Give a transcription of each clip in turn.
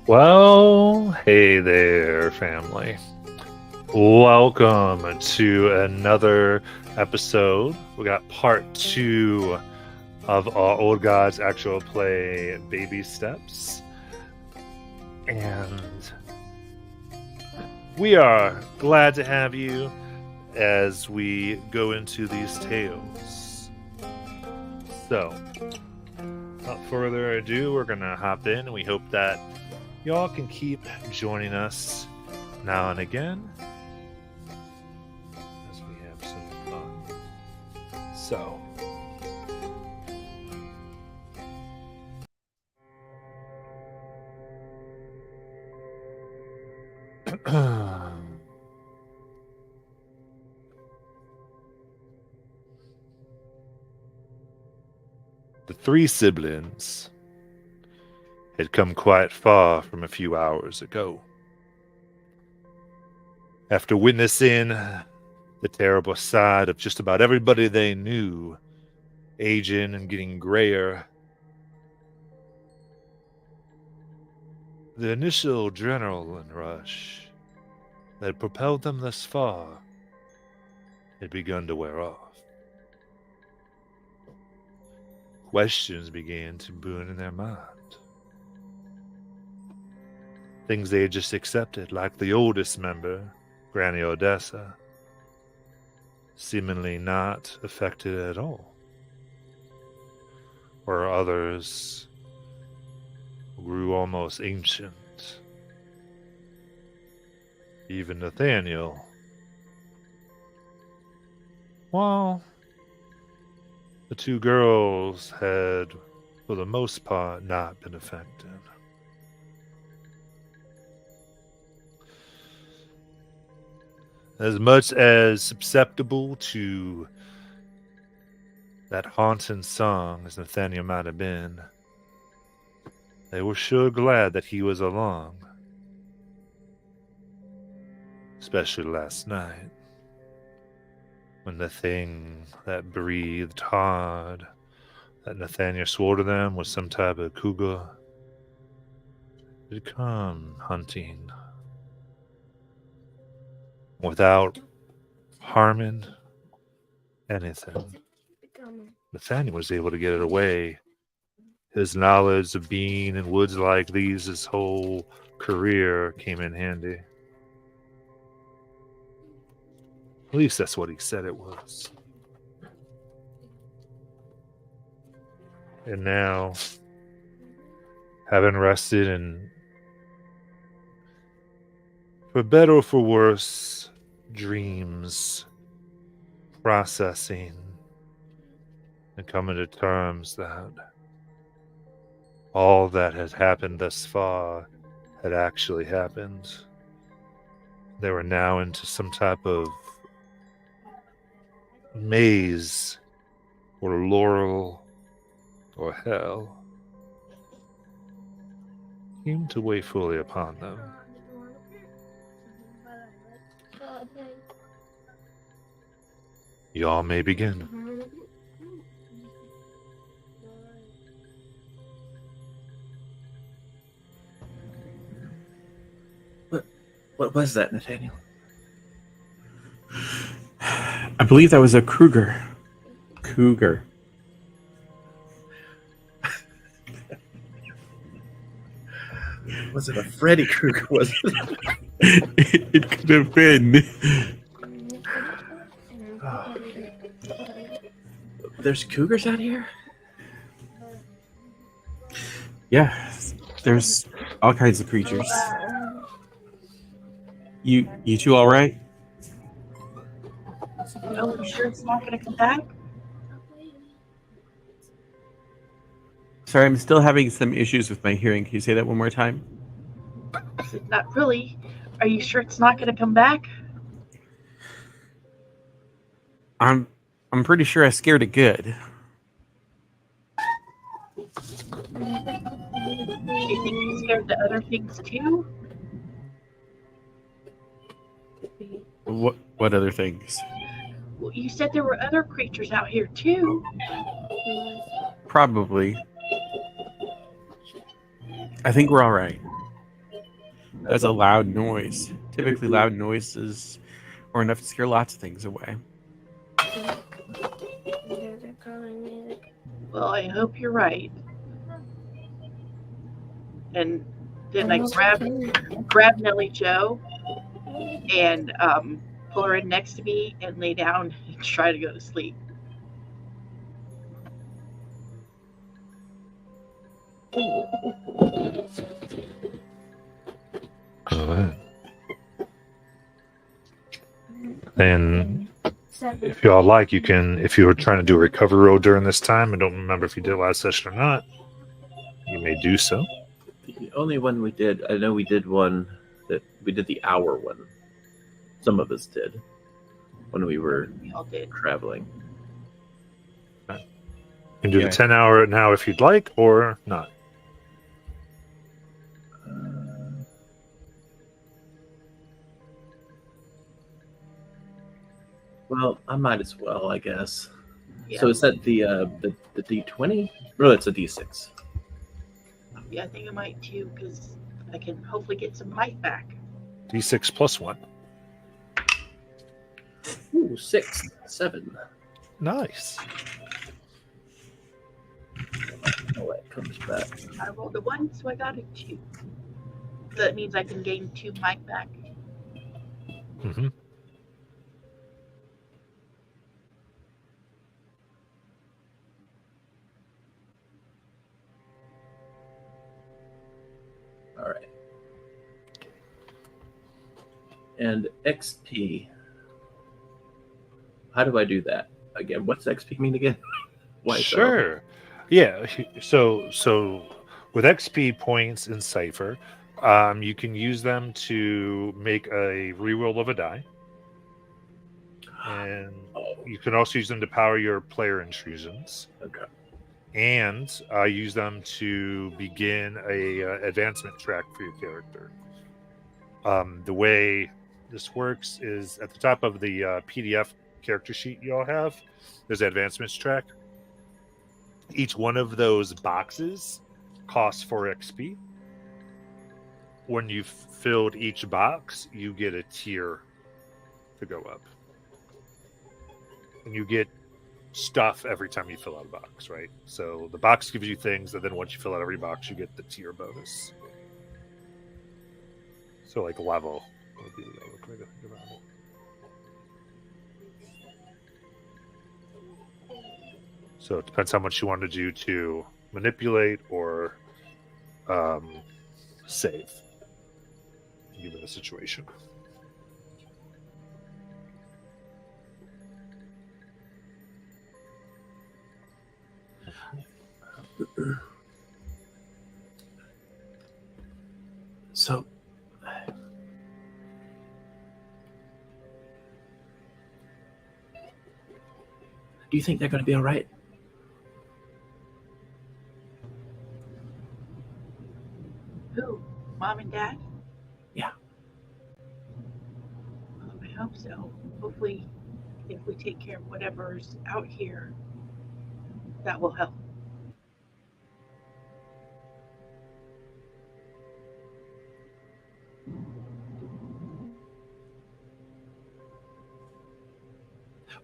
Well, hey there, family. Welcome to another episode. We got part 2 of our Old Gods actual play Baby Steps. And we are glad to have you as we go into these tales. So, without further ado, we're going to hop in, and we hope that y'all can keep joining us now and again as we have some fun. So, the 3 siblings had come quite far from a few hours ago. After witnessing the terrible side of just about everybody they knew aging and getting grayer, the initial adrenaline rush that had propelled them thus far had begun to wear off. Questions began to burn in their mind. Things they had just accepted, like the oldest member, Granny Odessa, seemingly not affected at all. Or others grew almost ancient. Even Nathaniel, while the 2 girls had, for the most part, not been affected. As much as susceptible to that haunting song as Nathaniel might have been, they were sure glad that he was along. Especially last night, when the thing that breathed hard, that Nathaniel swore to them was some type of cougar, had come hunting without harming anything. Nathaniel was able to get it away. His knowledge of being in woods like these his whole career came in handy. At least that's what he said it was. And now, having rested and, for better or for worse, dreams, processing, and coming to terms that all that had happened thus far had actually happened. They were now into some type of maze or laurel or hell came to weigh fully upon them. Y'all may begin. What was that, Nathaniel? I believe that was a cougar. Was it a Freddy Krueger? Was it? It could have been. Oh. There's cougars out here? Yeah, there's all kinds of creatures. You two all right? No, you sure it's not going to come back? Sorry, I'm still having some issues with my hearing. Can you say that one more time? Not really. Are you sure it's not going to come back? I'm pretty sure I scared it good. Do you think you scared the other things too? What other things? Well, you said there were other creatures out here too. Probably. I think we're all right. That's a loud noise. Typically, loud noises are enough to scare lots of things away. Well, I hope you're right. And then I grab Nellie Joe and pull her in next to me and lay down and try to go to sleep. Alright. And if y'all like, you can, if you were trying to do a recovery roll during this time, I don't remember if you did last session or not, you may do so. The only one we did, I know we did one that we did the hour one. Some of us did when we were We all did. traveling. You can do Yeah. the 10-hour now if you'd like, or not. Well, I might as well, I guess. Yeah. So is that the D20? No, it's a D6. Yeah, I think I might too, because I can hopefully get some might back. D6 plus 1. Ooh, 6, 7. Nice. Oh, it comes back. I rolled a 1, so I got a 2. So that means I can gain 2 might back. Mm-hmm. All right. And XP. How do I do that again? What's XP mean again? Why is that all- Sure. Yeah. So with XP points in Cipher, you can use them to make a reroll of a die, and Oh, you can also use them to power your player intrusions, okay. and use them to begin a advancement track for your character. The way this works is at the top of the PDF character sheet you all have, there's an advancements track. Each one of those boxes costs 4 XP. When you've filled each box, you get a tier to go up. And you get stuff every time you fill out a box, right? So the box gives you things, and then once you fill out every box, you get the tier bonus. So like level would be the other way to think about it. So it depends how much you want to do to manipulate or save, given the situation. So, do you think they're going to be all right? Who? Mom and Dad? Yeah. I hope so. Hopefully, if we take care of whatever's out here, that will help.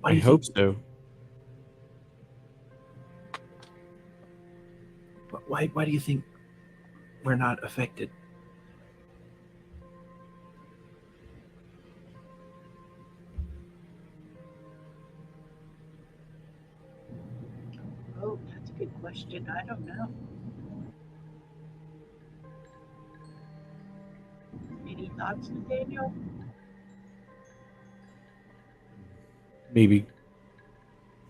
Why I do you hope think, so. why do you think we're not affected? Oh, that's a good question. I don't know. Any thoughts, Nathaniel? Maybe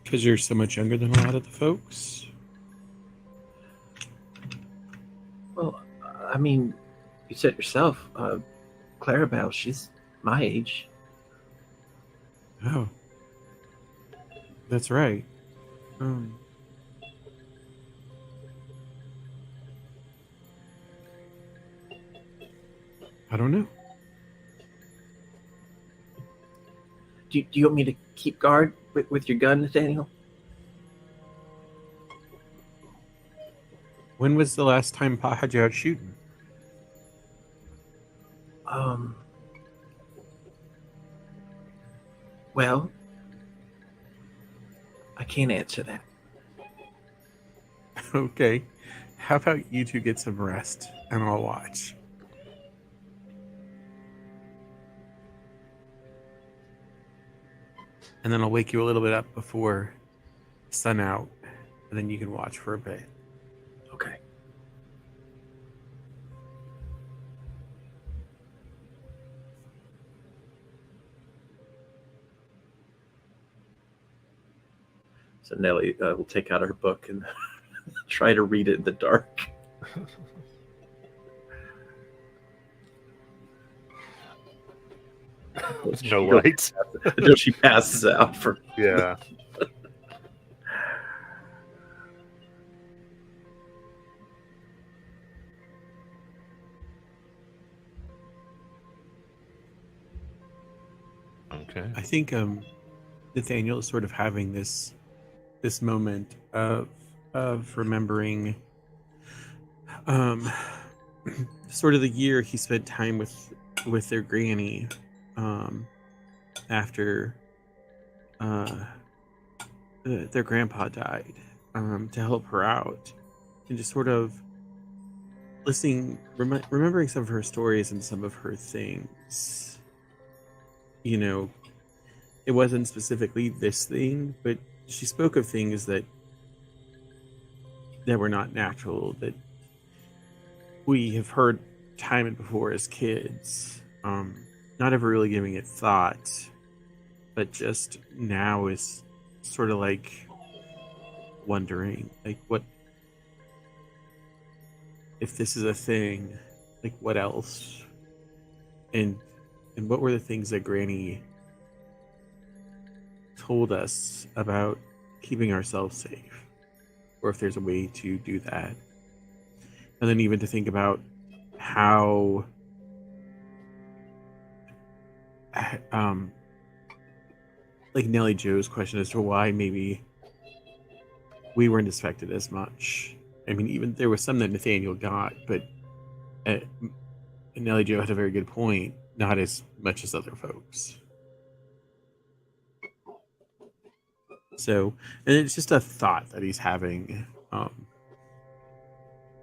because you're so much younger than a lot of the folks. Well, I mean, you said yourself, Clarabelle, she's my age. Oh, That's right. I don't know. Do you want me to keep guard with your gun, Nathaniel? When was the last time Pa had you out shooting? Well, I can't answer that. Okay. How about you two get some rest and I'll watch? And then I'll wake you a little bit up before sun out, and then you can watch for a bit. Okay. So Nellie will take out her book and try to read it in the dark. No light. Until she passes out. Yeah. Okay. I think Nathaniel is sort of having this moment of remembering sort of the year he spent time with their granny after their grandpa died, to help her out, and just sort of listening, remembering some of her stories and some of her things. You know, it wasn't specifically this thing, but she spoke of things that were not natural, that we have heard time and before as kids, not ever really giving it thought, but just now is sort of like wondering, like, what if this is a thing, like what else, and what were the things that Granny told us about keeping ourselves safe, or if there's a way to do that. And then even to think about how like Nellie Joe's question as to why maybe we weren't affected as much. I mean, even there was some that Nathaniel got, but Nellie Joe had a very good point, not as much as other folks. So, and it's just a thought that he's having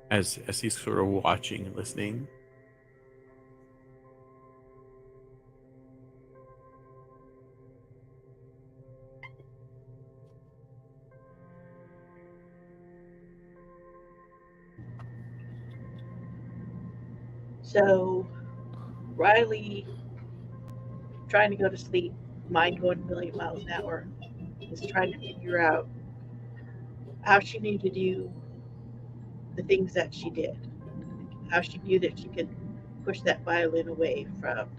as he's sort of watching and listening. So Riley, trying to go to sleep, mind going a million miles an hour, is trying to figure out how she knew to do the things that she did, how she knew that she could push that violin away from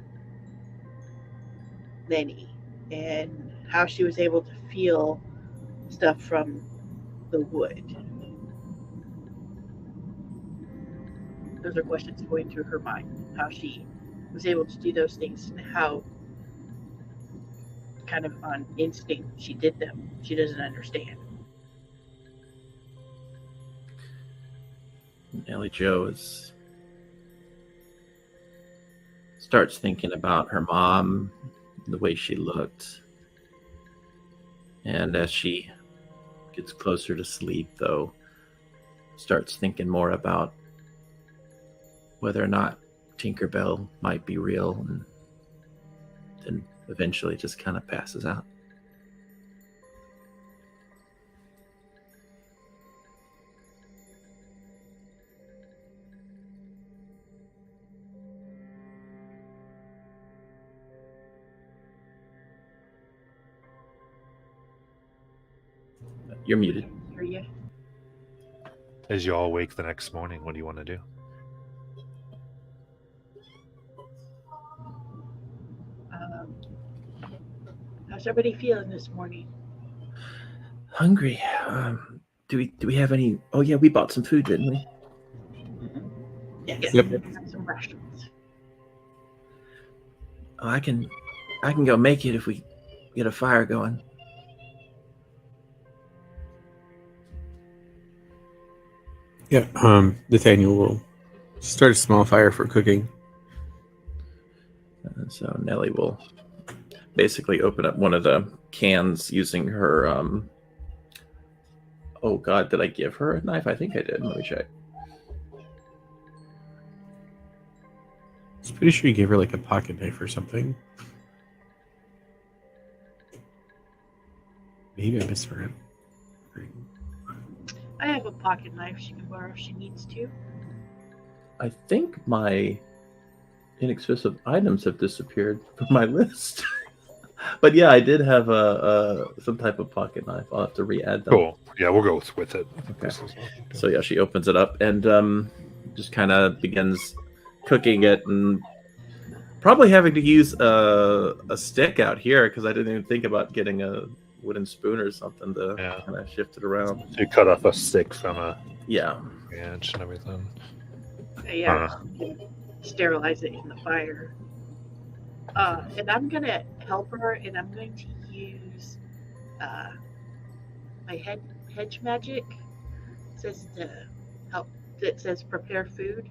Lenny, and how she was able to feel stuff from the wood. Those are questions going through her mind. How she was able to do those things and how, kind of on instinct, she did them. She doesn't understand. Nellie Joe starts thinking about her mom, the way she looked. And as she gets closer to sleep, though, starts thinking more about whether or not Tinkerbell might be real, and then eventually just kind of passes out. You're muted. Hear you? As you all wake the next morning, what do you want to do? How's everybody feeling this morning? hungry. Do we have any? Oh yeah, we bought some food, didn't we? Yes, Yep. we have some rations. Oh, I can go make it if we get a fire going. Yeah. Nathaniel will start a small fire for cooking. So Nellie will basically open up one of the cans using her. Oh God, did I give her a knife? I think I did. Let me check. I was pretty sure you gave her like a pocket knife or something. Maybe I misread. I have a pocket knife she can borrow if she needs to. I think my inexpensive items have disappeared from my list. But yeah, I did have some type of pocket knife. I'll have to re-add them. Cool. Yeah, we'll go with it. Okay. So yeah, she opens it up and just kind of begins cooking it, and probably having to use a stick out here because I didn't even think about getting a wooden spoon or something to kind of shift it around. So you cut off a stick from a Yeah. branch and everything. Yeah, you can sterilize it in the fire. And I'm gonna help her, and I'm going to use my hedge magic. It says to help. It says prepare food.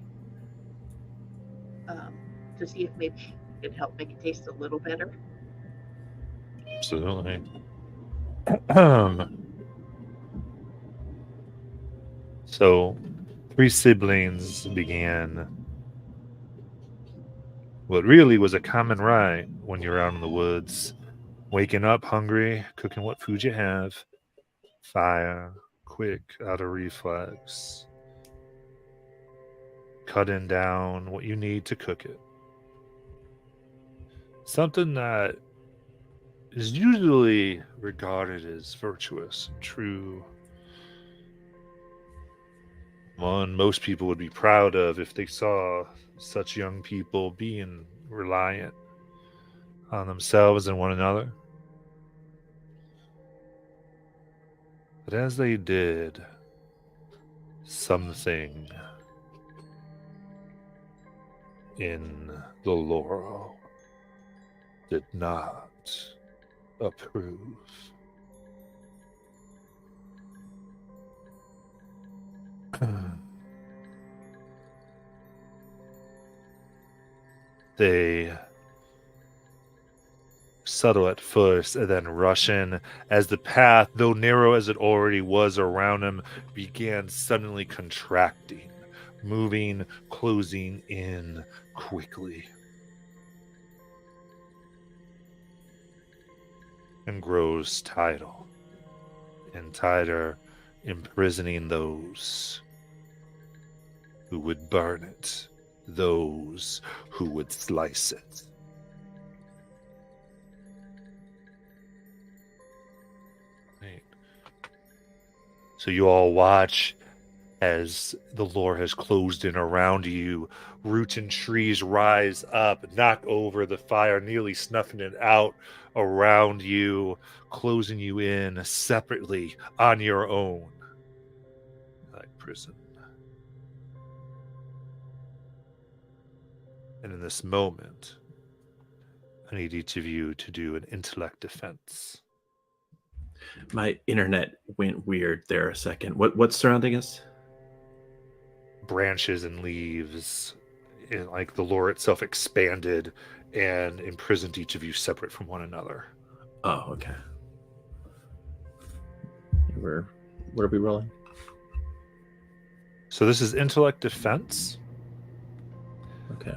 To see if maybe it can help make it taste a little better. Absolutely. So, three siblings began what really was a common rite when you're out in the woods. Waking up hungry, cooking what food you have, fire, quick, out of reflex, cutting down what you need to cook it. Something that is usually regarded as virtuous and true. One most people would be proud of if they saw such young people being reliant on themselves and one another. But as they did, something in the Laurel did not approve. They subtle at first and then rush in as the path, though narrow as it already was around him, began suddenly contracting, moving, closing in quickly. And grows tidal and tighter, imprisoning those who would burn it, those who would slice it. Right. So you all watch as the lore has closed in around you. Roots and trees rise up, knock over the fire, nearly snuffing it out around you, closing you in separately on your own, like prison. And in this moment, I need each of you to do an intellect defense. My internet went weird there a second. What's surrounding us? Branches and leaves, and like the lore itself expanded and imprisoned each of you separate from one another. Oh, okay. What are we rolling? So this is intellect defense. Okay.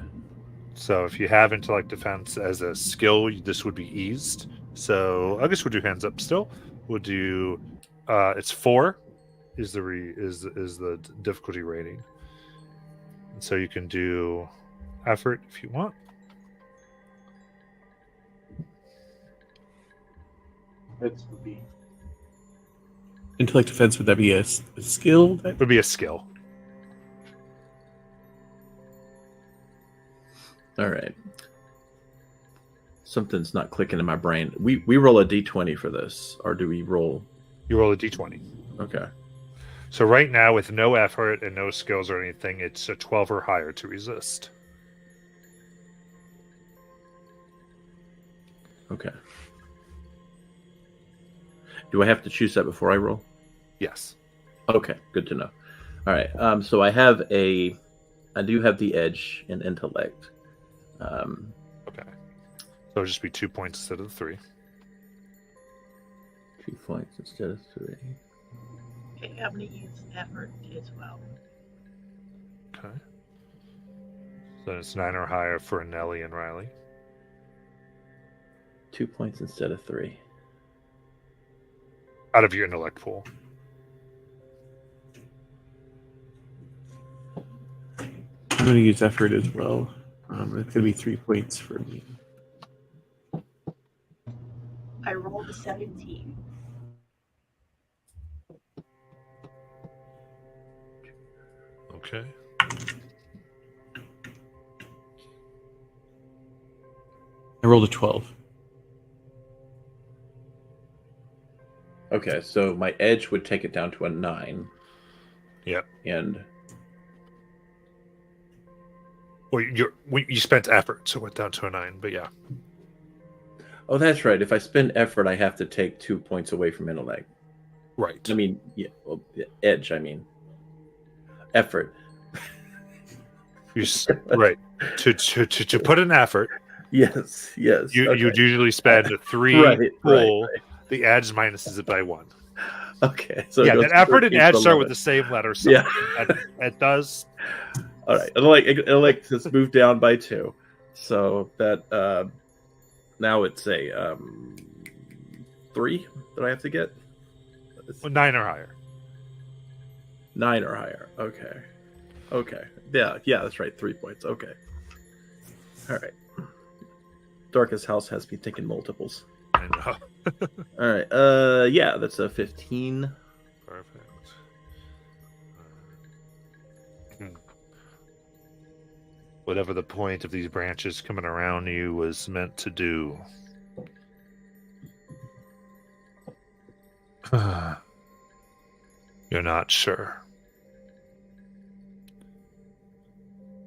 So if you have intellect defense as a skill, this would be eased. So I guess we'll do hands up still. We'll do it's 4 is the difficulty rating. And so you can do effort if you want. It's would be Intellect defense, would that be a skill? It would be a skill. All right. Something's not clicking in my brain. We roll a d20 for this, or do we roll You roll a d20. Okay. So right now, with no effort and no skills or anything, it's a 12 or higher to resist. Okay. Do I have to choose that before I roll? Yes. Okay, good to know. All right. So I do have the edge in intellect. Okay. So it'll just be 2 points instead of 3. 2 points instead of 3. Okay, I'm going to use effort as well. Okay. So it's 9 or higher for Nellie and Riley. 2 points instead of 3. Out of your intellect pool. I'm going to use effort as well. It's going to be 3 points for me. I rolled a 17. Okay. I rolled a 12. Okay, so my edge would take it down to a 9. Yep. And Well, you spent effort, so it went down to a 9, but yeah. oh, that's right. If I spend effort, I have to take 2 points away from intellect. Right. I mean, yeah, well, edge. I mean, effort. Right. To put in effort, Yes. you'd Okay. usually spend 3 Right, full. right. The edge minuses it by 1. Okay. So Yeah, it goes that effort and 13 edge to start with 11. the same letter. So Yeah. it does. All right. Intellect has moved down by 2, so that now it's a 3 that I have to get. 9 or higher. 9 or higher. Okay. Yeah, that's right. 3 points. Okay. All right. Darkest House has me thinking multiples. I know. All right. Yeah, that's a 15. Perfect. Whatever the point of these branches coming around you was meant to do. You're not sure.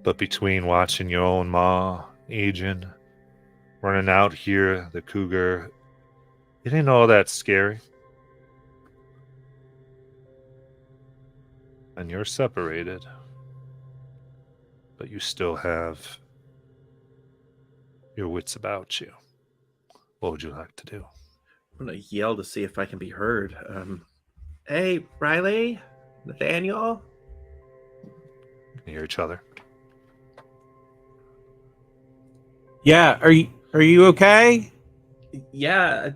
But between watching your own ma aging, running out here, the cougar, it ain't all that scary. And you're separated, but you still have your wits about you. What would you like to do? I'm gonna yell to see if I can be heard. Hey, Riley, Nathaniel. Can you hear each other? Yeah, are you okay? Yeah,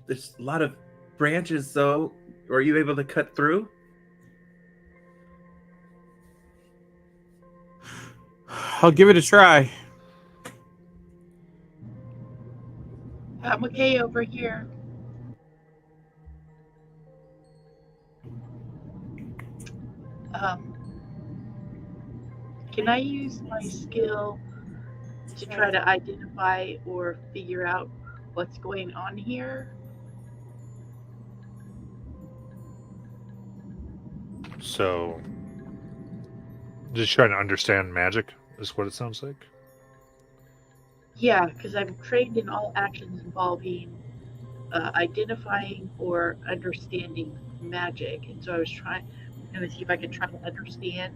there's a lot of branches, though. Were you able to cut through? I'll give it a try. I'm okay over here. Can I use my skill to try to identify or figure out what's going on here? So, just trying to understand magic is what it sounds like. Yeah, because I'm trained in all actions involving identifying or understanding magic, and so I was going to see if I could try to understand.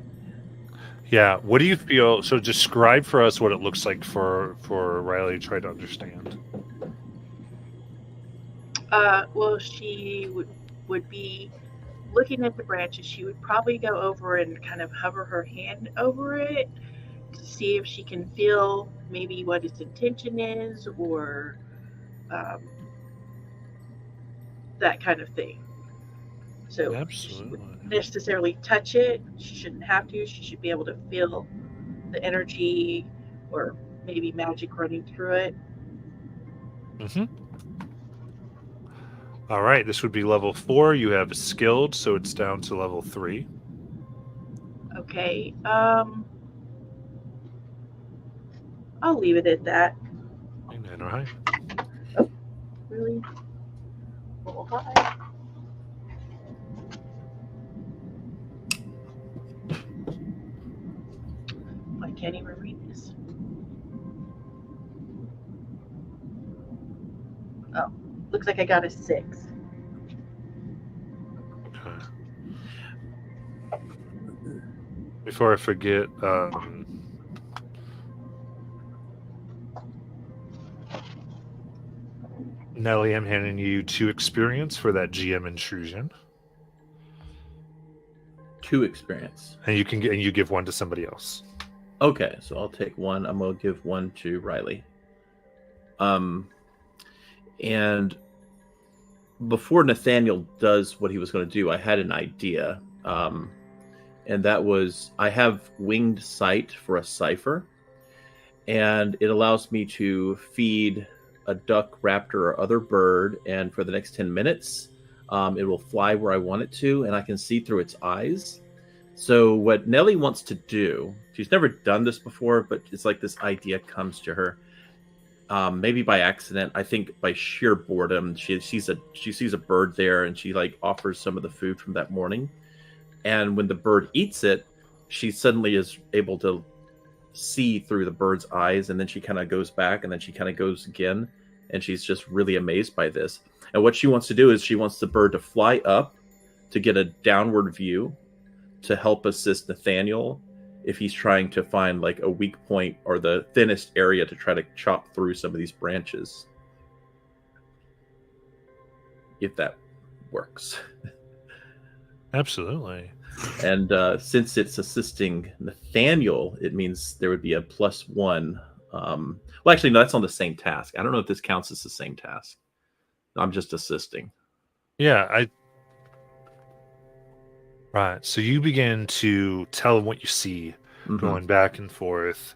Yeah. What do you feel? So, describe for us what it looks like for Riley to try to understand. Well, she would be looking at the branches. She would probably go over and kind of hover her hand over it to see if she can feel maybe what its intention is, or that kind of thing. So she wouldn't necessarily touch it. She shouldn't have to. She should be able to feel the energy or maybe magic running through it. Mm-hmm. All right. This would be level 4. You have skilled, so it's down to level 3. Okay. I'll leave it at that. 9 or higher. Really? Roll high. can't even read this. Oh, looks like I got a 6. Okay. Before I forget, Nelly, I'm handing you 2 experience for that GM intrusion, 2 experience. and you give 1 to somebody else. Okay, so I'll take 1. I'm gonna give 1 to Riley. And before Nathaniel does what he was going to do, I had an idea, and that was I have winged sight for a cipher, and it allows me to feed a duck, raptor, or other bird, and for the next 10 minutes, it will fly where I want it to, and I can see through its eyes. So what Nellie wants to do, she's never done this before, but it's like this idea comes to her. Maybe by accident, I think by sheer boredom, she sees a bird there, and she like offers some of the food from that morning. And when the bird eats it, she suddenly is able to see through the bird's eyes, and then she kind of goes back, and then she kind of goes again, and she's just really amazed by this. And what she wants to do is she wants the bird to fly up to get a downward view to help assist Nathaniel if he's trying to find like a weak point or the thinnest area to try to chop through some of these branches. If that works. Absolutely. And since it's assisting Nathaniel, it means there would be a +1. Well, actually, no, that's on the same task. I don't know if this counts as the same task. I'm just assisting. Yeah, Right. So you begin to tell them what you see, going back and forth.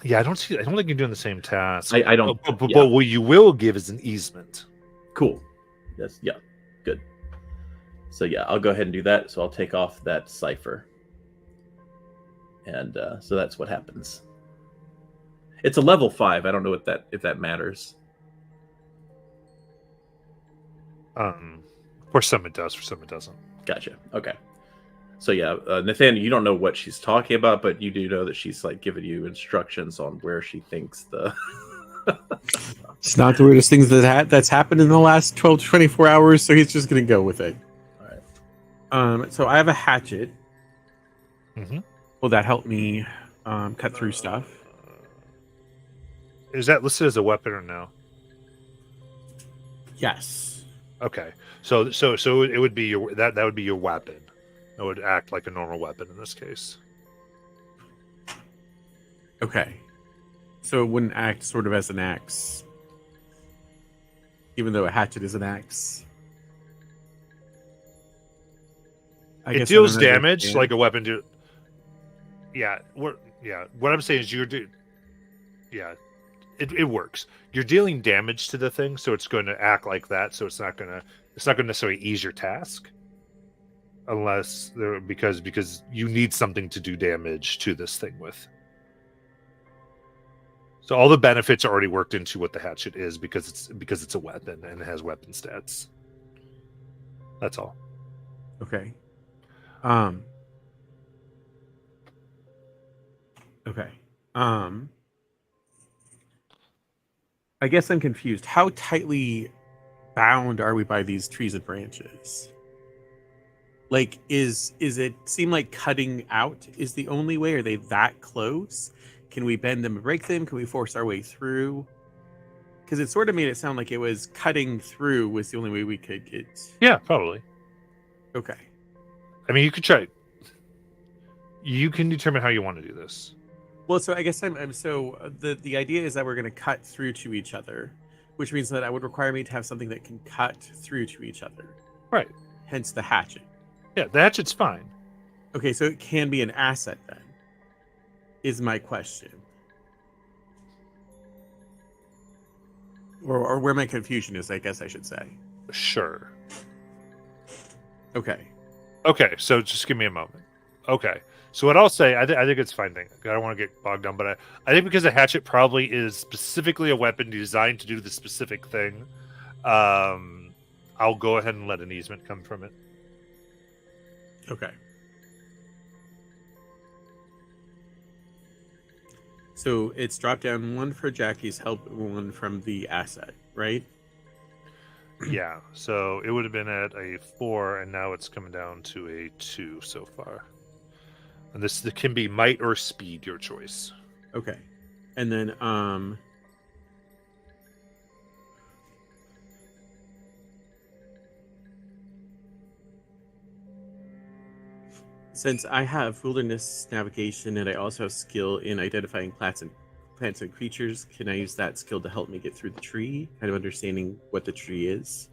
Yeah, I don't think you're doing the same task. I don't. But what you will give is an easement. Cool. Yes. Yeah. Good. So yeah, I'll go ahead and do that. So I'll take off that cipher, and so that's what happens. It's a level 5. I don't know if that matters. For some it does, for some it doesn't. Gotcha. Okay. So yeah, Nathaniel, you don't know what she's talking about, but you do know that she's like giving you instructions on where she thinks the. It's not the weirdest things that's happened in the last 12 to 24 hours, so he's just going to go with it. All right. So I have a hatchet. Mm-hmm. Will that help me cut through stuff? Is that listed as a weapon or no? Yes. Okay. So it would be your that would be your weapon. It would act like a normal weapon in this case. Okay. So it wouldn't act sort of as an axe, even though a hatchet is an axe. It deals damage like a weapon do. Yeah. What I'm saying is it works. You're dealing damage to the thing, so it's going to act like that. So it's not going to necessarily ease your task, unless because you need something to do damage to this thing with. So all the benefits are already worked into what the hatchet is because it's a weapon and it has weapon stats. That's all. Okay. Okay. I guess I'm confused. How tightly bound are we by these trees and branches? Like, is it seem like cutting out is the only way? Are they that close? Can we bend them and break them? Can we force our way through? Because it sort of made it sound like it was cutting through was the only way we could get. Yeah, probably. Okay. I mean, you could try. You can determine how you want to do this. Well, so I guess I'm so the idea is that we're going to cut through to each other, which means that it would require me to have something that can cut through to each other. Right. Hence the hatchet. Yeah, the hatchet's fine. Okay, so it can be an asset then, is my question. Or where my confusion is, I guess I should say. Sure. Okay. Okay, so just give me a moment. Okay. So what I'll say, I think it's fine thing. I don't want to get bogged down, but I think because a hatchet probably is specifically a weapon designed to do the specific thing, I'll go ahead and let an easement come from it. Okay. So it's dropped down 1 for Jackie's help, 1 from the asset, right? Yeah, so it would have been at a 4, and now it's coming down to a 2 so far. And this can be might or speed, your choice. Okay. And then since I have wilderness navigation and I also have skill in identifying plants and creatures, can I use that skill to help me get through the tree, kind of understanding what the tree is?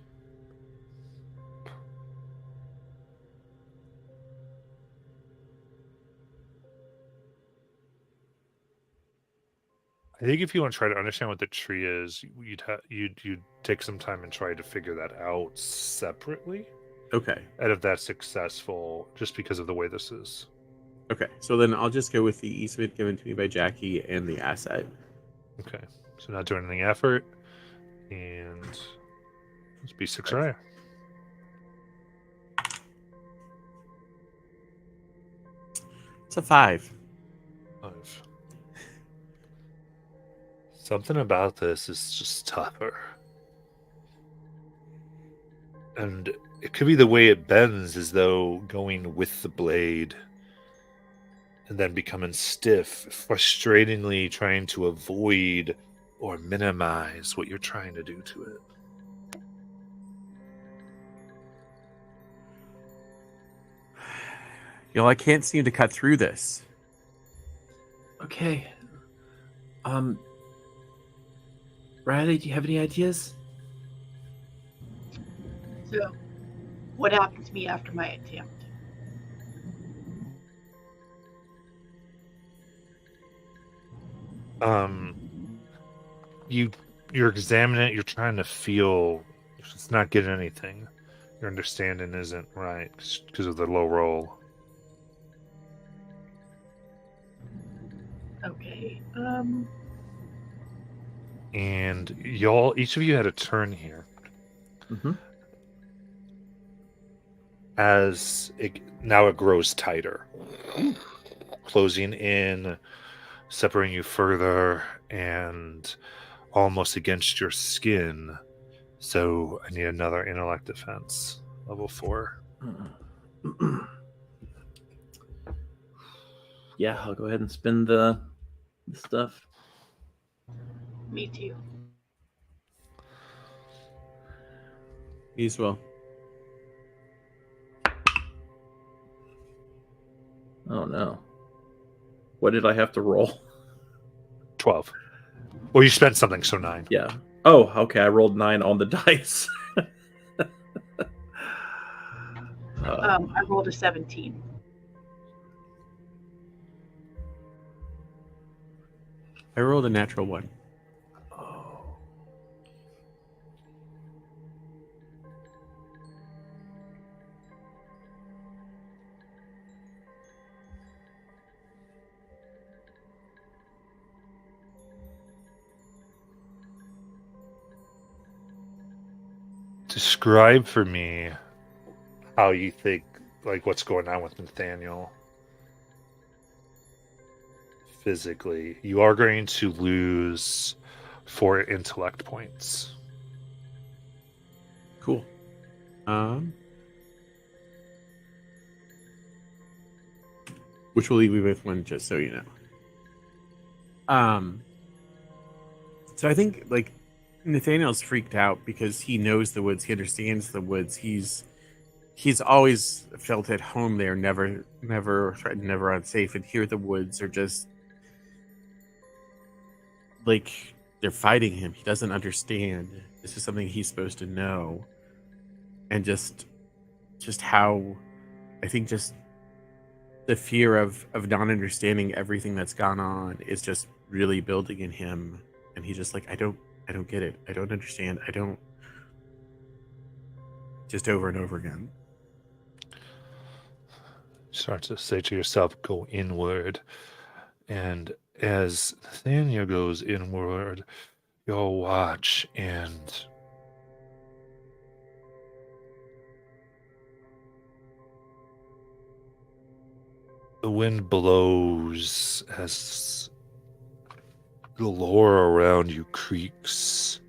I think if you want to try to understand what the tree is, you'd take some time and try to figure that out separately. Okay. And if that's successful, just because of the way this is. Okay. So then I'll just go with the easement given to me by Jackie and the asset. Okay, so not doing any effort, and let's be 6 right. It's a 5. 5. Something about this is just tougher. And it could be the way it bends, as though going with the blade and then becoming stiff, frustratingly trying to avoid or minimize what you're trying to do to it. I can't seem to cut through this. Okay. Riley, do you have any ideas? So, what happened to me after my attempt? You're examining it, you're trying to feel, it's not getting anything. Your understanding isn't right because of the low roll. Okay. And each of you had a turn here. Mm-hmm. As now it grows tighter, closing in, separating you further, and almost against your skin. So I need another intellect defense, level 4. Yeah, I'll go ahead and spin the stuff. Me too. Me as well. Oh no. What did I have to roll? 12. Well, you spent something, so 9. Yeah. Oh, okay. I rolled 9 on the dice. I rolled a 17. I rolled a natural 1. Oh. Describe for me how you think, like, what's going on with Nathaniel physically. You are going to lose 4 intellect points. Cool. Which will leave me with 1, just so you know. So I think, like, Nathaniel's freaked out because he knows the woods, he understands the woods. He's always felt at home there, never threatened, never unsafe, and here the woods are just like they're fighting him. He doesn't understand. This is something he's supposed to know. And just how I think just the fear of not understanding everything that's gone on is just really building in him. And he's just like, I don't get it. I don't understand. I don't. Just over and over again. Start to say to yourself, go inward. And as Nathaniel goes inward, you'll watch, and the wind blows as The lore around you creaks.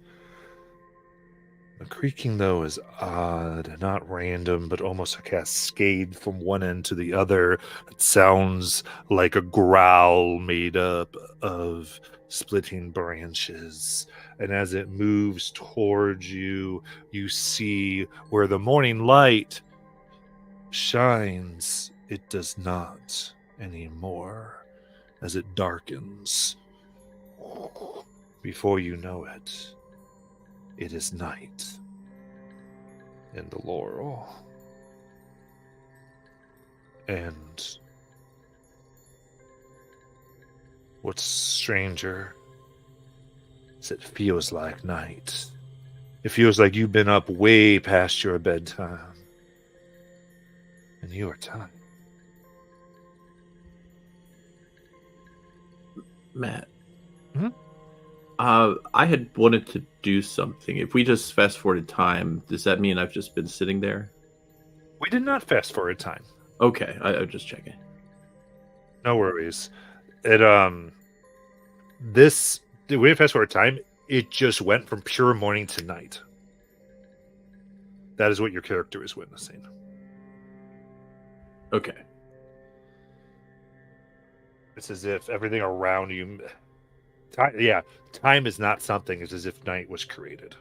The creaking, though, is odd, not random, but almost a cascade from one end to the other. It sounds like a growl made up of splitting branches. And as it moves towards you, you see where the morning light shines, it does not anymore as it darkens. Before you know it, it is night in the Laurel. And what's stranger is it feels like night. It feels like you've been up way past your bedtime. And you are tired. Matt. Hmm? I had wanted to do something. If we just fast forwarded time, does that mean I've just been sitting there? We did not fast forward time. Okay, I'm just checking. No worries. It we didn't fast forward time. It just went from pure morning to night. That is what your character is witnessing. Okay. It's as if everything around you. Time is not something. It's as if night was created.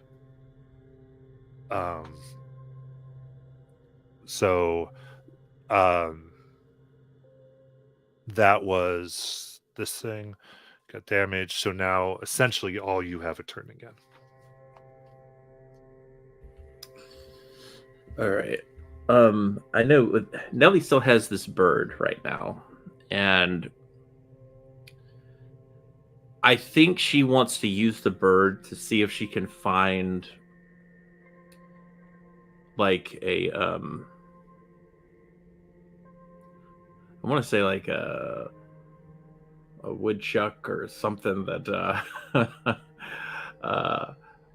So, that was this thing got damaged. So now, essentially, all you have a turn again. All right. I know Nellie still has this bird right now, and I think she wants to use the bird to see if she can find like a I want to say like a woodchuck or something that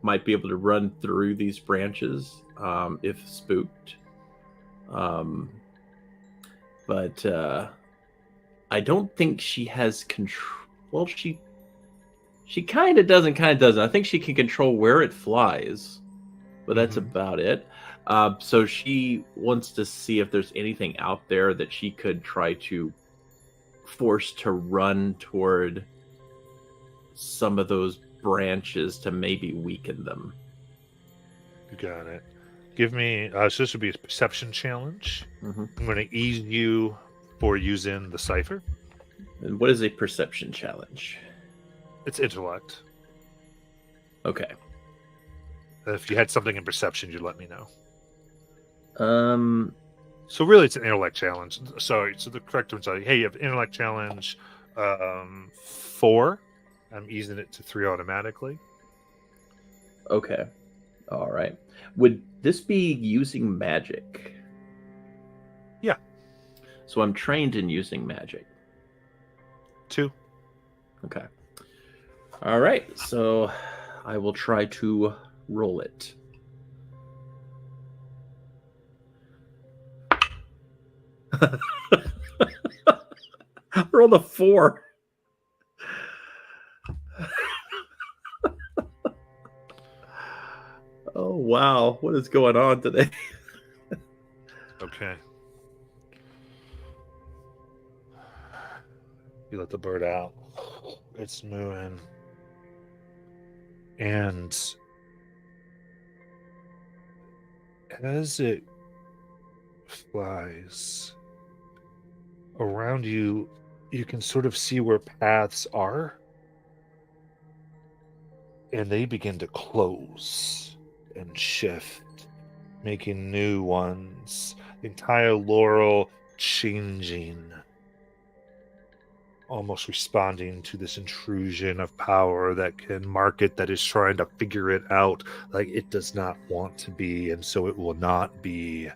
might be able to run through these branches if spooked. But I don't think she has control. Well, she kind of does and kind of doesn't. I think she can control where it flies, but that's about it. So she wants to see if there's anything out there that she could try to force to run toward some of those branches to maybe weaken them. You got it. Give me. So this would be a perception challenge. Mm-hmm. I'm going to ease you for using the cipher. And what is a perception challenge? It's intellect. Okay. If you had something in perception, you'd let me know. Um. So really, it's an intellect challenge. Sorry. So the correct one is, hey, you have intellect challenge 4. I'm easing it to 3 automatically. Okay. All right. Would this be using magic? Yeah. So I'm trained in using magic. 2. Okay. All right. So I will try to roll it. Roll a 4. Oh wow, what is going on today? Okay. You let the bird out. It's moving. And as it flies around you, you can sort of see where paths are. And they begin to close and shift, making new ones. The entire Laurel changing, almost responding to this intrusion of power that can mark it, that is trying to figure it out like it does not want to be, and so it will not be.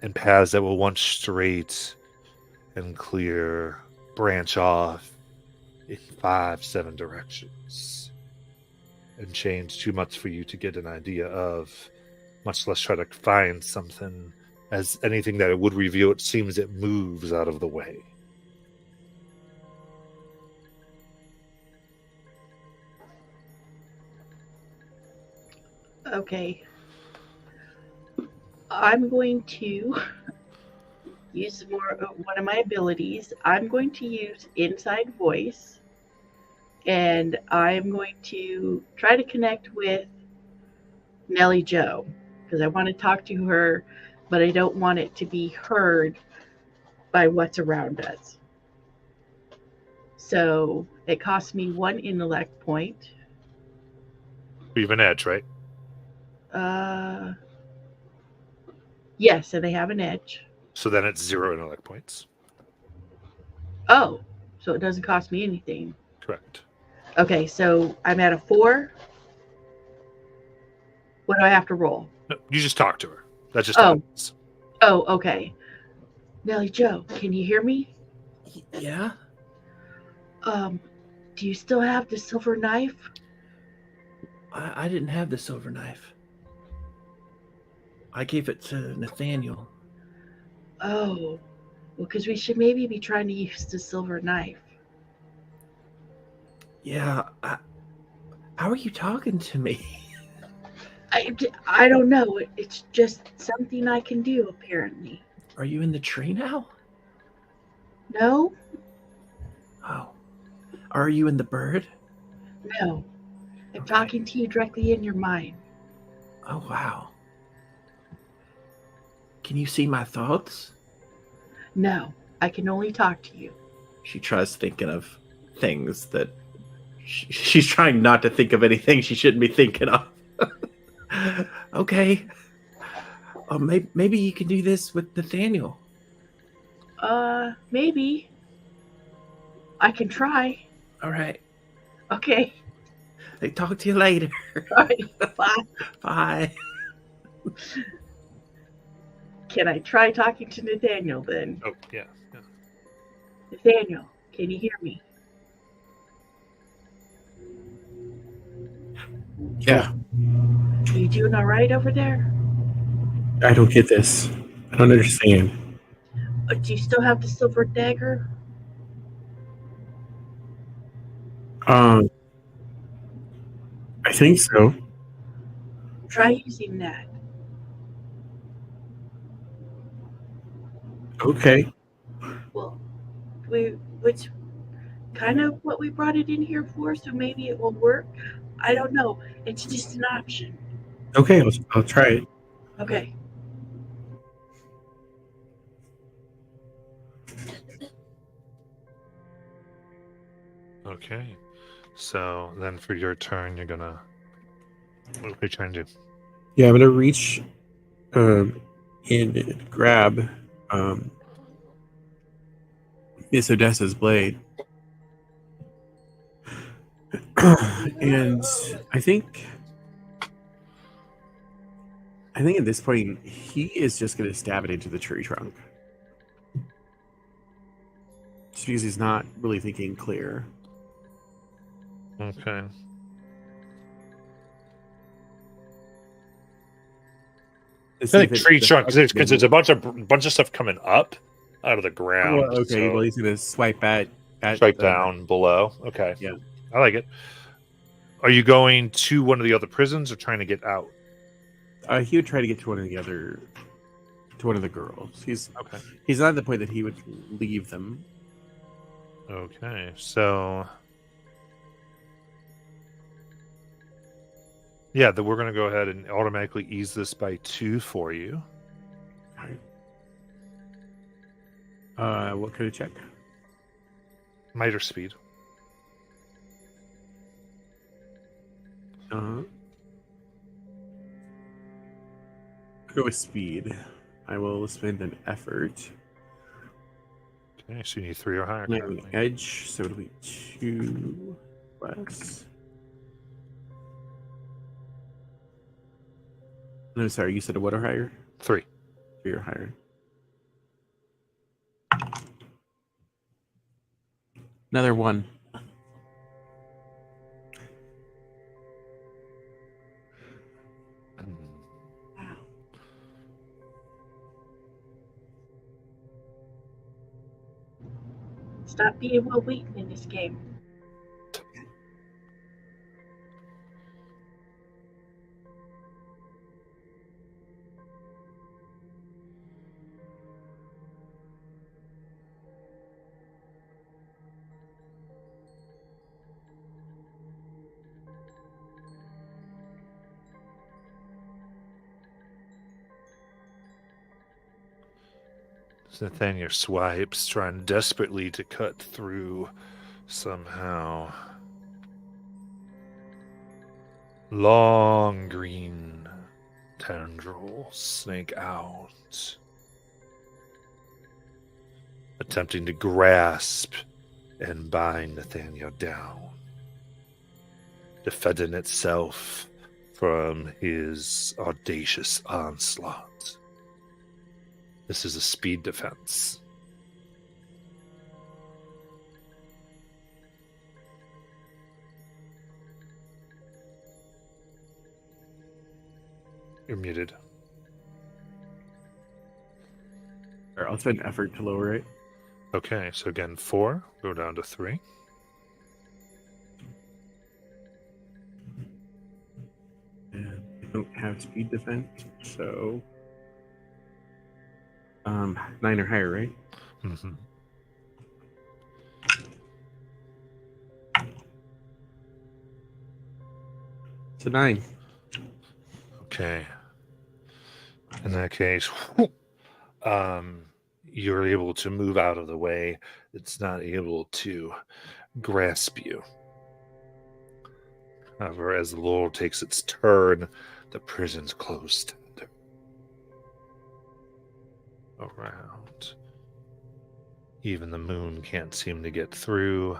And paths that will once straight and clear branch off in 5-7 directions and change too much for you to get an idea of, much less try to find something. As anything that it would reveal, it seems it moves out of the way. Okay. I'm going to use one of my abilities. I'm going to use Inside Voice, and I'm going to try to connect with Nellie Joe because I want to talk to her, but I don't want it to be heard by what's around us. So it costs me 1 intellect point. We have an edge, right? Yes, and they have an edge. So then it's 0 intellect points. Oh, so it doesn't cost me anything. Correct. Okay, so I'm at a 4. What do I have to roll? No, you just talk to her. That just happens. Oh, okay. Nellie Joe, can you hear me? Yeah? Do you still have the silver knife? I didn't have the silver knife. I gave it to Nathaniel. Oh, well, because we should maybe be trying to use the silver knife. Yeah. How are you talking to me? I don't know. It's just something I can do, apparently. Are you in the tree now? No? Oh. Are you in the bird? No. I'm Okay. talking to you directly in your mind. Oh, wow. Can you see my thoughts? No, I can only talk to you. She tries thinking of things that she's trying not to think of anything she shouldn't be thinking of. Okay. Maybe you can do this with Nathaniel. Maybe. I can try. All right. Okay. I'll talk to you later. All right. Bye. Bye. Can I try talking to Nathaniel then? Oh, yeah. Nathaniel, can you hear me? Yeah, Are you doing all right over there? I don't get this. I don't understand. Do you still have the silver dagger? I think so. Try using that. Okay. Well, it's kind of what we brought it in here for, so maybe it will work. I don't know. It's just an option. Okay, I'll try it. Okay. Okay. So then for your turn, you're gonna. What are you trying to do? Yeah, I'm gonna reach in and grab Miss Odessa's blade. And I think at this point he is just gonna stab it into the tree trunk. Just because he's not really thinking clear. Okay. Let's I see think if it tree trunk because destructs there's a bunch of stuff coming up out of the ground. Well, okay, so well he's gonna swipe at straight down below. Okay. Yeah. I like it. Are you going to one of the other prisons or trying to get out? He would try to get to one of the girls. He's not at the point that he would leave them. Okay, so yeah, we're going to go ahead and automatically ease this by 2 for you. What could I check? Might or speed. Go with speed. I will spend an effort. Okay, so you need 3 or higher. I'm on the edge, so it'll be 2 less. No, sorry, you said a what or higher? 3. 3 or higher. Another 1. Stop being Will Wheaton in this game. Nathaniel swipes, trying desperately to cut through somehow. Long green tendrils snake out, attempting to grasp and bind Nathaniel down, defending itself from his audacious onslaught. This is a speed defense. You're muted. All right, I'll spend effort to lower it. Okay, so again, 4, go down to 3. And I don't have speed defense, so 9 or higher, right? Mm-hmm. So 9. Okay. In that case, you're able to move out of the way. It's not able to grasp you. However, as the Lord takes its turn, the prison's closed around. Even the moon can't seem to get through.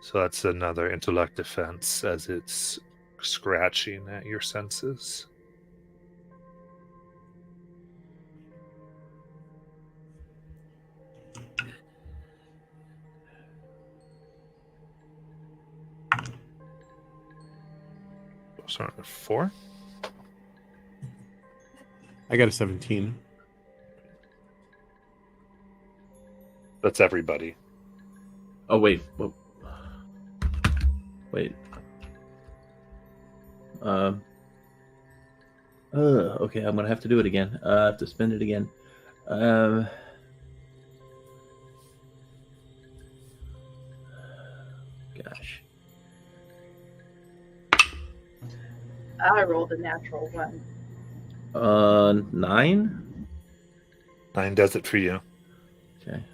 So that's another intellect defense as it's scratching at your senses. Sorry, 4. I got a 17. That's everybody. Oh, wait. Whoa. Wait. Okay, I'm gonna have to do it again. I have to spend it again. Gosh. I rolled a natural 1. 9? 9 does it for you. Okay.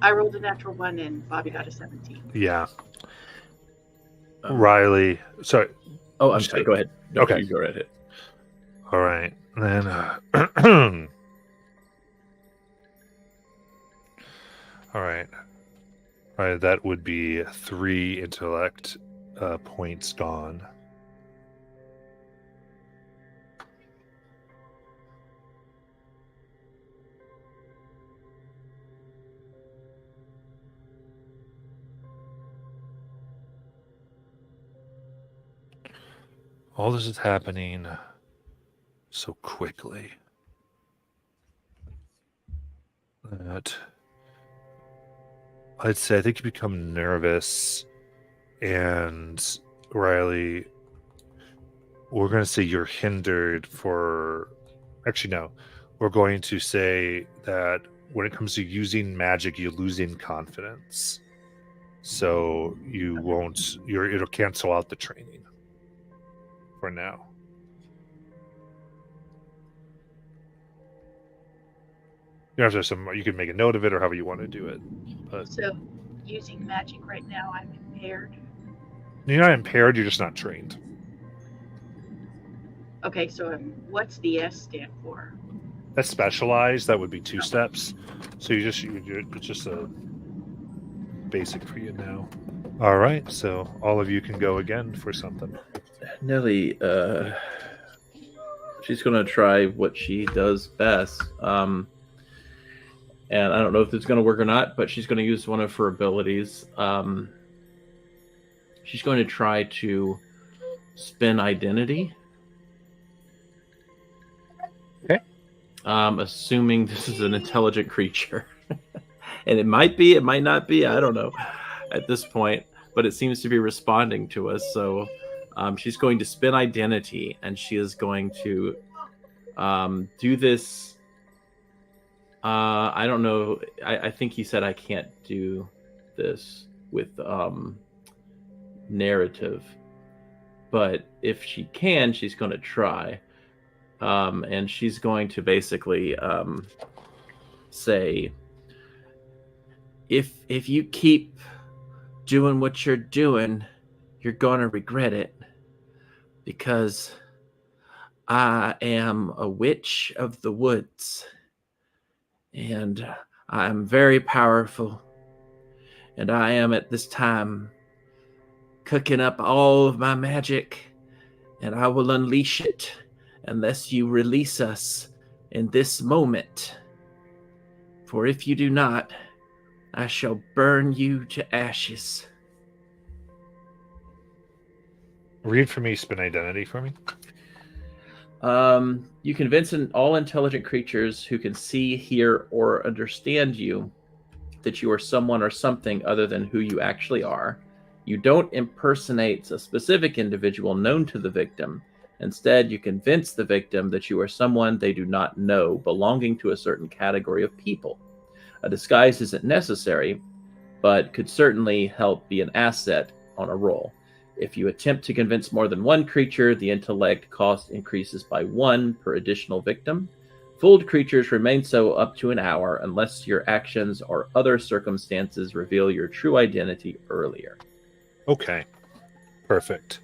I rolled a natural 1 and Bobby got a 17. Yeah. Riley. Sorry. Oh, I'm sorry. Go ahead. No, Okay. You go right ahead. All right. Then. All right. All right. That would be 3 intellect points gone. All this is happening so quickly that I'd say I think you become nervous, and Riley, we're going to say you're hindered for. Actually, no. We're going to say that when it comes to using magic, you're losing confidence. So you won't. It'll cancel out the training for now. You have to have some. You can make a note of it, or however you want to do it. But So, using magic right now, I'm impaired. you're not impaired. You're just not trained. Okay, so what's the S stand for? That's specialized. That would be 2 steps. So it's just a basic for you now. All right. So all of you can go again for something. Nelly, she's going to try what she does best. And I don't know if it's going to work or not, but she's going to use one of her abilities. She's going to try to spin identity. Okay. Assuming this is an intelligent creature. And it might be, it might not be. I don't know at this point, but it seems to be responding to us. So she's going to spin identity, and she is going to do this. I don't know. I think he said I can't do this with narrative, but if she can, she's going to try. and she's going to basically say, if you keep doing what you're doing, you're gonna regret it, because I am a witch of the woods, and I'm very powerful, and I am at this time cooking up all of my magic, and I will unleash it unless you release us in this moment. For if you do not, I shall burn you to ashes. Read for me, spin identity for me. You convince all intelligent creatures who can see, hear, or understand you that you are someone or something other than who you actually are. You don't impersonate a specific individual known to the victim. Instead, you convince the victim that you are someone they do not know, belonging to a certain category of people. A disguise isn't necessary, but could certainly help be an asset on a roll. If you attempt to convince more than one creature, the intellect cost increases by 1 per additional victim. Fooled creatures remain so up to an hour unless your actions or other circumstances reveal your true identity earlier. Okay, perfect.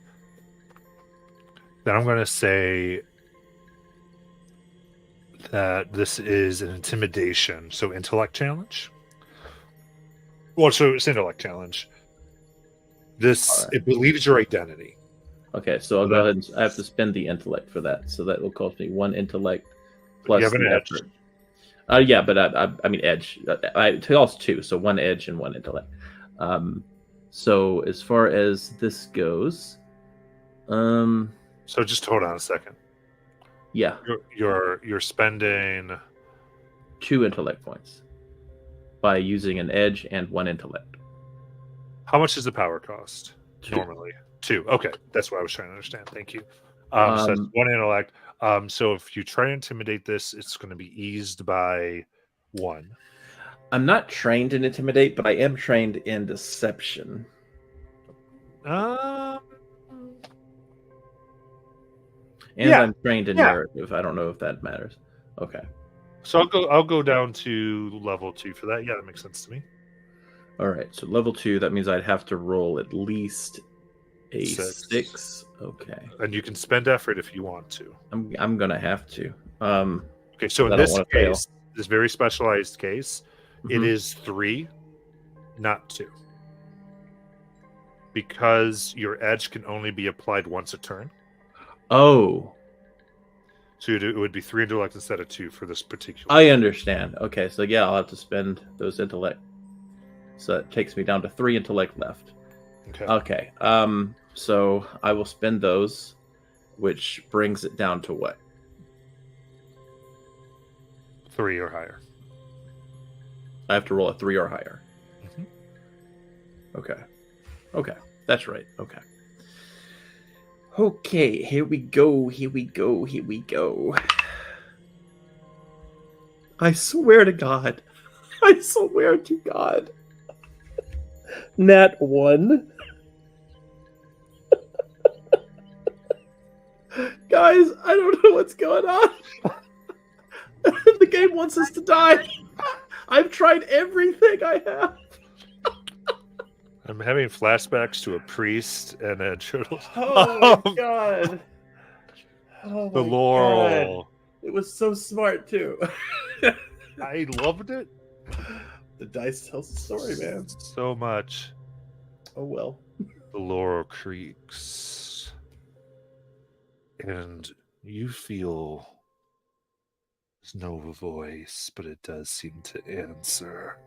Then I'm going to say that this is an intimidation, so intellect challenge. Well, so it's intellect challenge. This, All right. it believes your identity. Okay, so I'll go ahead and I have to spend the intellect for that. So that will cost me 1 intellect plus You have an the edge. effort. Yeah, but I mean edge. I cost 2, so 1 edge and 1 intellect. So as far as this goes, So just hold on a second. yeah, You're spending 2 intellect points by using an edge and 1 intellect. how much does the power cost 2. normally? 2. Okay, that's what I was trying to understand. Thank you. So that's 1 intellect. So if you try to intimidate this, it's going to be eased by 1. I'm not trained in intimidate, but I am trained in deception. Um, And yeah, I'm trained in yeah. narrative. I don't know if that matters. Okay. So I'll go down to level 2 for that. Yeah, that makes sense to me. All right. So level 2, that means I'd have to roll at least a 6. Okay. And you can spend effort if you want to. I'm gonna have to. Okay, so I in don't this wanna fail. case, this very specialized case, it Mhm. is 3, not 2. Because your edge can only be applied once a turn. Oh, So it would be 3 intellect instead of 2 for this particular. I understand. Okay, so yeah, I'll have to spend those intellect. So that takes me down to 3 intellect left. Okay. Okay. So I will spend those, which brings it down to what? 3 or higher. I have to roll a 3 or higher. Mhm. Okay. Okay. That's right. Okay. Okay, here we go. Here we go. Here we go. I swear to God. I swear to God. Nat 1. Guys, I don't know what's going on. The game wants us to die. I've tried everything I have. I'm having flashbacks to a priest and a turtle. Oh my God. Oh The my Laurel. God. It was so smart too. I loved it The dice tells the story, man. so much. Oh well. The Laurel creaks. And you feel there's no voice, but it does seem to answer.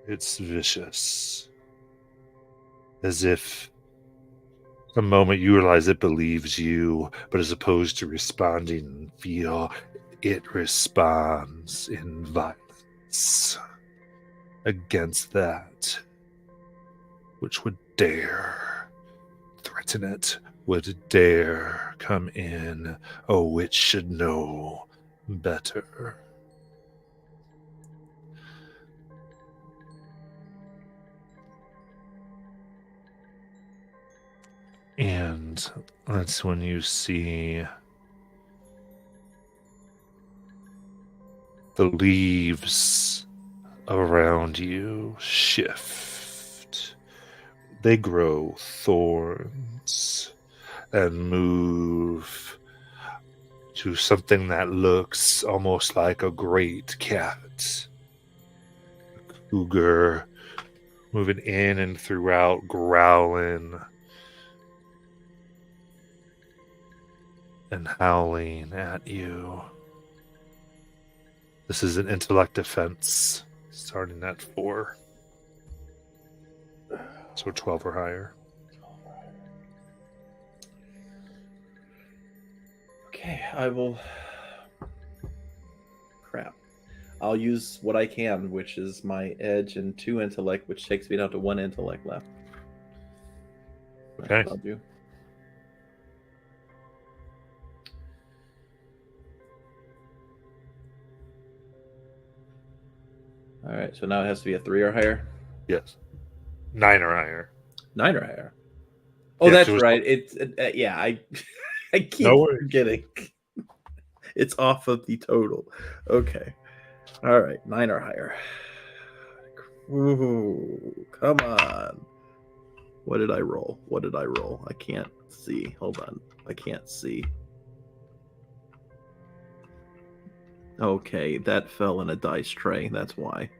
It's vicious. As if the moment you realize it believes you, but as opposed to responding in fear, it responds in violence against that which would dare threaten it, would dare come in. A witch should know better. And that's when you see The leaves around you shift. They grow thorns and move to something that looks almost like a great cat. A cougar moving in and throughout, growling and howling at you. This is an intellect defense, starting at 4. So 12 or higher. Okay, I will. Crap. I'll use what I can, which is my edge and 2 intellect, which takes me down to 1 intellect left. Okay. I'll do. All right, so now it has to be a 3 or higher. Yes. 9 or higher. 9 or higher. Oh, Yeah, that's so it's- right. It's yeah. I keep No worries. forgetting. It's off of the total. Okay. All right, 9 or higher. Ooh, come on. What did I roll? What did I roll? I can't see. Hold on. I can't see. Okay, that fell in a dice tray. That's why.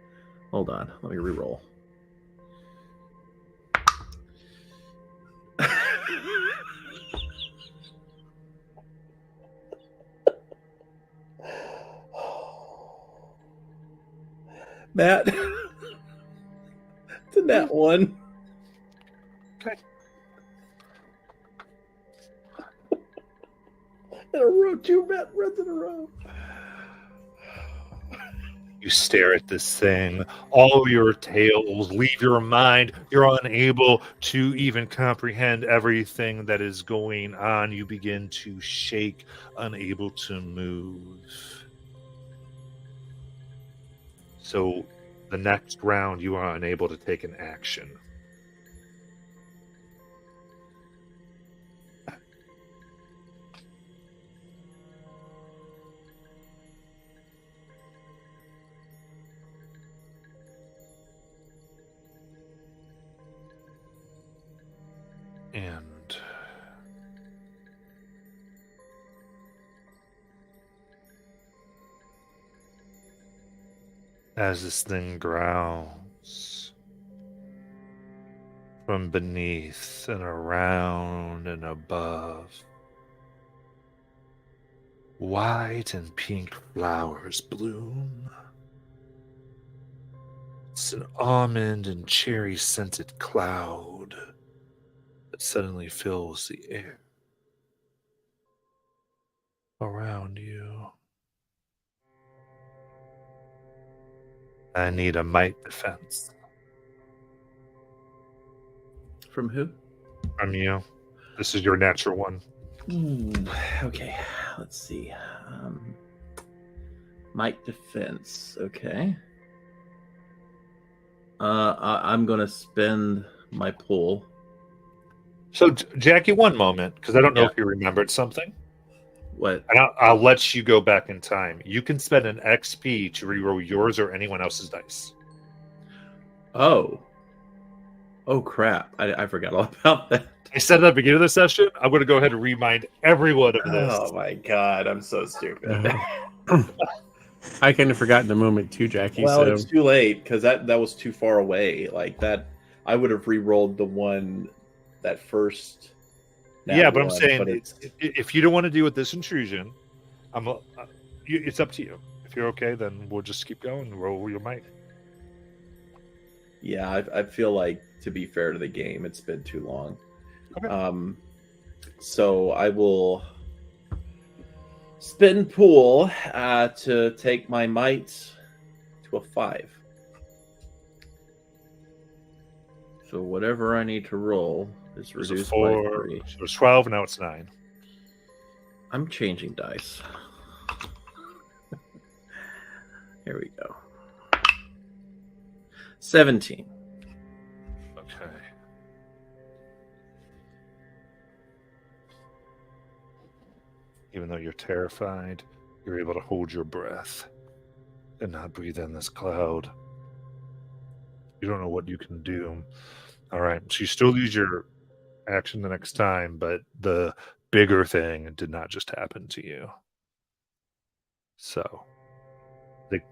Hold on. Let me re-roll. Matt, to that one. Okay. In a row, 2 Matt runs in a row. You stare at this thing. All your tales leave your mind. You're unable to even comprehend everything that is going on. You begin to shake, unable to move. So the next round, you are unable to take an action. And as this thing growls from beneath and around and above, white and pink flowers bloom. It's an almond and cherry scented cloud that suddenly fills the air around you. I need a might defense From who? from you. This is your natural one. Ooh, okay, let's see. Might defense. Okay. I'm gonna spend my pull. So, Jackie, one moment, because I don't know Yeah. if you remembered something. What? And I'll let you go back in time. You can spend an XP to reroll yours or anyone else's dice. Oh. Oh crap! I forgot all about that. I said at the beginning of the session, I'm going to go ahead and remind everyone of this. Oh my god, I'm so stupid. I kind of forgot in the moment too, Jackie. Well, so it's too late because that was too far away. Like that, I would have re-rolled the one that first. Yeah, but I'm one, saying but it's if you don't want to deal with this intrusion, it's up to you. If you're okay, then we'll just keep going. Roll your might. yeah. I feel like, to be fair to the game, it's been too long. Okay. So I will spin pool to take my might to a 5. So whatever I need to roll is It was reduced a 4, by 3. so it was 12, now it's 9. I'm changing dice. Here we go. 17. Okay. Even though you're terrified, you're able to hold your breath. and not breathe in this cloud. You don't know what you can do. All right, so you still use your action the next time, but the bigger thing did not just happen to you. So, I think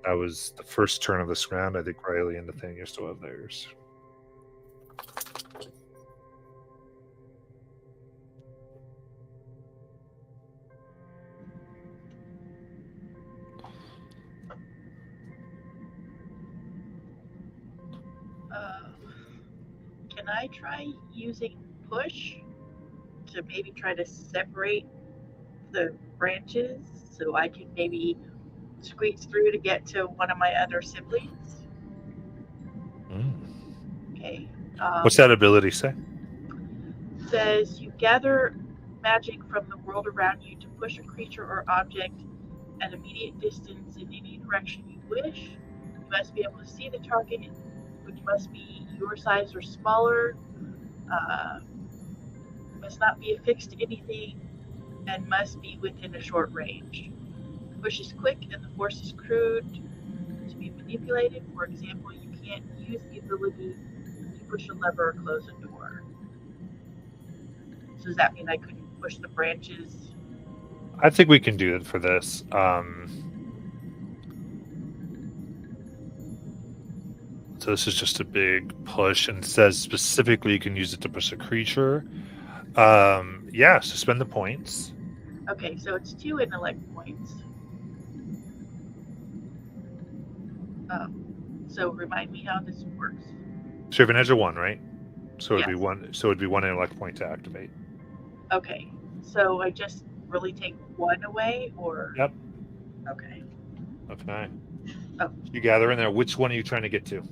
that was the first turn of this round. I think Riley and Nathaniel still have theirs. Can I try using push to maybe try to separate the branches so I can maybe squeeze through to get to one of my other siblings? Okay. What's that ability say? Says you gather magic from the world around you to push a creature or object at immediate distance in any direction you wish. You must be able to see the target, which must be your size or smaller. Must not be affixed to anything, and must be within a short range. The push is quick and the force is crude to be manipulated. For example, you can't use the ability to push a lever or close a door. So does that mean I couldn't push the branches? I think we can do it for this. So this is just a big push, and it says specifically you can use it to push a creature. Yeah, so spend the points. Okay, so it's 2 intellect points. So remind me how this works. So you have an edge of 1, right? So it'd be Yes. 1. So it'd be 1 intellect point to activate. Okay, so I just really take 1 away, or? Yep. Okay. Okay. Oh. You gather in there. Which one are you trying to get to?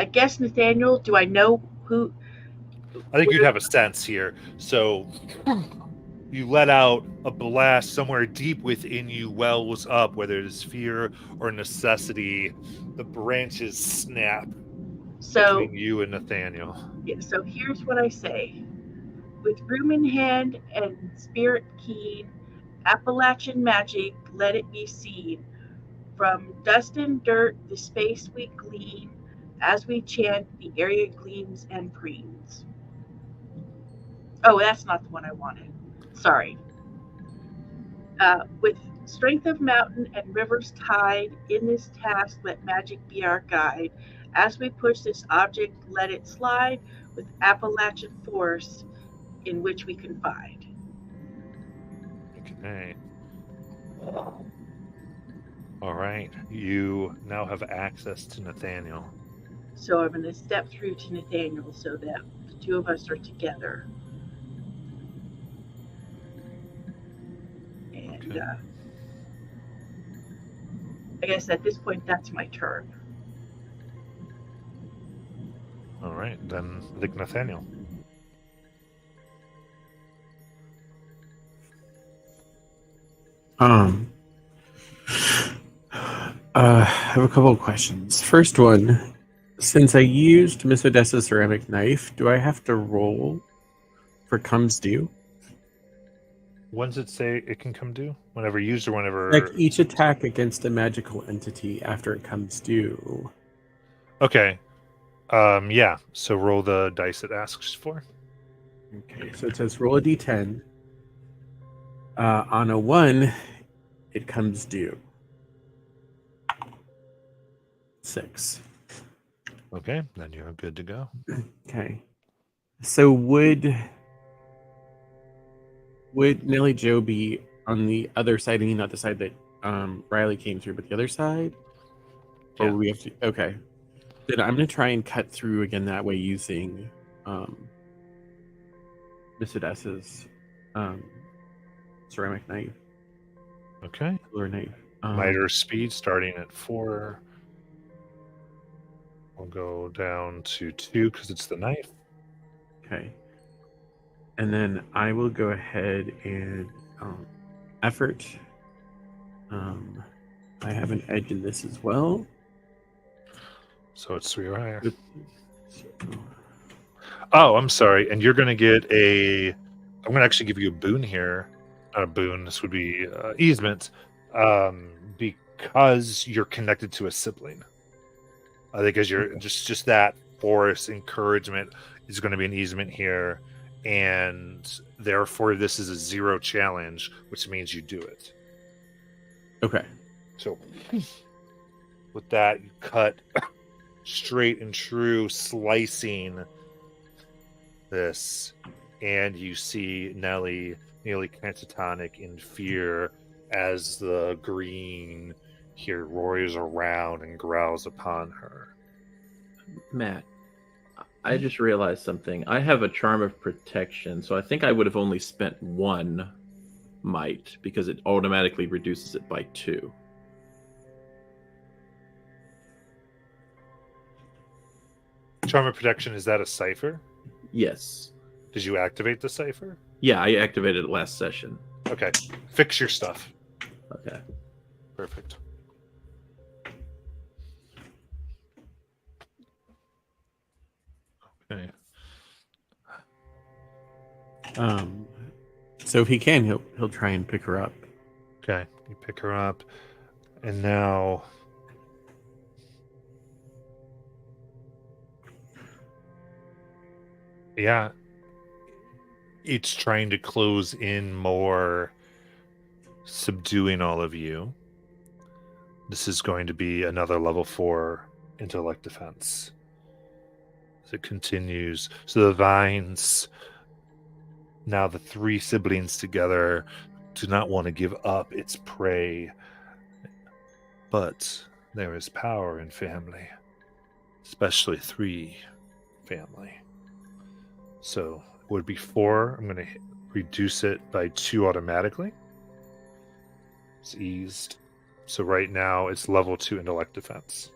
I guess Nathaniel. Do I know who? I think you'd have a sense here. So you let out a blast somewhere deep within you, wells up, whether it is fear or necessity. The branches snap So between you and Nathaniel. yeah, so here's what I say. With room in hand and spirit keen, Appalachian magic, let it be seen. From dust and dirt, the space we glean, as we chant, the area gleams and preens. Oh, that's not the one I wanted. Sorry. With strength of mountain and rivers tide, in this task let magic be our guide. As we push this object, let it slide with Appalachian force in which we confide. Okay. All right. You now have access to Nathaniel. So I'm going to step through to Nathaniel so that the 2 of us are together. And Okay. I guess at this point, that's my turn. All right. Then I think Nathaniel. I have a couple of questions. First one, since I used Miss Odessa's ceramic knife, do I have to roll for comes due? When does it say it can come due? Whenever used or whenever? Like each attack against a magical entity after it comes due. Okay. Yeah. So roll the dice it asks for. Okay, so it says roll a d10. On a 1, it comes due. 6. Okay. Then you're good to go. Okay. So would Nelly Joe be on the other side, and not the side that Riley came through, but the other side? Or Yeah. would we have to? Okay. Then I'm gonna try and cut through again that way using Miss Odessa's ceramic knife. Okay. Or knife. Miter speed starting at 4. We'll go down to 2 because it's the knife. Okay. And then I will go ahead and effort. I have an edge in this as well. So it's 3 or higher. Oh, I'm sorry. And you're going to get a I'm going to actually give you a boon here. Not a boon. This would be easement, because you're connected to a sibling. I think as you're just that force encouragement is going to be an easement here, and therefore this is a 0 challenge, which means you do it. Okay. So with that, you cut straight and true, slicing this, and you see Nellie nearly catatonic in fear as the green here roars around and growls upon her. Matt, I just realized something. I have a charm of protection, so I think I would have only spent 1 might because it automatically reduces it by 2. Charm of protection, is that a cipher? Yes. Did you activate the cipher? Yeah, I activated it last session. Okay. Fix your stuff. Okay. Perfect. Okay. So if he can, he'll try and pick her up. Okay. You pick her up, and now yeah, it's trying to close in more, subduing all of you. This is going to be another level 4 intellect defense as it continues. So the vines, now the 3 siblings together, do not want to give up its prey, but there is power in family, especially 3 family. So it would be 4. I'm going to reduce it by 2 automatically. It's eased. So right now it's level 2 intellect defense.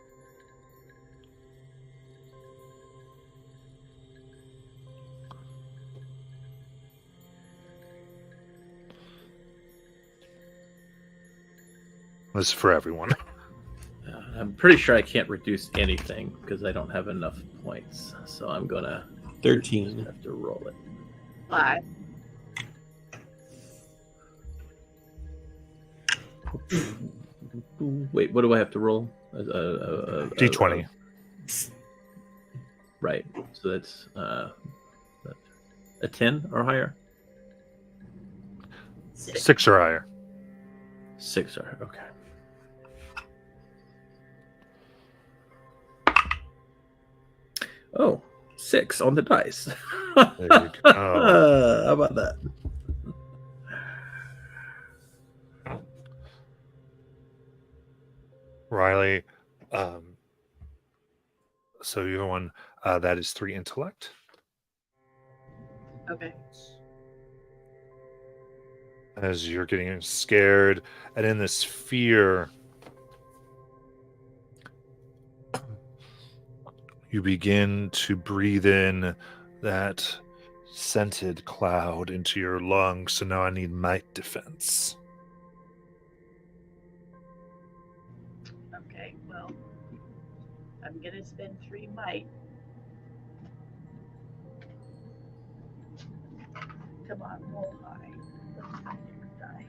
This is for everyone. I'm pretty sure I can't reduce anything because I don't have enough points. So I'm gonna 13. have to roll it. 5. Wait, what do I have to roll? D20. Right. So that's a 10 or higher. 6 or higher. 6 or okay. Oh, 6 on the dice. There you go. How about that? Riley, so you're one that is 3 intellect. Okay. As you're getting scared and in this fear, you begin to breathe in that scented cloud into your lungs. So now I need might defense. Okay, well, I'm going to spend 3 might. Come on, roll high. Let's not die.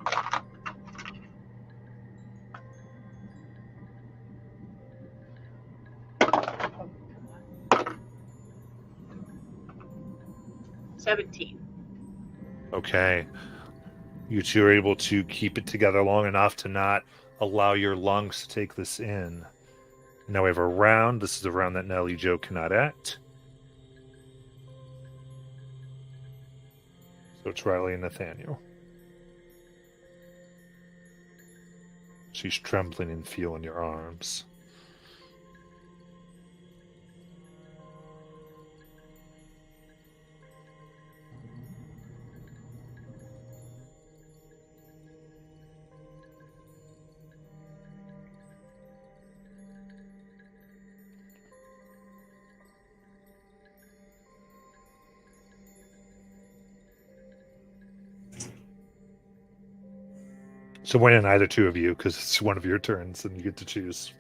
Oh, come on. 17. Okay. You two are able to keep it together long enough to not allow your lungs to take this in. Now we have a round. This is a round that Nellie Jo cannot act. So it's Riley and Nathaniel. She's trembling and feeling your arms. So win in either two of you, because it's one of your turns and you get to choose.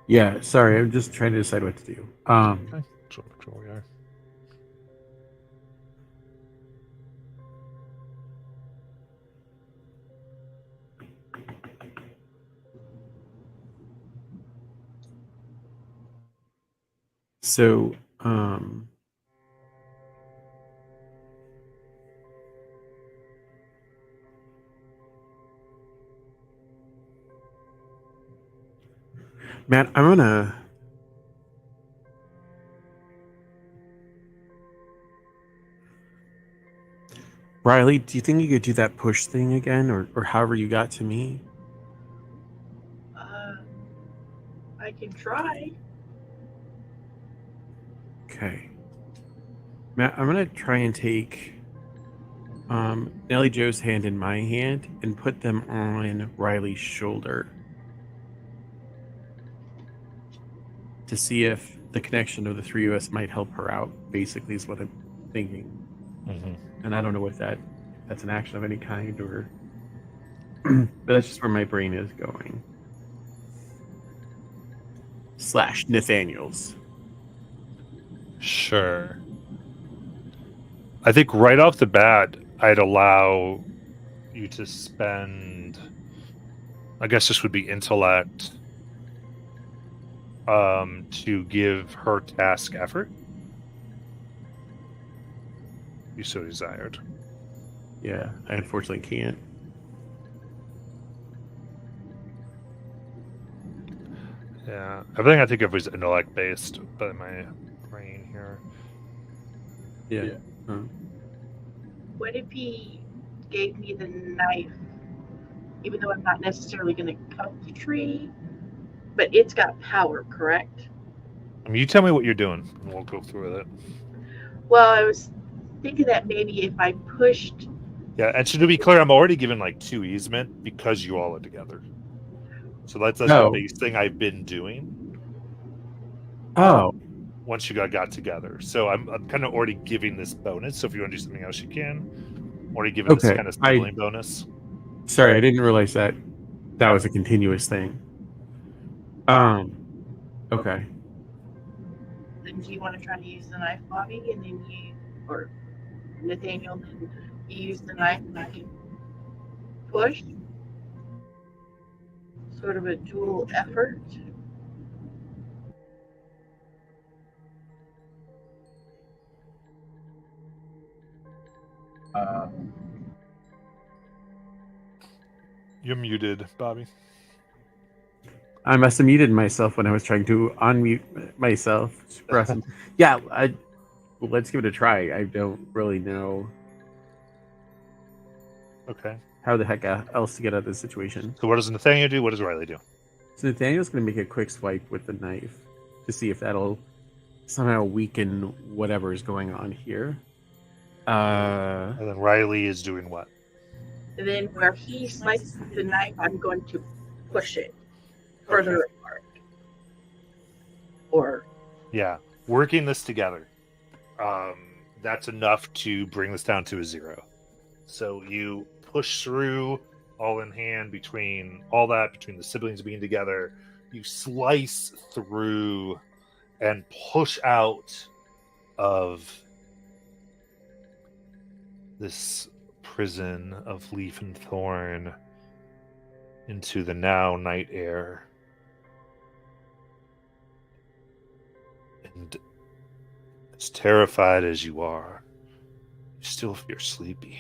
Yeah, sorry, I'm just trying to decide what to do. Okay. So, where we are. So, Matt, I'm gonna. Riley, do you think you could do that push thing again, or however you got to me? Uh, I can try. Okay. Matt, I'm gonna try and take Nellie Joe's hand in my hand and put them on Riley's shoulder to see if the connection of the three of us might help her out. Basically, is what I'm thinking. Mm-hmm. And I don't know what that's an action of any kind, or but that's just where my brain is going. / Nathaniel's. Sure. I think right off the bat, I'd allow you to spend. I guess this would be intellect. To give her task effort. You so desired. Yeah, I unfortunately can't. Yeah, everything I think of was intellect based, but in my brain here. Yeah. What if he gave me the knife, even though I'm not necessarily going to cut the tree, but it's got power, correct? I mean, you tell me what you're doing, and we'll go through with it. Well, I was thinking that maybe if I pushed. Yeah, and so to be clear, I'm already given like 2 easement because you all are together. So that's the base thing I've been doing. Oh. Once you got together, so I'm kind of already giving this bonus. So if you want to do something else, you can. Already given this kind of sibling bonus. Sorry, I didn't realize that was a continuous thing. Okay. Then do you want to try to use the knife, Bobby, and then or Nathaniel, then you use the knife and I can push? Sort of a dual effort. You're muted, Bobby. I must have muted myself when I was trying to unmute myself. Yeah, let's give it a try. I don't really know. Okay. How the heck else to get out of this situation? So what does Nathaniel do? What does Riley do? So Nathaniel's going to make a quick swipe with the knife to see if that'll somehow weaken whatever is going on here. And then Riley is doing what? And then where he slices the knife, I'm going to push it further apart. Or yeah, working this together. That's enough to bring this down to a 0. So you push through all in hand between the siblings being together. You slice through and push out of this prison of leaf and thorn into the now night air. And as terrified as you are, you still feel sleepy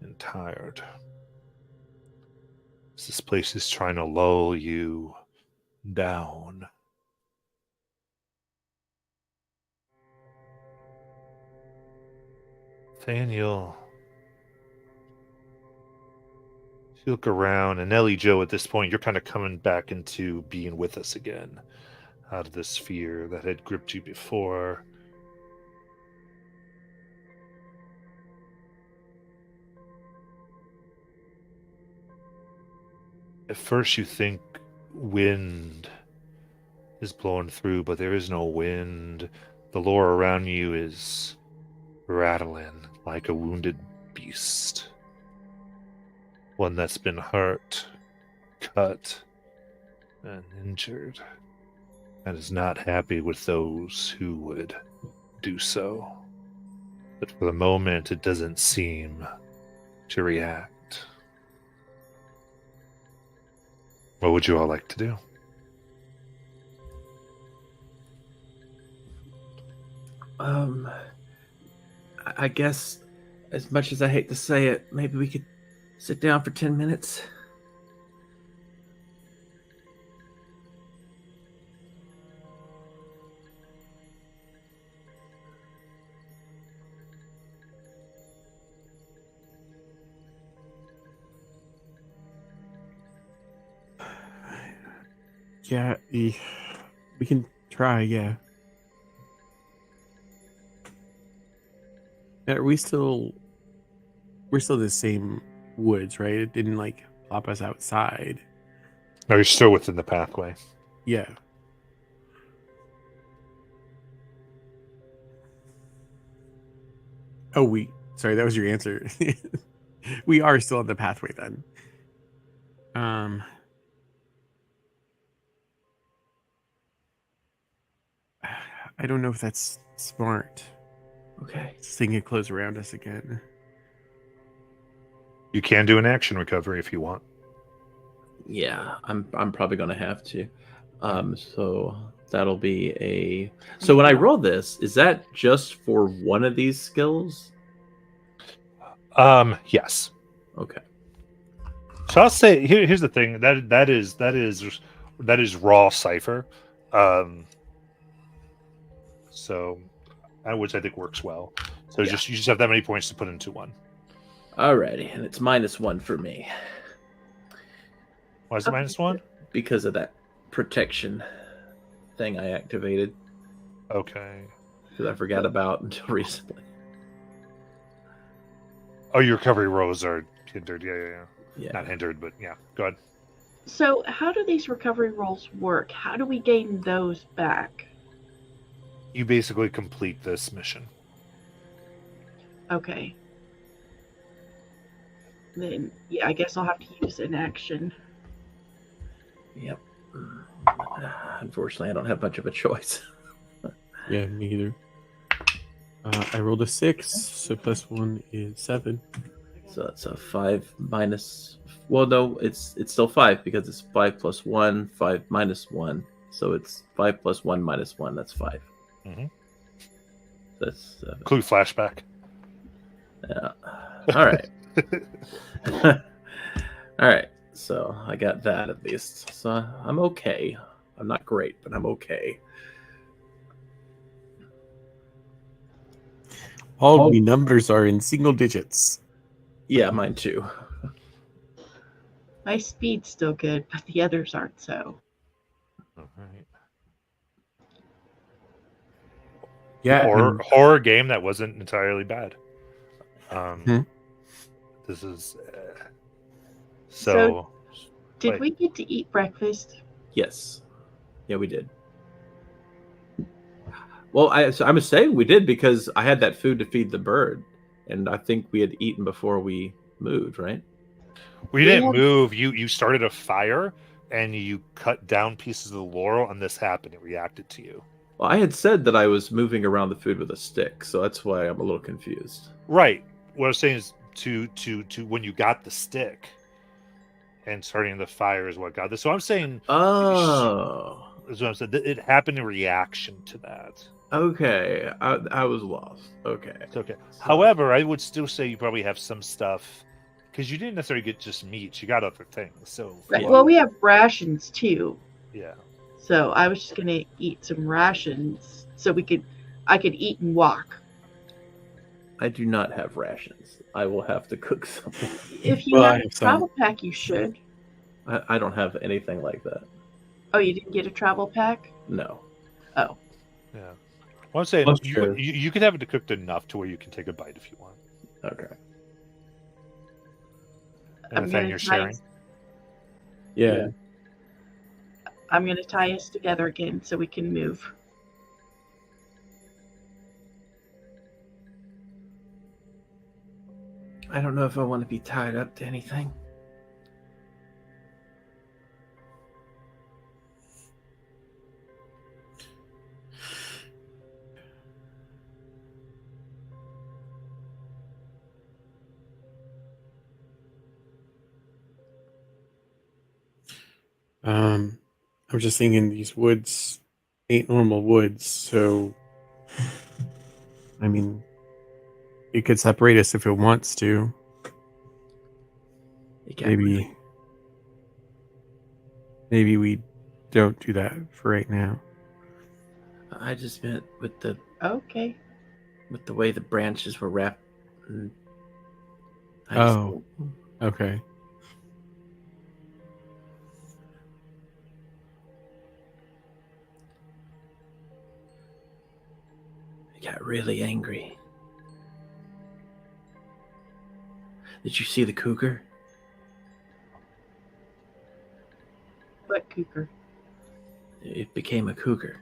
and tired. This place is trying to lull you down. Nathaniel, you look around, and Nellie Joe, at this point, you're kind of coming back into being with us again, out of this fear that had gripped you before. At first you think wind is blowing through, but there is no wind. The lore around you is rattling like a wounded beast. One that's been hurt, cut, and injured, and is not happy with those who would do so. But for the moment, it doesn't seem to react. What would you all like to do? I guess, as much as I hate to say it, maybe we could sit down for 10 minutes. Yeah, we can try. Yeah. Now, we're still the same woods, right? It didn't like plop us outside. No, you're still within the pathway. Yeah. Oh, sorry, that was your answer. We are still on the pathway then. I don't know if that's smart. Okay. This thing can close around us again. You can do an action recovery if you want. Yeah, I'm probably gonna have to. So that'll be a. So when I roll this, is that just for one of these skills? Yes. Okay. So I'll say here's the thing that is raw cipher, so which I think works well. So Yeah. you just have that many points to put into one. Alrighty, and it's -1 for me Why is it -1? because of that protection thing I activated Okay. because I forgot about until recently. Oh, your recovery rolls are hindered. Yeah. Yeah. Not hindered, but yeah. Go ahead. So, how do these recovery rolls work? How do we gain those back? You basically complete this mission. Okay. Then, yeah, I guess I'll have to use an action. Yep. Unfortunately, I don't have much of a choice. Yeah, me either. I rolled a 6, so +1 is 7. So that's a 5 minus. Well, no, it's still 5 because it's 5 plus 1, 5 minus 1. So it's 5 plus 1 minus 1. That's 5. Mhm. That's 7. Include flashback. Yeah. All right. All right. So I got that at least. So I'm okay. I'm not great, but I'm okay. All the numbers are in single digits. Yeah, mine too. My speed's still good, but the others aren't so. All right. Yeah. Horror game that wasn't entirely bad. Hmm. This is So, did wait. we get to eat breakfast? Yes. Yeah, we did. Well, I'm saying we did because I had that food to feed the bird, and I think we had eaten before we moved, right? We didn't move. You started a fire and you cut down pieces of the laurel, and this happened. It reacted to you. Well, I had said that I was moving around the food with a stick, so that's why I'm a little confused. Right. What I was saying is to when you got the stick and starting the fire is what got this. So I'm saying, Oh, is what I'm saying. It happened in reaction to that. okay. I was lost. Okay. It's okay. So- However, I would still say you probably have some stuff because you didn't necessarily get just meat. You got other things. So Right. Yeah. Well, we have rations too. yeah. So I was just gonna eat some rations so I could eat and walk. I do not have rations. I will have to cook something. If you Well, I have a have some. travel pack, you should. I don't have anything like that. Oh, you didn't get a travel pack? No. Oh, Yeah. Well, I'm saying That's you, true. you could have it cooked enough to where you can take a bite if you want. Okay. And the thing you're sharing. Yeah. I'm gonna tie us together again so we can move. I don't know if I want to be tied up to anything. I'm just thinking these woods ain't normal woods, so I mean, it could separate us if it wants to. Maybe we don't do that for right now. I just meant with the Okay. way the branches were wrapped. Oh, okay. I got really angry. Did you see the cougar? What cougar? It became a cougar.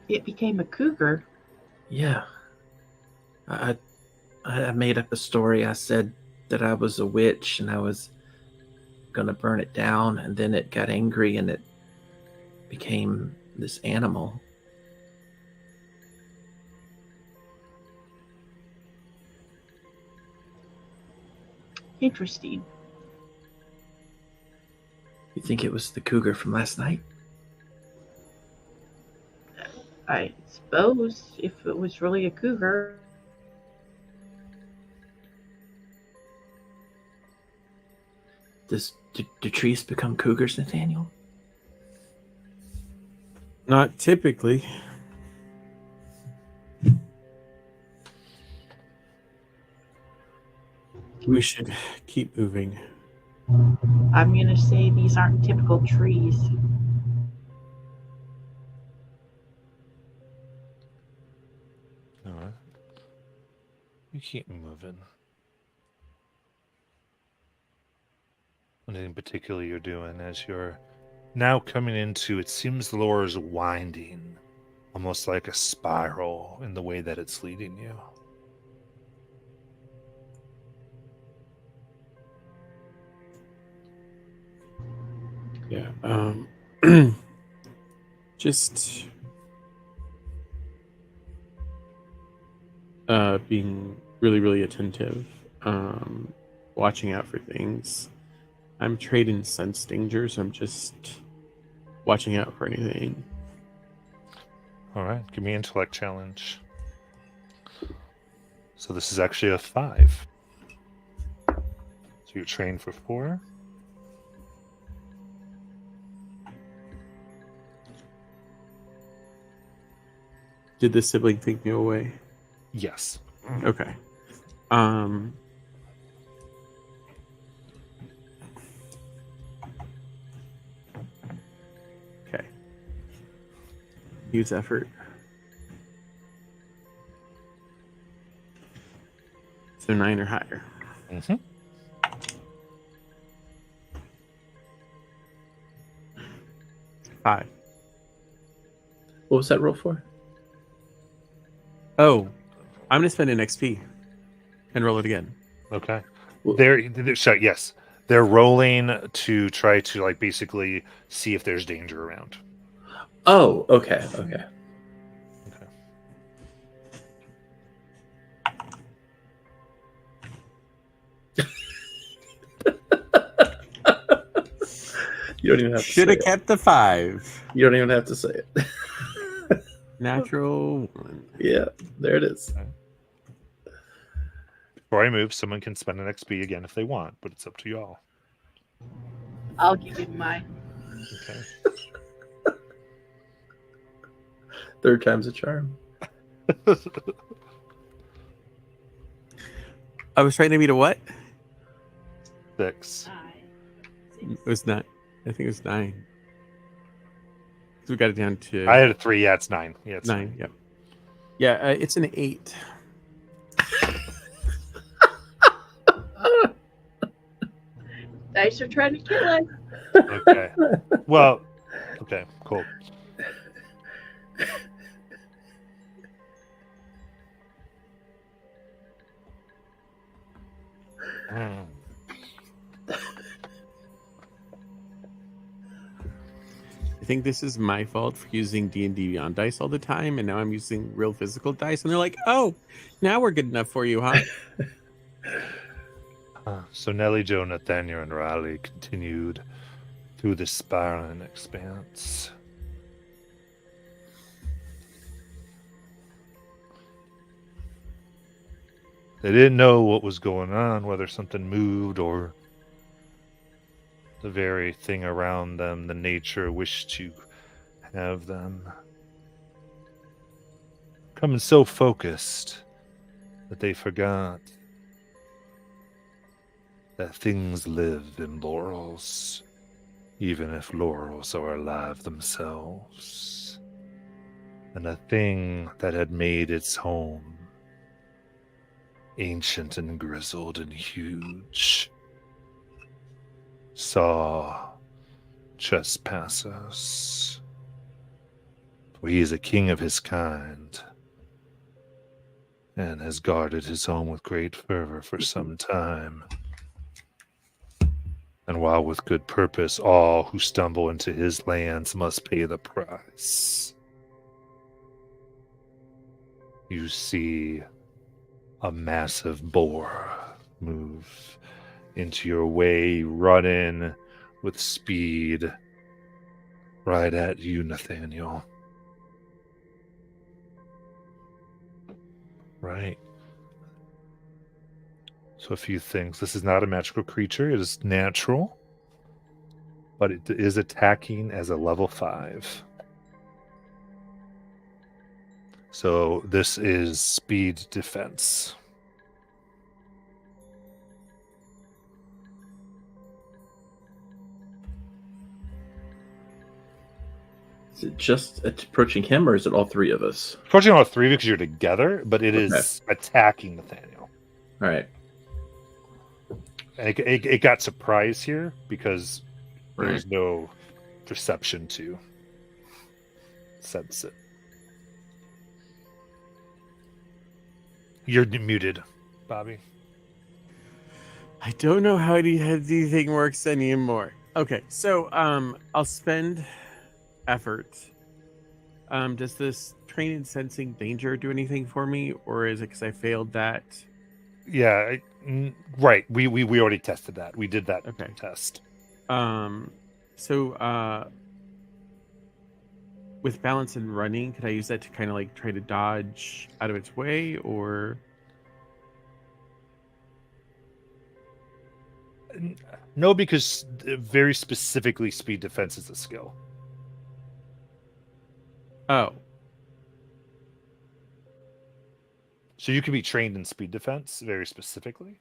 It became a cougar. Yeah. I made up a story. I said that I was a witch and I was going to burn it down, and then it got angry and it became this animal. Interesting. You think it was the cougar from last night? I suppose if it was really a cougar. Do trees become cougars, Nathaniel? Not typically. We should keep moving. I'm going to say these aren't typical trees. All right. You keep moving. Anything particular you're doing as you're now coming into, it seems the lore is winding, almost like a spiral in the way that it's leading you. Yeah. Just being really, really attentive, watching out for things. I'm trading sense danger, so I'm just watching out for anything. All right, give me an intellect challenge. So this is actually a 5. So you're trained for 4. Did the sibling take me away? Yes. Okay. Okay. Use effort. So 9 or higher. Mm-hmm. Five. What was that roll for? Oh, I'm gonna spend an XP and roll it again. Okay. Well- So yes, they're rolling to try to like basically see if there's danger around. Oh, okay. Okay. You don't even have to Should say have it. kept the 5. You don't even have to say it. Natural 1. Yeah, there it is. Before I move, someone can spend an XP again if they want, but it's up to y'all. I'll give you mine. Okay. Third time's a charm. I was trying to beat a what? 6. It was not. I think it was 9. So we got it down to I had a 3. Yeah, it's 9. Yeah, it's 9. Yep. Yeah, it's an 8. Dice are trying to kill us. Okay. Well, okay, cool. Mm. I think this is my fault for using D&D Beyond dice all the time, and now I'm using real physical dice, and they're like, "Oh, now we're good enough for you, huh?" So Nellie, Joe, Nathaniel, and Riley continued through the spiraling expanse. They didn't know what was going on, whether something moved or the very thing around them, the nature wished to have them. Coming so focused that they forgot that things live in laurels, even if laurels are alive themselves. And a thing that had made its home, ancient and grizzled and huge, saw trespassers. For he is a king of his kind, and has guarded his home with great fervor for some time. And while with good purpose, all who stumble into his lands must pay the price. You see a massive boar move into your way, run in with speed right at you, Nathaniel. Right. So a few things. This is not a magical creature. It is natural, but it is attacking as a level 5. So this is speed defense. Is it just approaching him, or is it all three of us? Fortunately, all 3 because you're together, but it is attacking Nathaniel. All right. And it got surprised here because Right. there's no perception to sense it. You're muted, Bobby. I don't know how anything works anymore. Okay, so I'll spend effort. Does this train in sensing danger do anything for me, or is it because I failed that? Yeah, right. We already tested that. We did that Okay. test. So with balance and running, could I use that to kind of like try to dodge out of its way, or? No, because very specifically speed defense is a skill. Oh, So you can be trained in speed defense very specifically.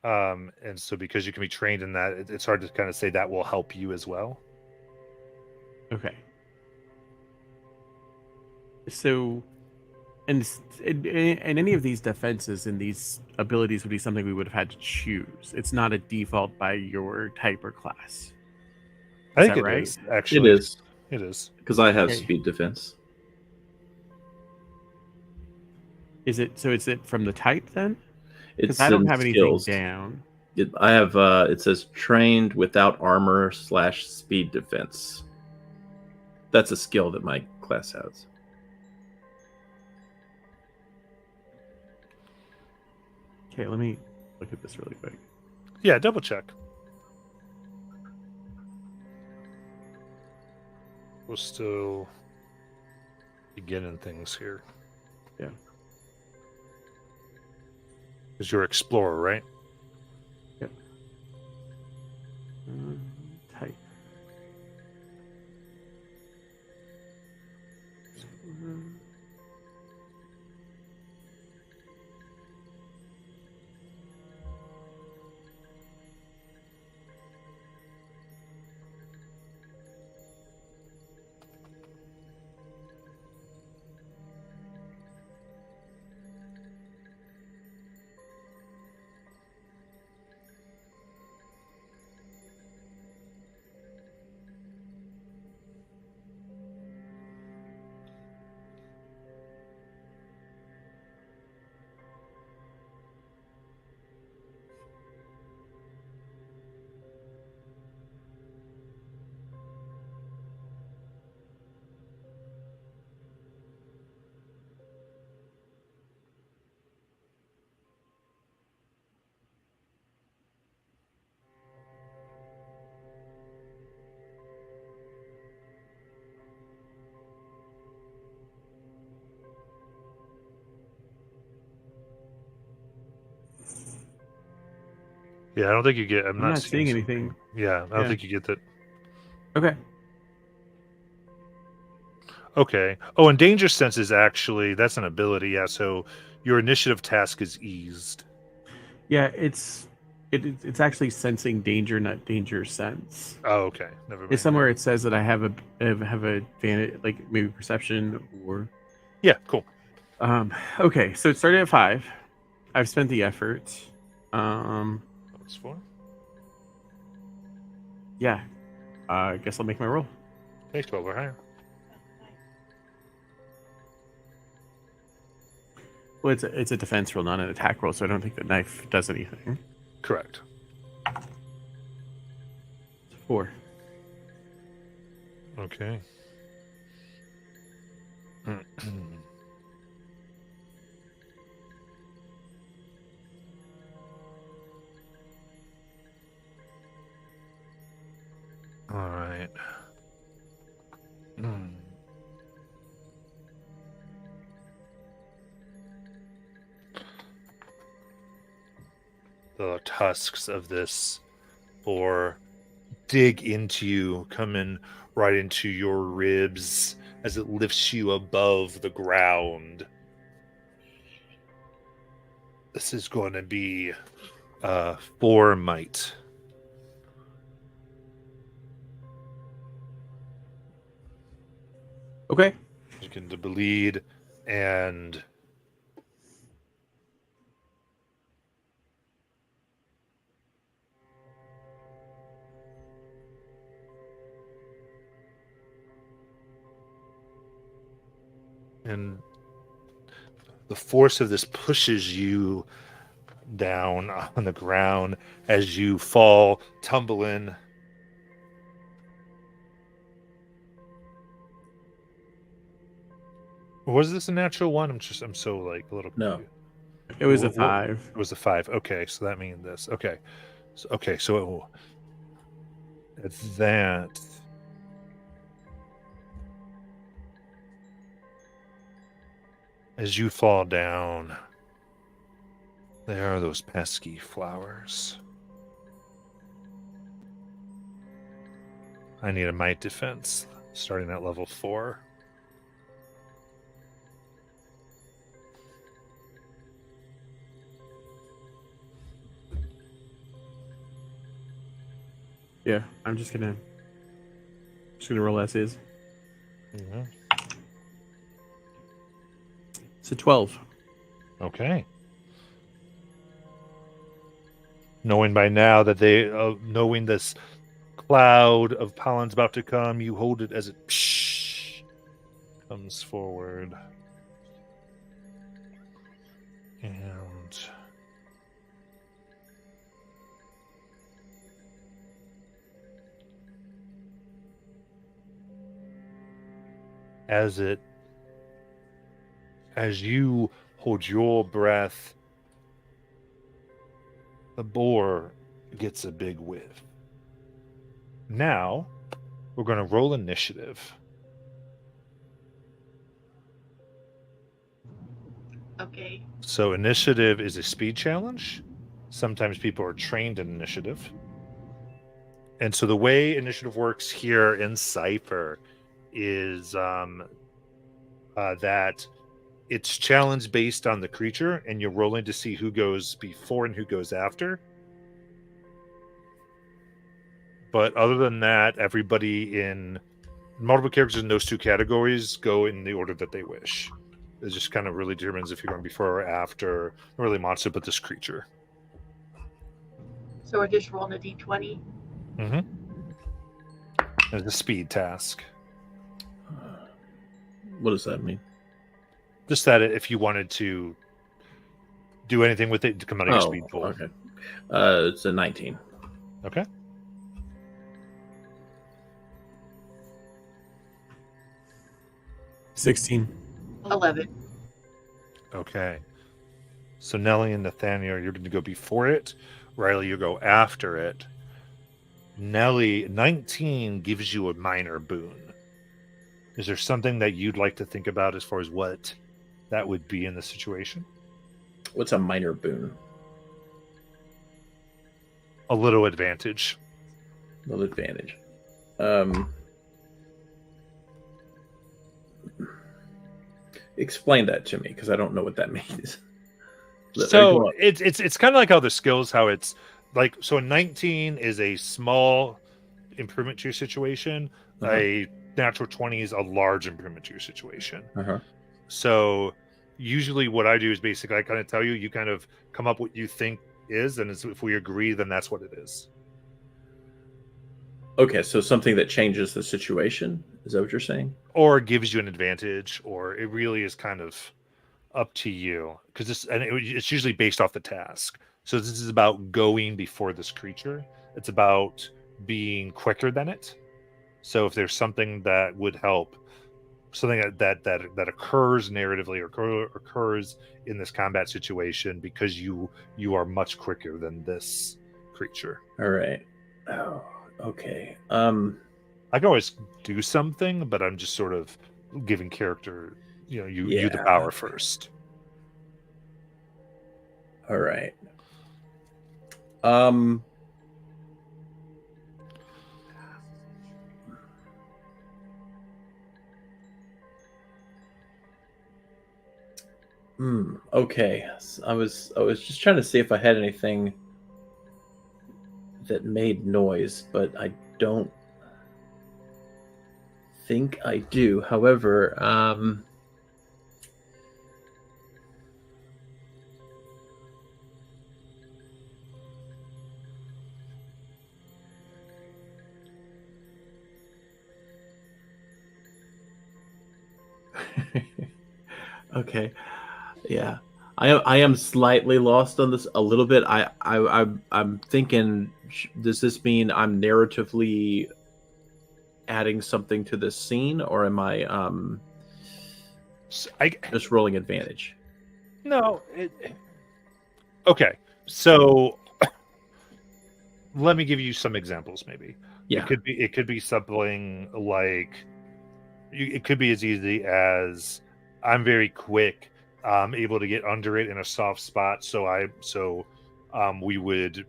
And so because you can be trained in that, it's hard to kind of say that will help you as well. okay. So, and any of these defenses and these abilities would be something we would have had to choose. It's not a default by your type or class. I think that it right? is, actually. It is, It is. because I have Okay. speed defense. Is it so? Is it from the type then? It's Because I don't in have anything skills. down. I have. It says trained without armor / speed defense. That's a skill that my class has. Okay, let me look at this really quick. Yeah, double check. We're still beginning things here. Yeah. Because you're explorer, right? Type. Yeah, I don't think you get. I'm I'm not not seeing something. anything. Yeah, I don't Yeah. think you get that. Okay. Okay. Oh, and danger sense is actually that's an ability. Yeah. So your initiative task is eased. Yeah, it's actually sensing danger, not danger sense. Oh, okay. Never mind. It's somewhere it says that I have a advantage, like maybe perception or. Yeah. Cool. Okay, so it started at 5. I've spent the effort. That's 4. Yeah. I guess I'll make my roll. Okay, 12 or higher. Well, it's a defense roll, not an attack roll, so I don't think the knife does anything. Correct. 4. Okay. All right. The tusks of this boar dig into you, coming right into your ribs as it lifts you above the ground. This is going to be 4 might. Okay. You can bleed and the force of this pushes you down on the ground as you fall tumbling. Was this a natural one? I'm so like a little No. confused. It was a What- 5. It was a 5. Okay, so that means this. Okay. So it's that. As you fall down, there are those pesky flowers. I need a might defense, starting at level 4. Yeah, I'm just gonna roll as is. Mm-hmm. It's a 12. Okay. Knowing by now that knowing this cloud of pollen's about to come, you hold it as it comes forward. And as you hold your breath, the boar gets a big whiff. Now, we're going to roll initiative. Okay. So initiative is a speed challenge. Sometimes people are trained in initiative. And so the way initiative works here in Cypher is that it's challenge based on the creature, and you're rolling to see who goes before and who goes after. But other than that, everybody in multiple characters in those 2 categories go in the order that they wish. It just kind of really determines if you're going before or after, not really monster, but this creature. So we're just rolling a d20. Mm-hmm. It's a speed task. What does that mean? Just that if you wanted to do anything with it to come out of your speed pool. Okay. It's a 19. Okay. $16. 11. Okay. So Nellie and Nathaniel, you're going to go before it. Riley, you go after it. Nellie, 19 gives you a minor boon. Is there something that you'd like to think about as far as what that would be in the situation? What's a minor boon? A little advantage. Little advantage. Explain that to me, because I don't know what that means. So it's kind of like how the skills, how it's like, so a 19 is a small improvement to your situation. A natural 20 is a large improvement to your situation. So usually what I do is basically I kind of tell you, you kind of come up what you think is, and if we agree, then that's what it is. Okay, so something that changes the situation, is that what you're saying? Or gives you an advantage, or it really is kind of up to you, because it's usually based off the task. So this is about going before this creature. It's about being quicker than it. So if there's something that would help, something that occurs narratively or occurs in this combat situation, because you are much quicker than this creature. All right. Oh, okay. I can always do something, but I'm just sort of giving character, you the power first. All right. Okay. So I was just trying to see if I had anything that made noise, but I don't think I do. However, okay. Yeah. I am slightly lost on this a little bit. I'm thinking, does this mean I'm narratively adding something to this scene, or am I just rolling advantage? No. Okay. So let me give you some examples. Maybe Yeah. it could be something like, it could be as easy as, I'm very quick, able to get under it in a soft spot, so we would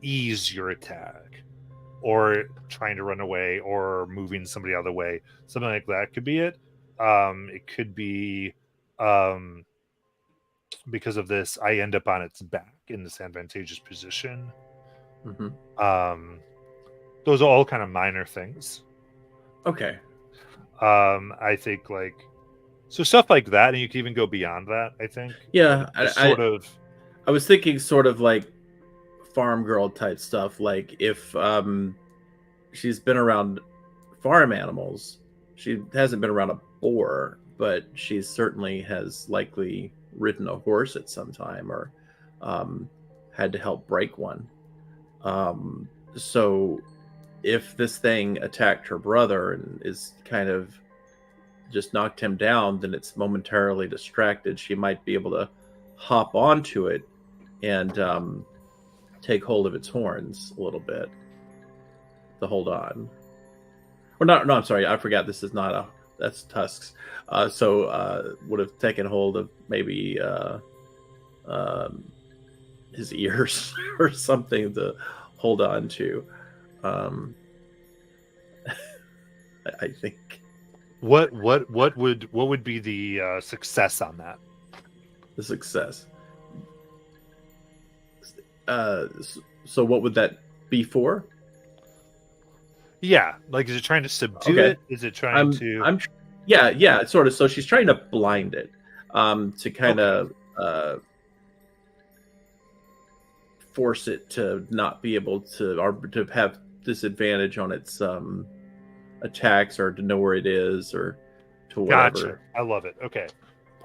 ease your attack, or trying to run away, or moving somebody out of the way, something like that could be it. It could be, because of this, I end up on its back in this advantageous position. Those are all kind of minor things. Okay. I think, like, so stuff like that, and you can even go beyond that, I think. Yeah, I was thinking sort of like farm girl type stuff. Like, if she's been around farm animals, she hasn't been around a boar, but she certainly has likely ridden a horse at some time, or had to help break one. So if this thing attacked her brother and is kind of just knocked him down, then it's momentarily distracted. She might be able to hop onto it and take hold of its horns a little bit to hold on. Or not? No, I'm sorry. I forgot. This is not that's tusks. So would have taken hold of maybe his ears or something to hold on to. I think. What would be the success on that? The success. So what would that be for? Yeah, like, is it trying to subdue it? Is it trying to? Yeah, sort of. So she's trying to blind it, to kind of force it to not be able to, or to have disadvantage on its attacks, or to know where it is, or to whatever. Gotcha. I love it. Okay,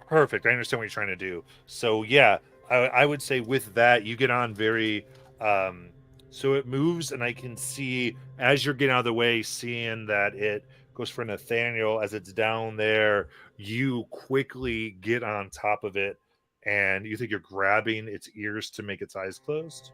perfect. I understand what you're trying to do. So yeah, I would say with that, you get on very. So it moves, and I can see, as you're getting out of the way, seeing that it goes for Nathaniel as it's down there. You quickly get on top of it, and you think you're grabbing its ears to make its eyes closed.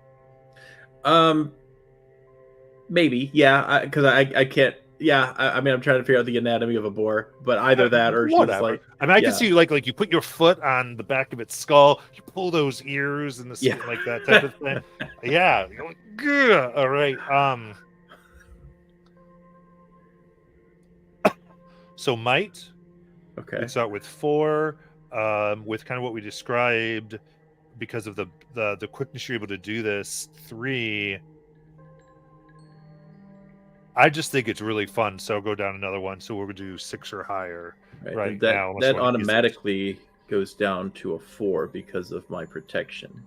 Maybe, yeah, because I can't Yeah, I mean, I'm trying to figure out the anatomy of a boar, but either that or she's Whatever. like, I mean, I can yeah. see you like you put your foot on the back of its skull, you pull those ears and the skin, Yeah. like that type of thing. Yeah. You're like, "Gah." All right. So might. Okay. We start with 4, with kind of what we described because of the quickness you're able to do this. 3. I just think it's really fun, so I'll go down another one. So we'll do 6 or higher right And now. Unless that you want to use it. automatically goes down to a 4 because of my protection.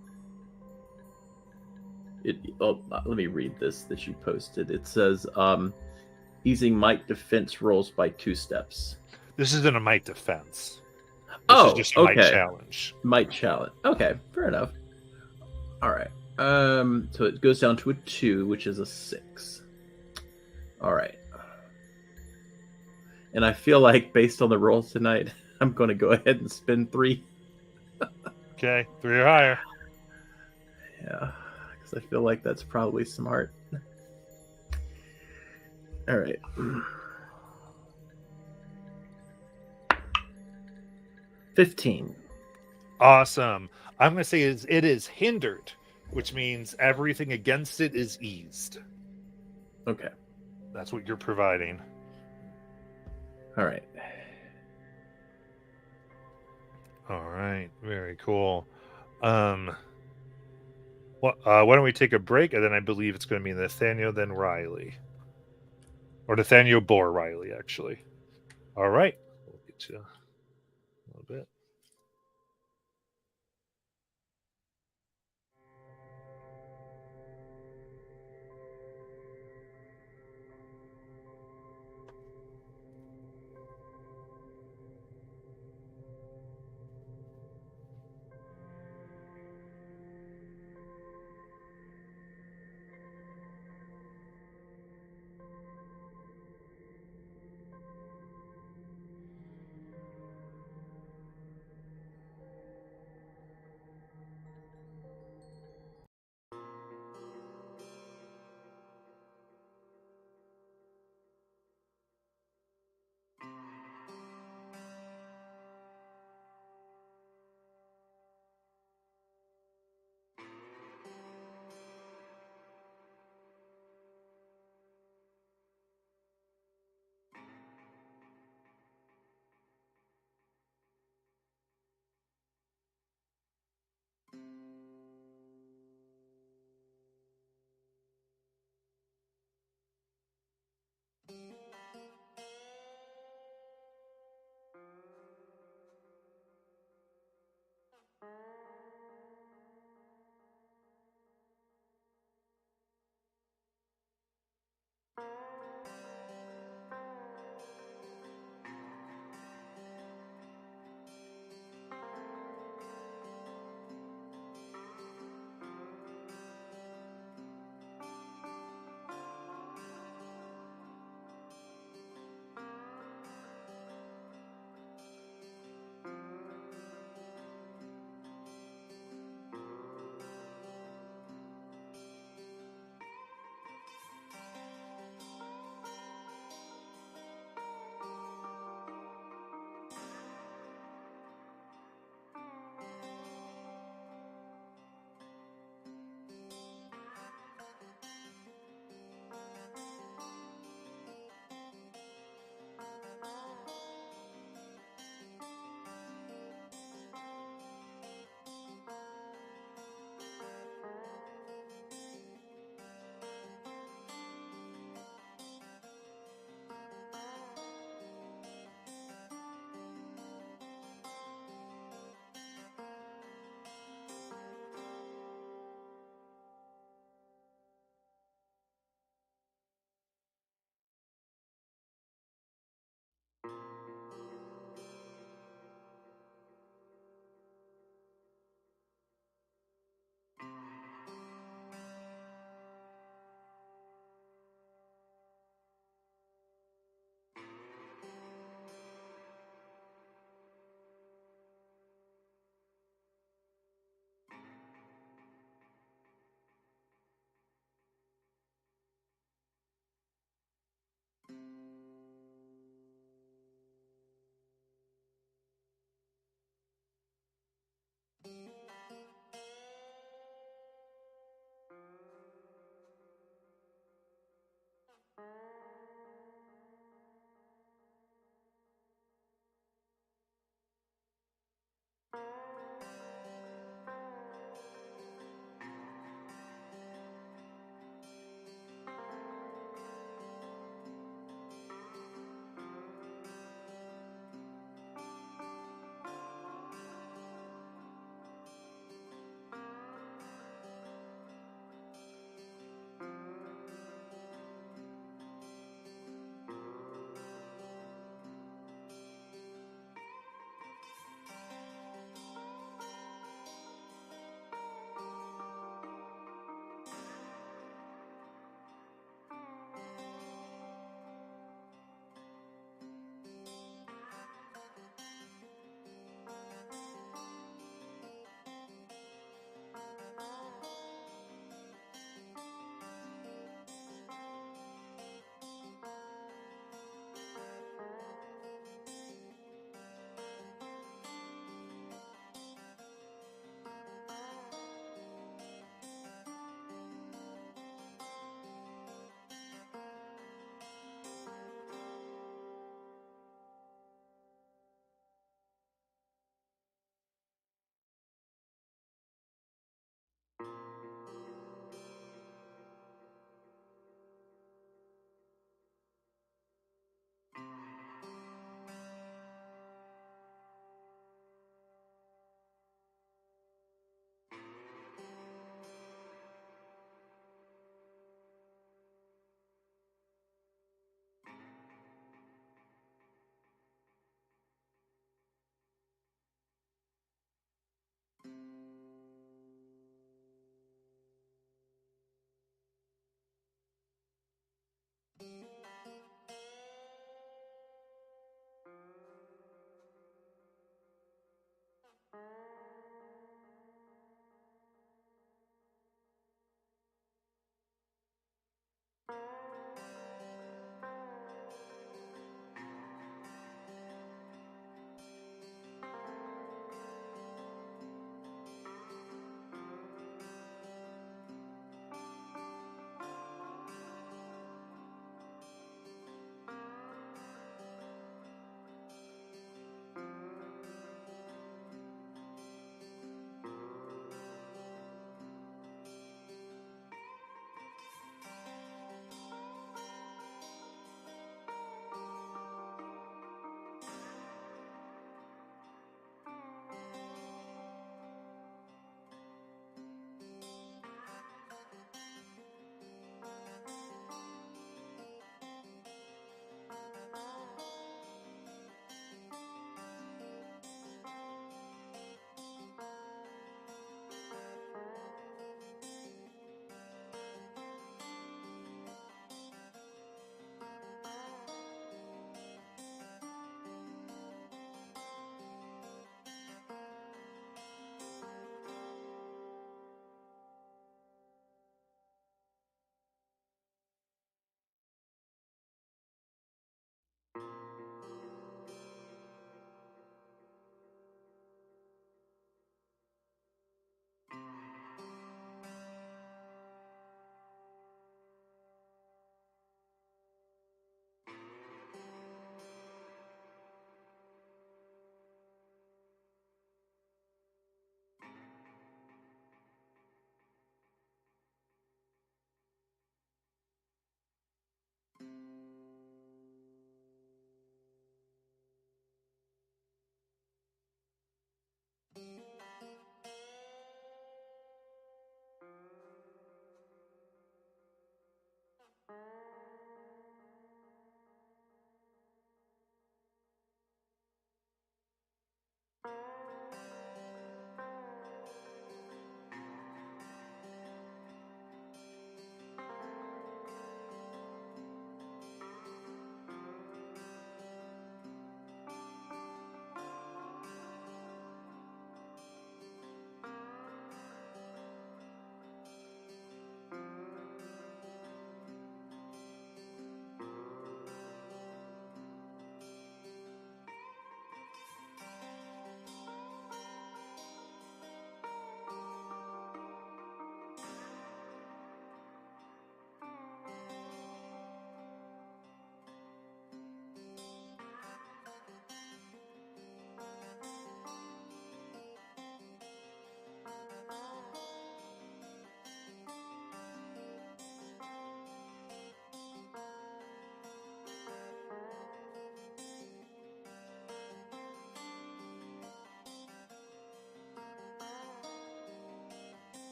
Let me read this that you posted. It says, easing might defense rolls by 2 steps. This isn't a might defense. This is just a might challenge. Might challenge. Okay, fair enough. All right. So it goes down to a 2, which is a 6. All right. And I feel like based on the rolls tonight, I'm going to go ahead and spin 3. Okay, 3 or higher. Yeah, because I feel like that's probably smart. All right. 15. Awesome. I'm going to say it is hindered, which means everything against it is eased. Okay. That's what you're providing. All right. All right. Very cool. Well, why don't we take a break, and then I believe it's going to be Nathaniel, then Riley. Or Nathaniel Bohr Riley, actually. All right. We'll get you a little bit.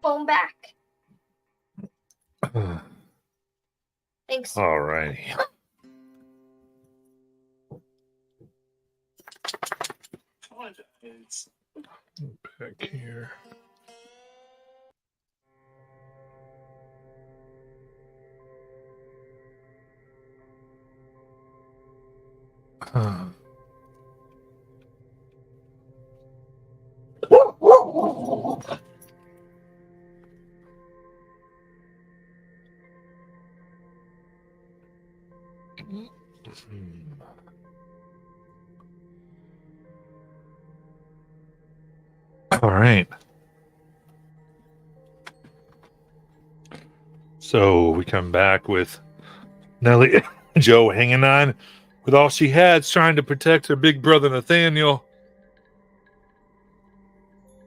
phone back. Thanks. All righty. Back here. All right. So we come back with Nellie Joe hanging on with all she had, trying to protect her big brother Nathaniel.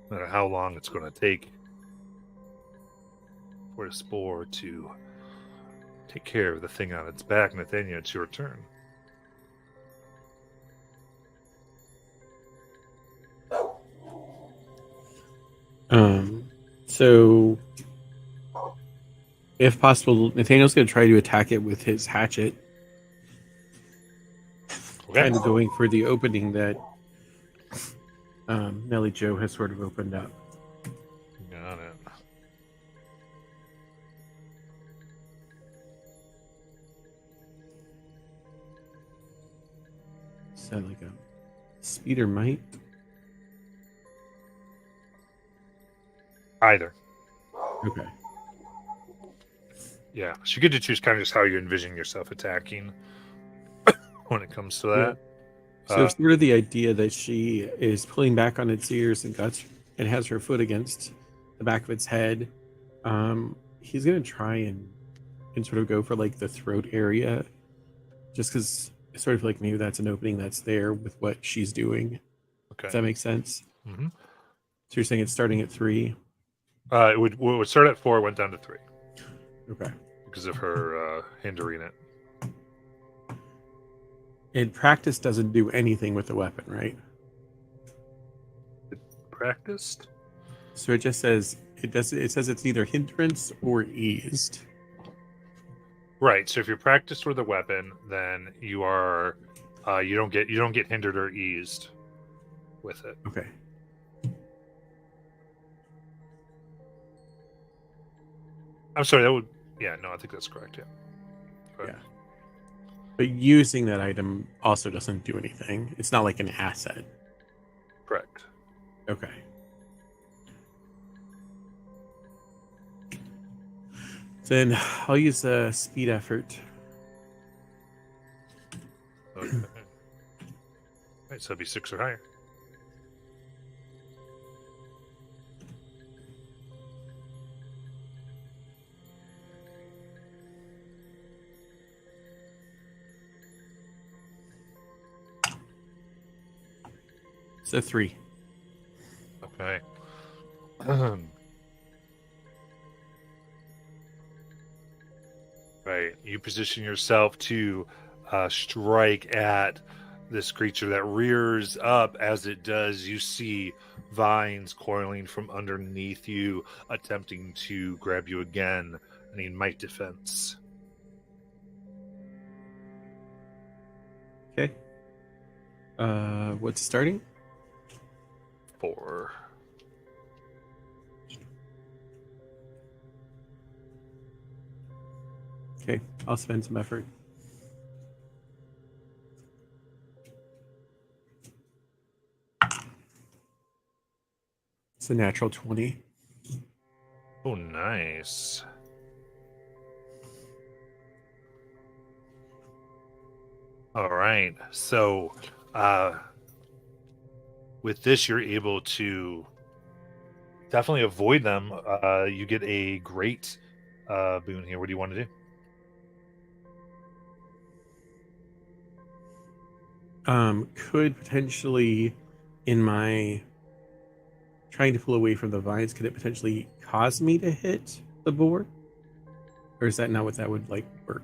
No matter how long it's going to take for the spore to take care of the thing on its back, Nathaniel, it's your turn. So if possible, Nathaniel's going to try to attack it with his hatchet, Okay. kind of going for the opening that Nellie Joe has sort of opened up. Got it. Is that like a speed or might? Either. Okay. Yeah. So you get to choose kind of just how you envision yourself attacking when it comes to that. So sort of the idea that she is pulling back on its ears and guts and has her foot against the back of its head. He's going to try and sort of go for like the throat area, just because I sort of feel like maybe that's an opening that's there with what she's doing. Okay. Does that make sense? Mm-hmm. So you're saying it's starting at 3? It would start at 4, went down to 3 Okay. because of her hindering it. And practice doesn't do anything with the weapon, right? Practiced? So it just says it does. It says it's either hindrance or eased. Right. So if you're practiced with a weapon, then you are you don't get hindered or eased with it. Okay. I'm sorry, that would I think that's correct, yeah. Right. Yeah. But using that item also doesn't do anything. It's not like an asset. Correct. Okay. Then I'll use a speed effort. Okay. Right, so it'd be 6 or higher. So 3. Okay. Right. You position yourself to strike at this creature that rears up. As it does, you see vines coiling from underneath you, attempting to grab you again. I need might defense. Okay. What's starting? 4. Okay, I'll spend some effort. It's a natural 20. Oh, nice. All right. So, with this, you're able to definitely avoid them. You get a great boon here. What do you want to do? Could potentially, in my trying to pull away from the vines, could it potentially cause me to hit the boar? Or is that not what that would like work?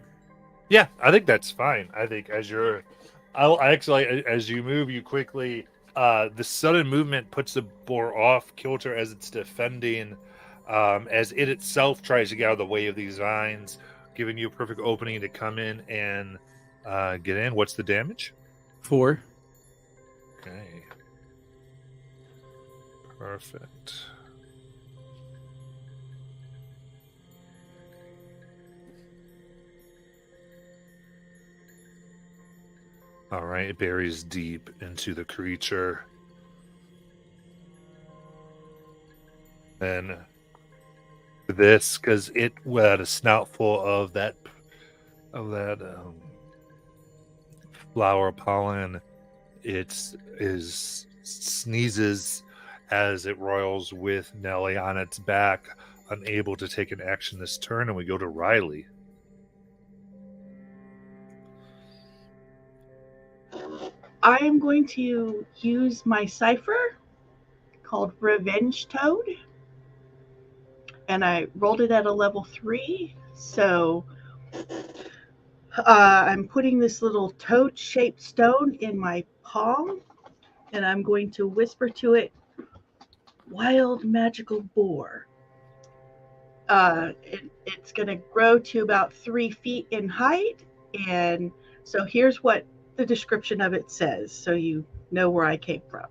Yeah, I think that's fine. I think as you move, you quickly, the sudden movement puts the boar off kilter as it's defending, as it itself tries to get out of the way of these vines, giving you a perfect opening to come in and get in. What's the damage? 4. Okay. Perfect. All right, it buries deep into the creature. And this, because it had a snout full of that flower pollen, it sneezes as it roils with Nelly on its back, unable to take an action this turn, and we go to Riley. I am going to use my cipher called Revenge Toad. And I rolled it at a level 3. So I'm putting this little toad-shaped stone in my palm. And I'm going to whisper to it, "Wild magical boar." It's going to grow to about 3 feet in height. And so here's what the description of it says, so you know where I came from.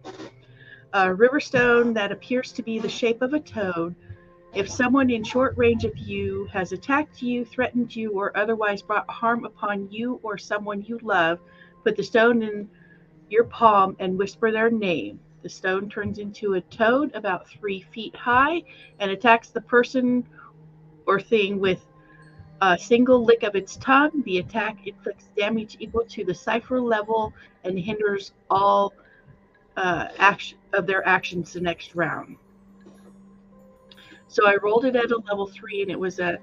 A riverstone that appears to be the shape of a toad. If someone in short range of you has attacked you, threatened you, or otherwise brought harm upon you or someone you love, put the stone in your palm and whisper their name. The stone turns into a toad about 3 feet high and attacks the person or thing with a single lick of its tongue. The attack inflicts damage equal to the cipher level and hinders all action of their actions the next round. So I rolled it at a level 3, and it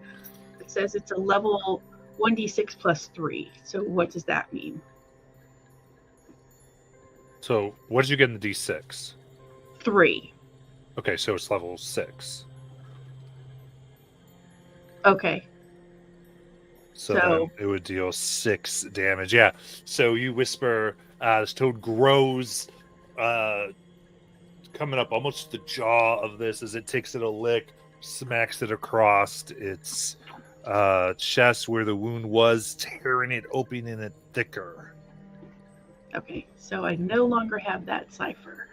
says it's a level 1d6 plus 3. So what does that mean? So what did you get in the D6? 3. Okay, so it's level 6. Okay. So then it would deal 6 damage. Yeah. So you whisper, this toad grows, coming up almost to the jaw of this as it takes it a lick, smacks it across its chest where the wound was, tearing it open in it thicker. Okay, so I no longer have that cipher.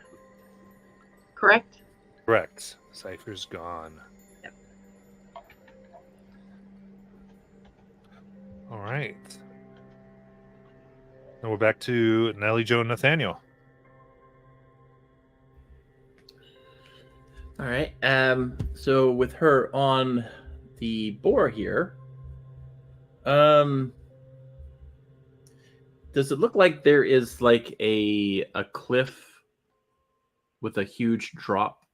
Correct? Correct. Cipher's gone. Yep. All right. Now we're back to Nellie, Joe, and Nathaniel. All right. So with her on the boar here, does it look like there is like a cliff with a huge drop?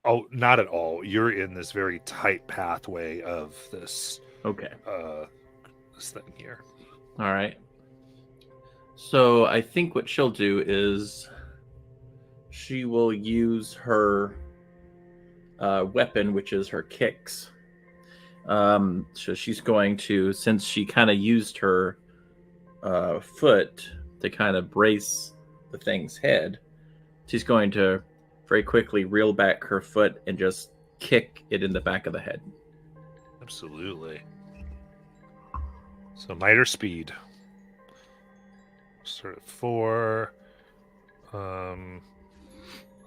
Oh, not at all. You're in this very tight pathway of this. Okay. This thing here. All right. So I think what she'll do is she will use her weapon, which is her kicks. So she's going to, since she kind of used her foot to kind of brace the thing's head, she's going to very quickly reel back her foot and just kick it in the back of the head. Absolutely. So might or speed. Start at 4. I'll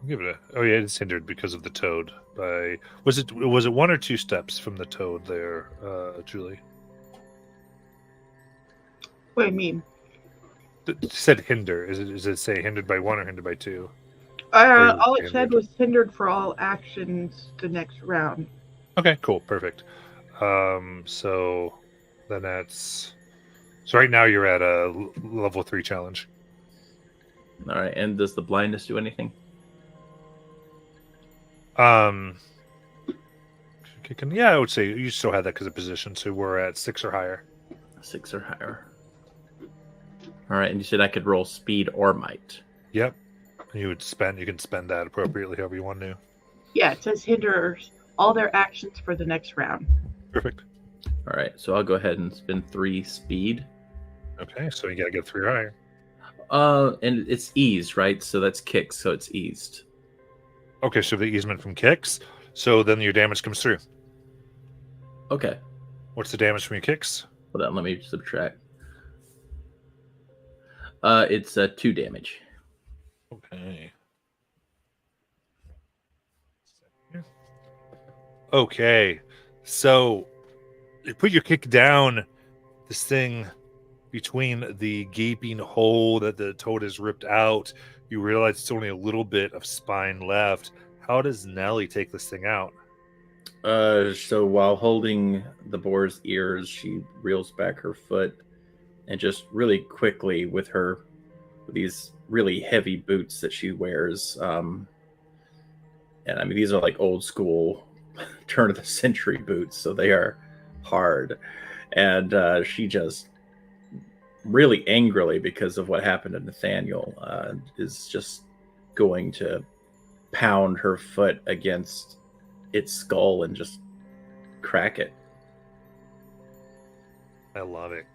give it a. Oh yeah, it's hindered because of the toad. Was it 1 or 2 steps from the toad there, Julie? What do you mean? It said hinder. Is it say hindered by 1 or hindered by 2? All it said was hindered for all actions the next round. Okay, cool, perfect. So then that's. So right now you're at a level 3 challenge. All right, and does the blindness do anything? Yeah, I would say you still have that because of position, so we're at 6 or higher. 6 or higher. All right, and you said I could roll speed or might. Yep. You can spend that appropriately however you want to. Yeah, it says hinders all their actions for the next round. Perfect. All right, so I'll go ahead and spend 3 speed. Okay, so you gotta get 3 or higher. And it's eased, right? So that's kicks, so it's eased. Okay, so the easement from kicks. So then your damage comes through. Okay. What's the damage from your kicks? Hold on, let me subtract. It's 2 damage. Okay. Okay. So you put your kick down, this thing between the gaping hole that the toad has ripped out. You realize it's only a little bit of spine left. How does Nellie take this thing out? So while holding the boar's ears, she reels back her foot and just really quickly with these really heavy boots that she wears. And I mean, these are like old school turn of the century boots, so they are hard. And she just really angrily, because of what happened to Nathaniel, is just going to pound her foot against its skull and just crack it. I love it.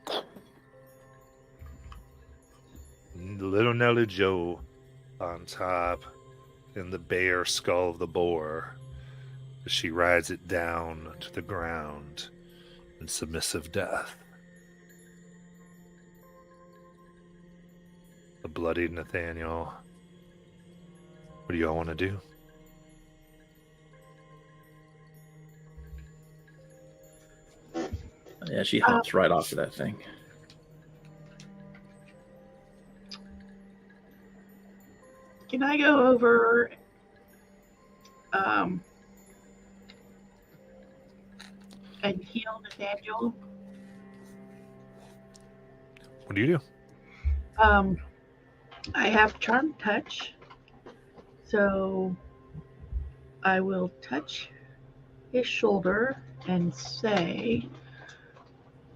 Little Nellie Joe on top in the bare skull of the boar as she rides it down to the ground in submissive death. The bloodied Nathaniel. What do y'all want to do? Yeah, she hops right off of that thing. Can I go over and heal Nathaniel? What do you do? I have Charm Touch, so I will touch his shoulder and say,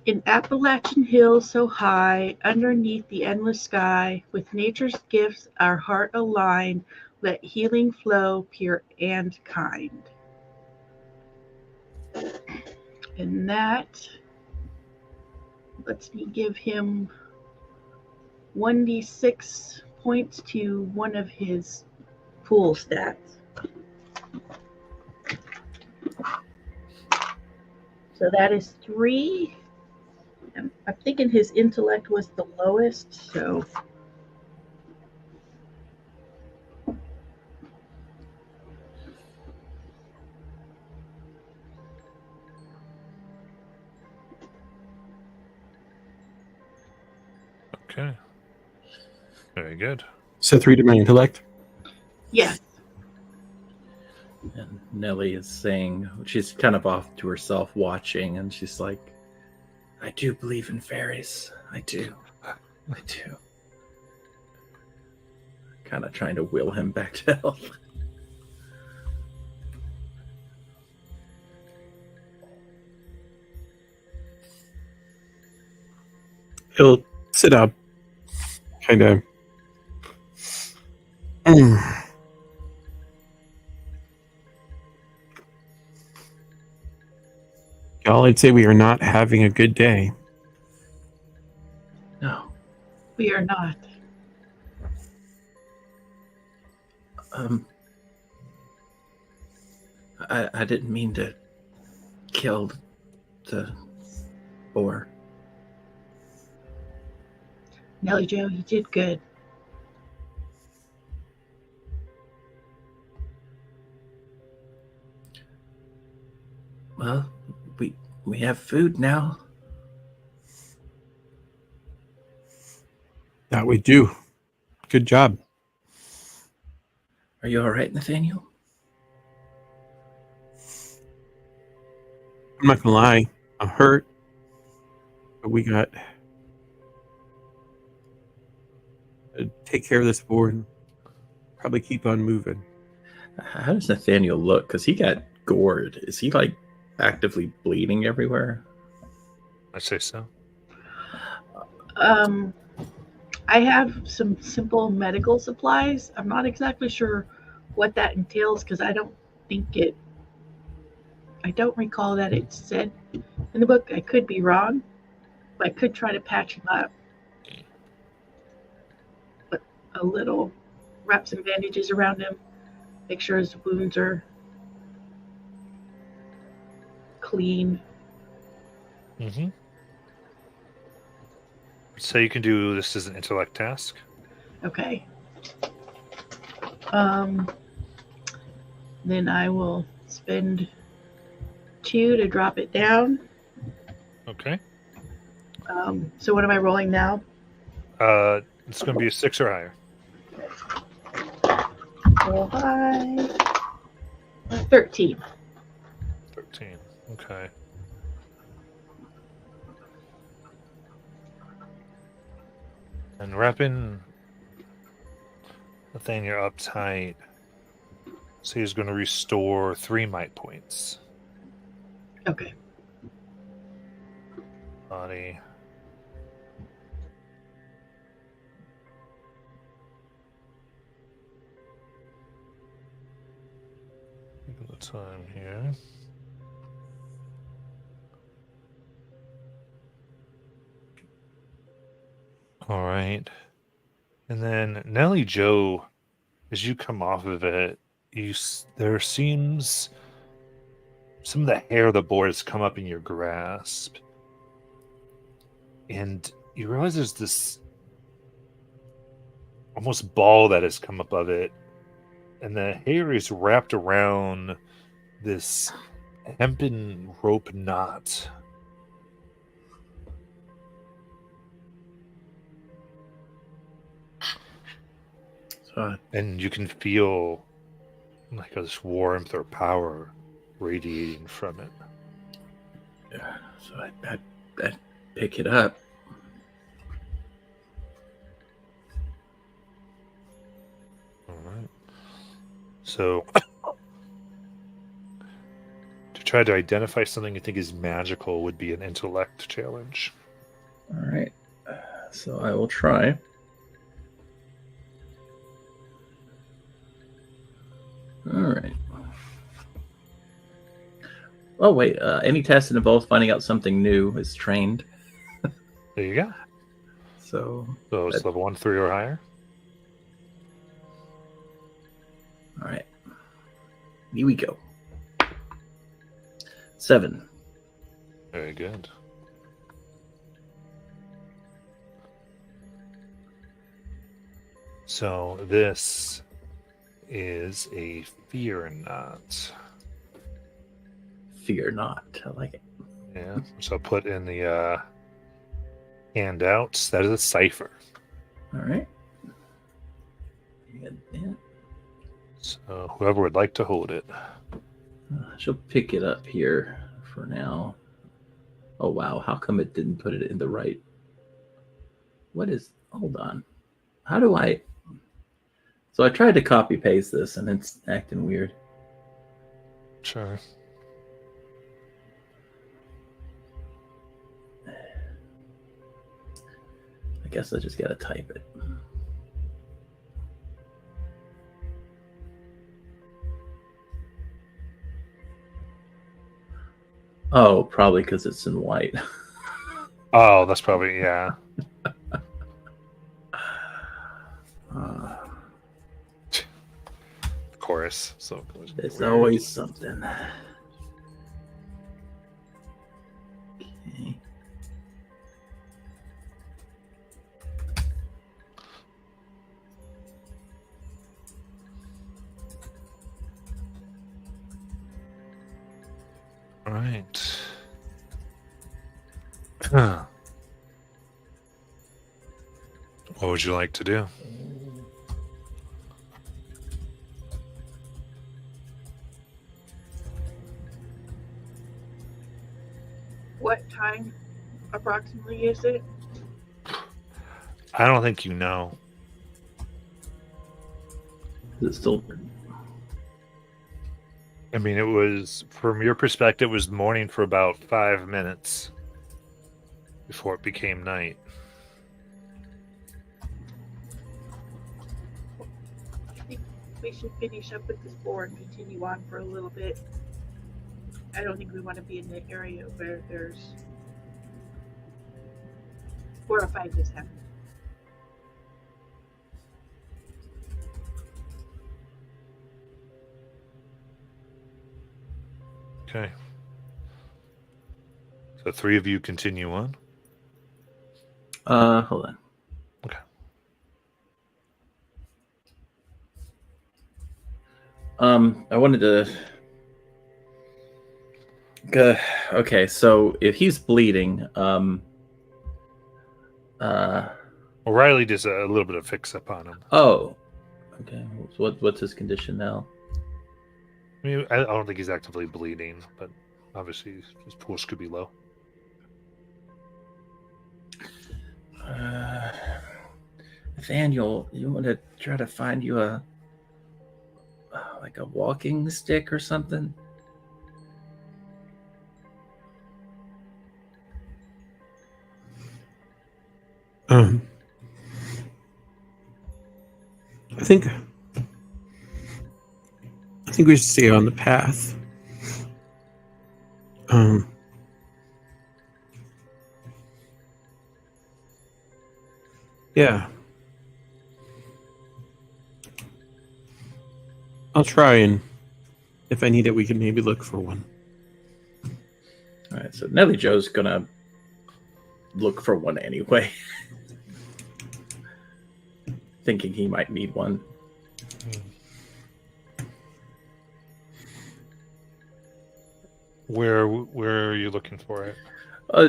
in Appalachian hills so high, underneath the endless sky, with nature's gifts our heart aligned, let healing flow pure and kind. And that lets me give him 1d6 points to one of his pool stats. So that is 3. And I'm thinking his intellect was the lowest, so Okay. Very good. So 3 to my intellect. yes. And Nellie is saying, she's kind of off to herself watching, and she's like, I do believe in fairies. I do. I do. Kind of trying to will him back to health. He'll sit up, kind of. Y'all, I'd say we are not having a good day. No. We are not. I didn't mean to kill the boar. Nelly Joe, you did good. Well, we have food now. That we do. Good job. Are you all right, Nathaniel? I'm not gonna lie. I'm hurt. But we got to take care of this board and probably keep on moving. How does Nathaniel look? Because he got gored. Is he like actively bleeding everywhere? I say so. I have some simple medical supplies. I'm not exactly sure what that entails because I don't recall that it said in the book. I could be wrong, but I could try to patch him up. But a little, wrap some bandages around him, make sure his wounds are clean. Mm-hmm. So you can do this as an intellect task. Okay. Then I will spend 2 to drop it down. Okay. So what am I rolling now? It's going to be a 6 or higher. Roll high. 13. 13. Okay. And wrapping Nathaniel up tight. So he's going to restore 3 might points. Okay. Body. Look at the time here. All right. And then Nellie Joe, as you come off of it, there seems some of the hair of the boar has come up in your grasp. And you realize there's this almost ball that has come up of it. And the hair is wrapped around this hempen rope knot. And you can feel like this warmth or power radiating from it. Yeah, so I pick it up. All right. So, to try to identify something you think is magical would be an intellect challenge. All right. So I will try. All right. Oh, wait. Any test that involves finding out something new is trained. There you go. So it's level 1, 3, or higher. All right. Here we go. 7. Very good. So this is a fear knot. Fear not. I like it. Yeah. So I'll put in the handouts. That is a cipher. All right. Yeah. So whoever would like to hold it. She'll pick it up here for now. Oh, wow. How come it didn't put it in the right? Hold on. How do I? So I tried to copy paste this and it's acting weird. Sure. I guess I just got to type it. Oh, probably because it's in white. Oh, that's probably, yeah. Of course. So There's always something. Okay. All right. What would you like to do? What time approximately is it? I don't think you know. Is it still? I mean, it was, from your perspective, it was morning for about 5 minutes before it became night. I think we should finish up with this board and continue on for a little bit. I don't think we want to be in the area where there's 4 or 5 just happened. Okay. The three of you continue on. Hold on. Okay. I wanted to. Okay, so if he's bleeding, O'Reilly does a little bit of fix up on him. oh, okay. What's his condition now? I mean, I don't think he's actively bleeding, but obviously his pulse could be low. Nathaniel, you want to try to find you a like a walking stick or something? I think we should stay on the path. Yeah. I'll try, and if I need it, we can maybe look for one. All right, so Nelly Joe's gonna look for one anyway, thinking he might need one. Where are you looking for it?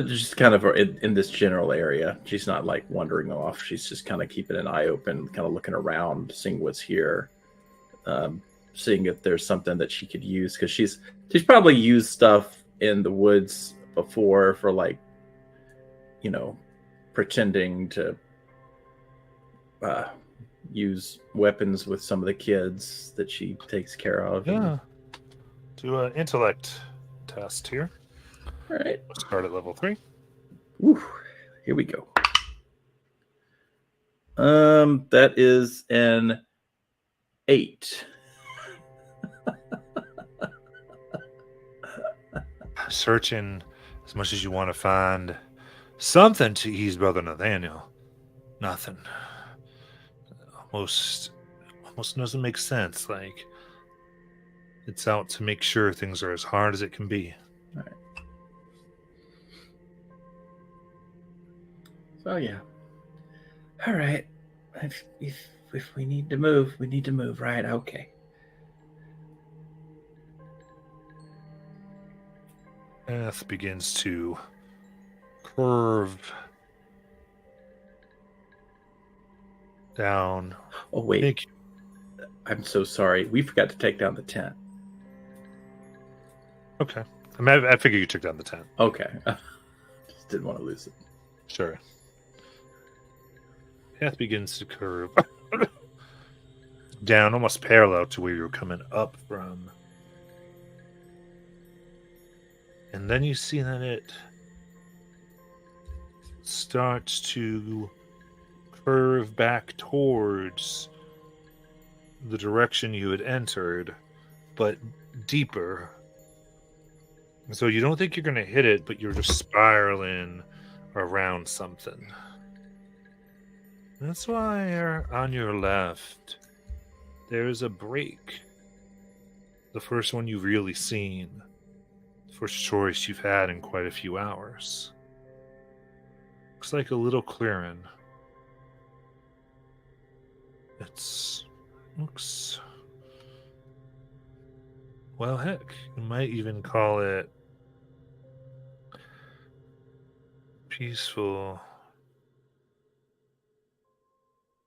Just kind of in this general area. She's not like wandering off. She's just kind of keeping an eye open, kind of looking around, seeing what's here, seeing if there's something that she could use. Because she's probably used stuff in the woods before for like, you know, pretending to use weapons with some of the kids that she takes care of. Yeah. Do an intellect test here. All right. We'll start at level 3. Woo. Here we go. That is an 8. Searching as much as you want to find something to ease Brother Nathaniel. Nothing. Almost doesn't make sense. Like, it's out to make sure things are as hard as it can be. All right. So yeah. All right. If we need to move, we need to move. Right? Okay. Path begins to curve down. Oh wait. I'm so sorry. We forgot to take down the tent. Okay. I mean, I figure you took down the tent. Okay. Just didn't want to lose it. Sure. Path begins to curve down, almost parallel to where you're coming up from. And then you see that it starts to curve back towards the direction you had entered, but deeper. So you don't think you're going to hit it, but you're just spiraling around something. That's why on your left, there's a break. The first one you've really seen. First choice you've had in quite a few hours. Looks like a little clearing. Looks... Well, heck, you might even call it peaceful.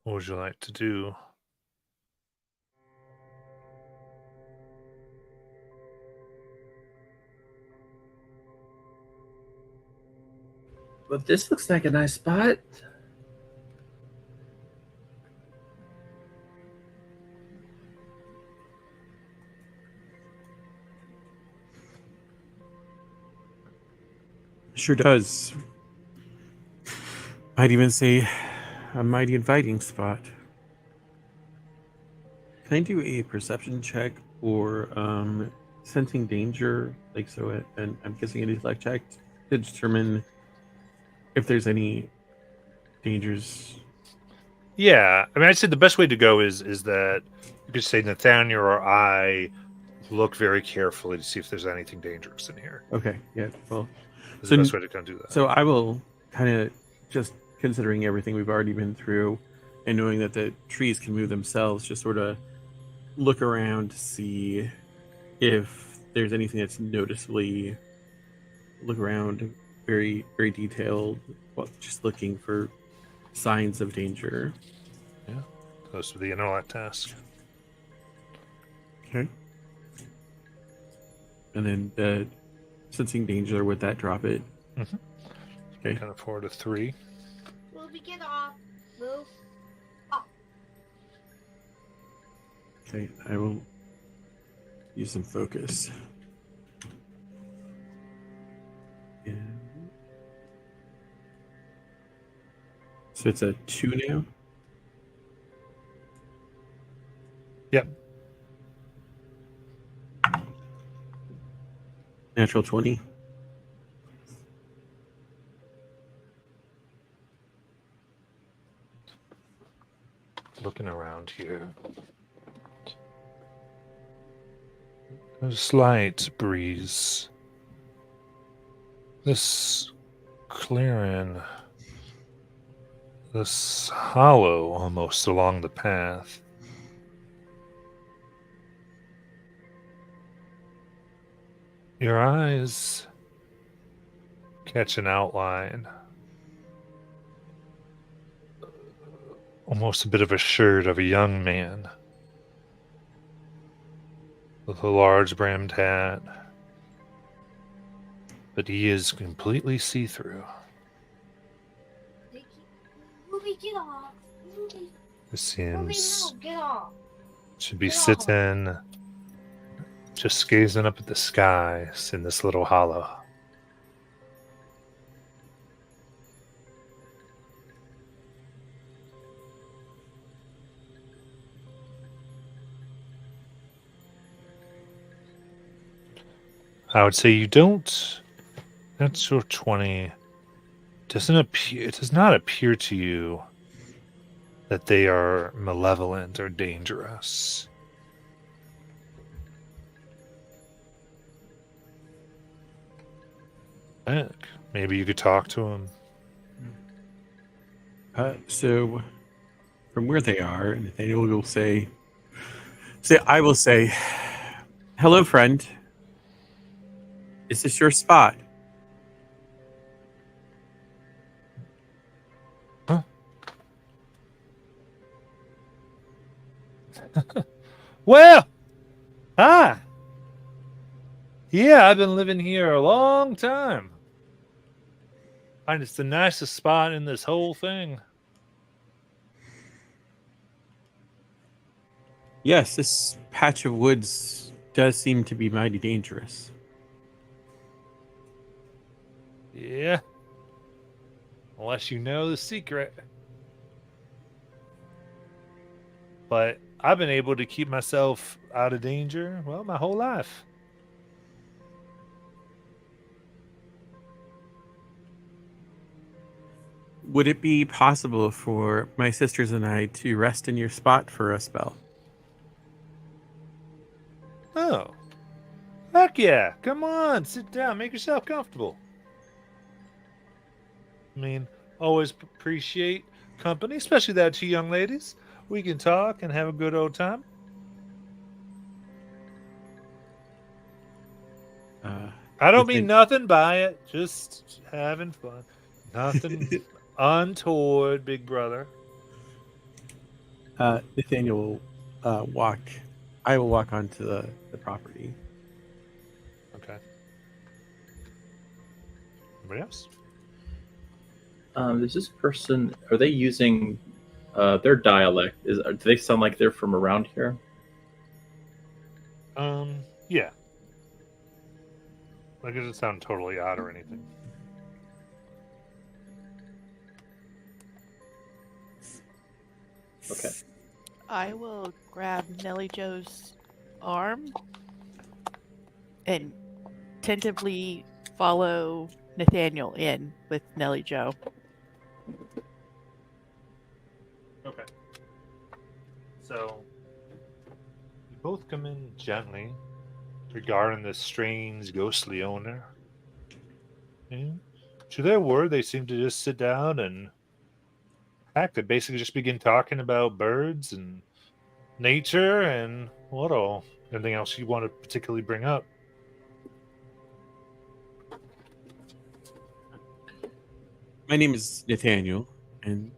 What would you like to do? But this looks like a nice spot. Sure does. I'd even say a mighty inviting spot. Can I do a perception check for sensing danger? Like so, and I'm guessing an intellect check to determine if there's any dangers. Yeah, I mean, I'd say the best way to go is that you could say Nathaniel or I look very carefully to see if there's anything dangerous in here. Okay, yeah. Well, Is So- the best way to kind of do that. So I will kind of, just considering everything we've already been through and knowing that the trees can move themselves, just sort of look around to see if there's anything that's noticeably, look around, very, very detailed, just looking for signs of danger. Goes to the intellect task. Okay. And then sensing danger, would that drop it? Mhm. Okay. Kind of 4 to 3. Ruby, get off. Move. Okay, I will use some focus. And so it's a 2 now? Yep. Natural 20. Looking around here. A slight breeze. This clearing, this hollow almost along the path. Your eyes catch an outline. Almost a bit of a shirt of a young man with a large brimmed hat. But he is completely see-through. Ruby, get off. Ruby, It seems no, get off. to be Get off. sitting, just gazing up at the skies in this little hollow. I would say you don't. That's your 20. Doesn't appear. It does not appear to you that they are malevolent or dangerous. Heck, maybe you could talk to them. So from where they are, Nathaniel will say, I will say, hello, friend. Is this your spot? Well, hi. Yeah, I've been living here a long time. Find it's the nicest spot in this whole thing. Yes, this patch of woods does seem to be mighty dangerous. Yeah. Unless you know the secret. But I've been able to keep myself out of danger, well, my whole life. Would it be possible for my sisters and I to rest in your spot for a spell? Oh. Heck yeah. Come on, sit down, make yourself comfortable. I mean, always appreciate company, especially that two young ladies. We can talk and have a good old time. I don't mean nothing by it, just having fun. Nothing untoward, big brother. Nathaniel will walk. I will walk onto the property. Okay. Anybody else? Is this person? Are they using their dialect? Do they sound like they're from around here? Yeah. Like, it doesn't sound totally odd or anything. Okay. I will grab Nellie Joe's arm and tentatively follow Nathaniel in with Nellie Joe. Okay. So, you both come in gently regarding this strange, ghostly owner. And to their word, they seem to just sit down and heck, they basically just begin talking about birds and nature and what all. Anything else you want to particularly bring up? My name is Nathaniel, and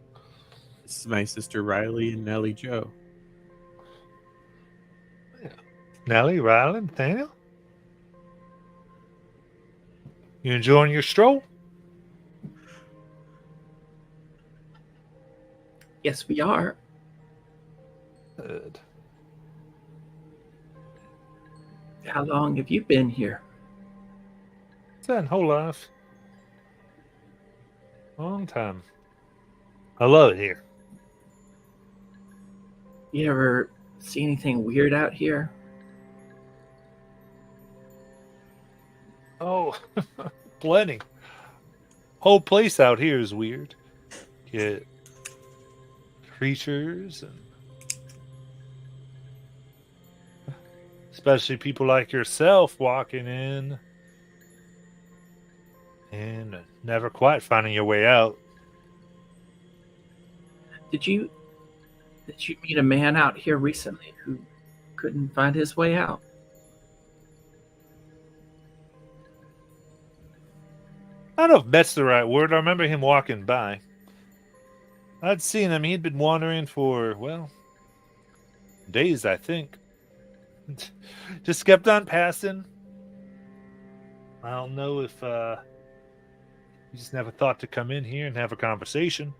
this is my sister Riley and Nellie Joe. Nellie, Riley, Nathaniel? You enjoying your stroll? Yes, we are. Good. How long have you been here? That whole life. Long time. I love it here. You ever see anything weird out here? Oh, plenty. Whole place out here is weird. Get creatures and especially people like yourself walking in and never quite finding your way out. Did you meet a man out here recently who couldn't find his way out? I don't know if that's the right word. I remember him walking by. I'd seen him. He'd been wandering for, well, days, I think. Just kept on passing. I don't know if he just never thought to come in here and have a conversation.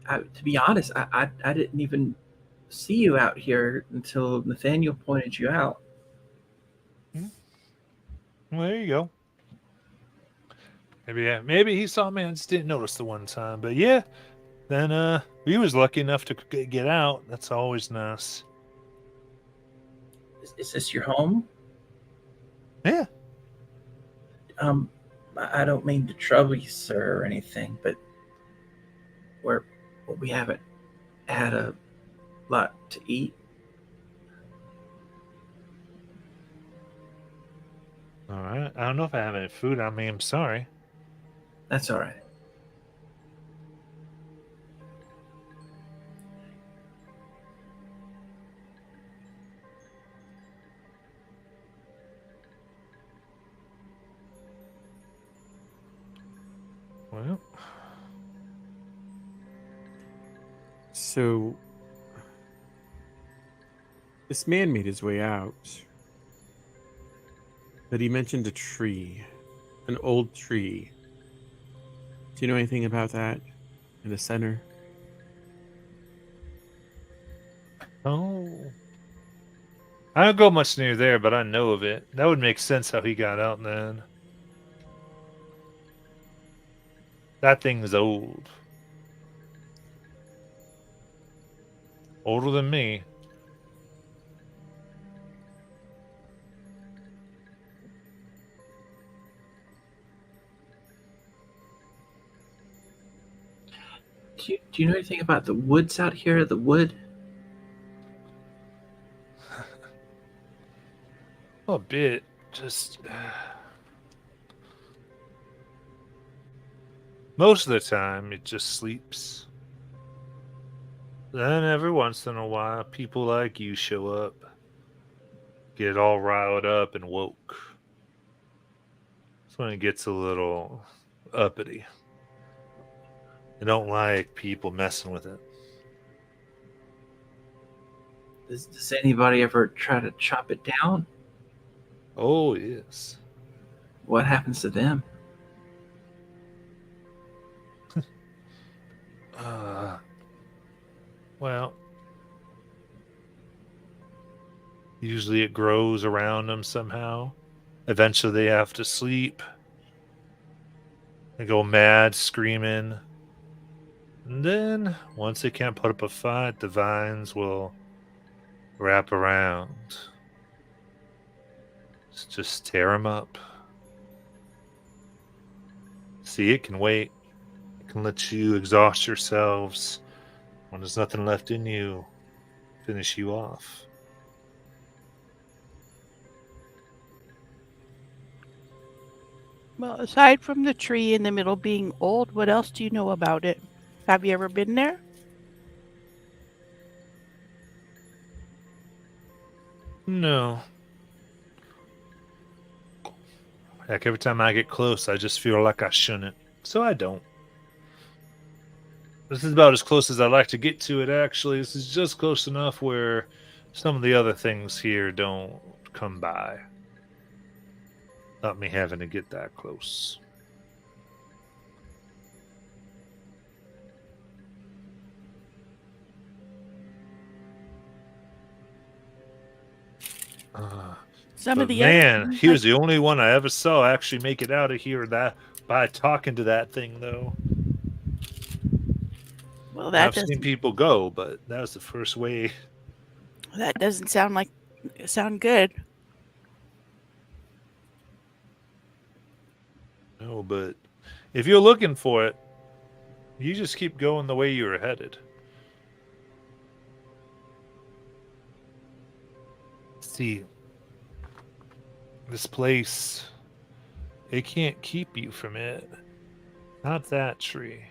To be honest, I didn't even see you out here until Nathaniel pointed you out. Well, there you go. Maybe he saw me. I just didn't notice the one time. But yeah, then he was lucky enough to get out. That's always nice. Is this your home? Yeah. I don't mean to trouble you, sir, or anything, but we haven't had a lot to eat. All right. I don't know if I have any food on me. I'm sorry. That's all right. Well, So, this man made his way out, but he mentioned a tree, an old tree. Do you know anything about that in the center? oh. I don't go much near there, but I know of it. That would make sense how he got out then. That thing's old. Older than me. Do you know anything about the woods out here? The wood? A bit. Just. Most of the time, it just sleeps. Then every once in a while, people like you show up. Get all riled up and woke. That's when it gets a little uppity. I don't like people messing with it. Does anybody ever try to chop it down? Oh, yes. What happens to them? Well, usually it grows around them somehow. Eventually they have to sleep. They go mad, screaming. And then, once they can't put up a fight, the vines will wrap around. Just tear them up. See, it can wait. It can let you exhaust yourselves. When there's nothing left in you, finish you off. Well, aside from the tree in the middle being old, what else do you know about it? Have you ever been there? No. Heck, every time I get close, I just feel like I shouldn't. So I don't. This is about as close as I like to get to it, actually. This is just close enough where some of the other things here don't come by. Not me having to get that close. Some of But the other man, things, he like, was the only one I ever saw actually make it out of here that by talking to that thing, though. well, that I've seen doesn't people go, but that was the first way. sound good. No, but if you're looking for it, you just keep going the way you were headed. See, this place, it can't keep you from it. Not that tree.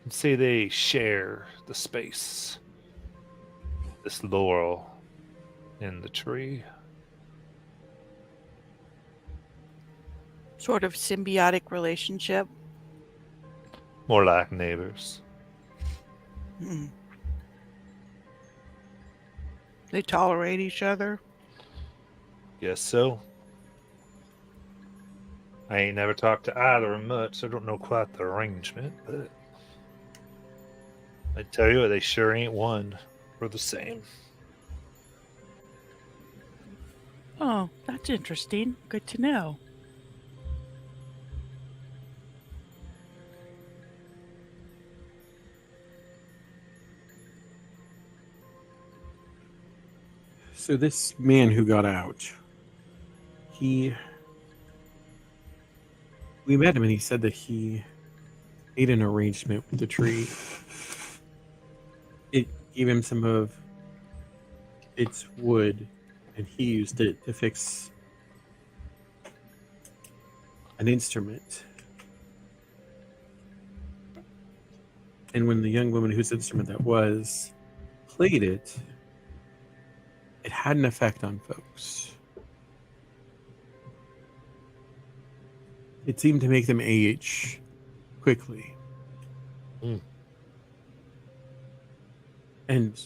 I'd say they share the space. This laurel in the tree. Sort of symbiotic relationship. More like neighbors. Hmm. They tolerate each other. Guess so. I ain't never talked to either of them much, so I don't know quite the arrangement, but I tell you what, they sure ain't one for the same. Oh, that's interesting. Good to know. So this man who got out, we met him and he said that he made an arrangement with the tree. It gave him some of its wood and he used it to fix an instrument. And when the young woman whose instrument that was played it, it had an effect on folks. It seemed to make them age quickly. Mm. And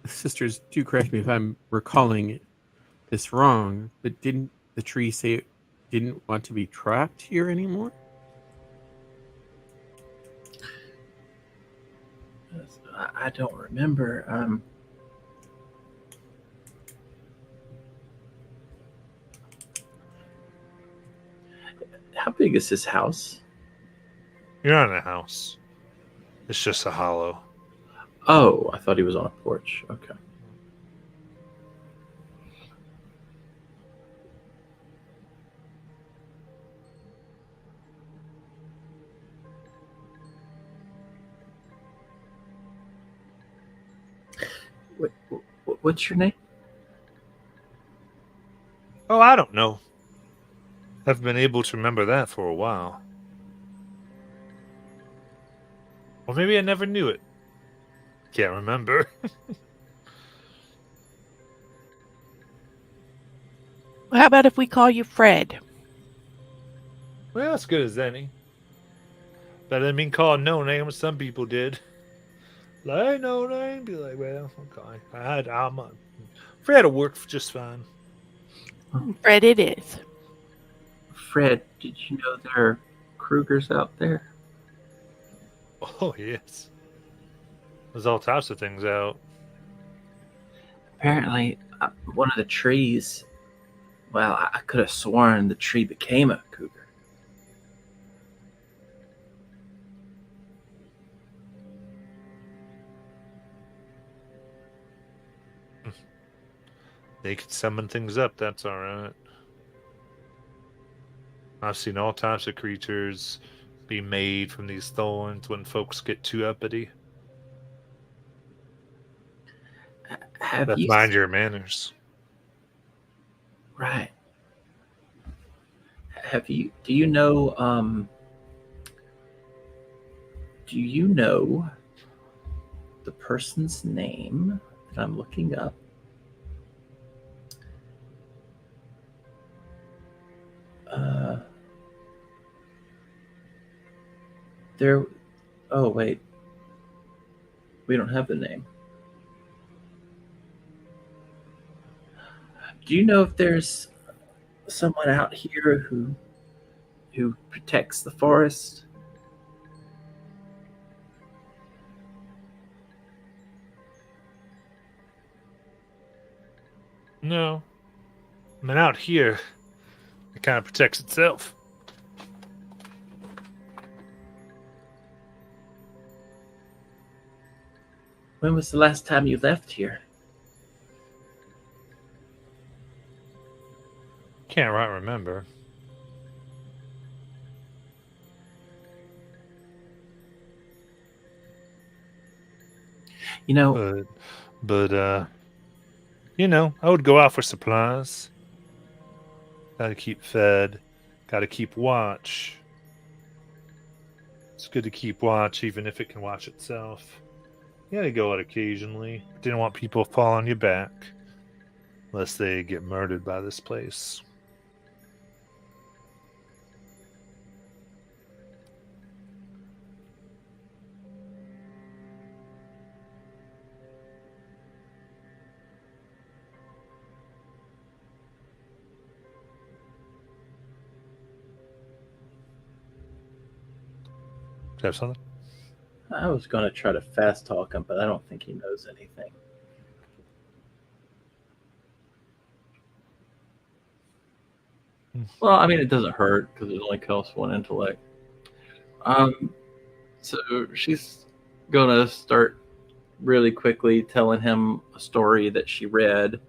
sisters, do correct me if I'm recalling this wrong, but didn't the tree say it didn't want to be trapped here anymore? I don't remember. How big is this house? You're not in a house. It's just a hollow. Oh, I thought he was on a porch. Okay. What's your name? Oh, I don't know. I've been able to remember that for a while. Or maybe I never knew it. Can't remember. Well, how about if we call you Fred? Well, as good as any. Better than being called no name, as some people did. Like, no name. Be like, well, okay. I'm Fred will work just fine. Fred it is. Fred, did you know there are Krugers out there? Oh, yes. There's all types of things out. Apparently, one of the trees. Well, I could have sworn the tree became a cougar. They can summon things up, that's alright. I've seen all types of creatures be made from these thorns when folks get too uppity. Have Let's you? mind your manners. Right. Do you know? Do you know the person's name that I'm looking up? There. Oh wait, we don't have the name. Do you know if there's someone out here who protects the forest? No. I mean, out here, it kind of protects itself. When was the last time you left here? Can't right remember. You know, But I would go out for supplies. Gotta keep fed. Gotta keep watch. It's good to keep watch, even if it can watch itself. You gotta go out occasionally. Didn't want people to fall on your back. Unless they get murdered by this place. Do you have something? I was going to try to fast talk him, but I don't think he knows anything. Well, I mean, it doesn't hurt because it only costs 1 intellect. So she's gonna start really quickly telling him a story that she read,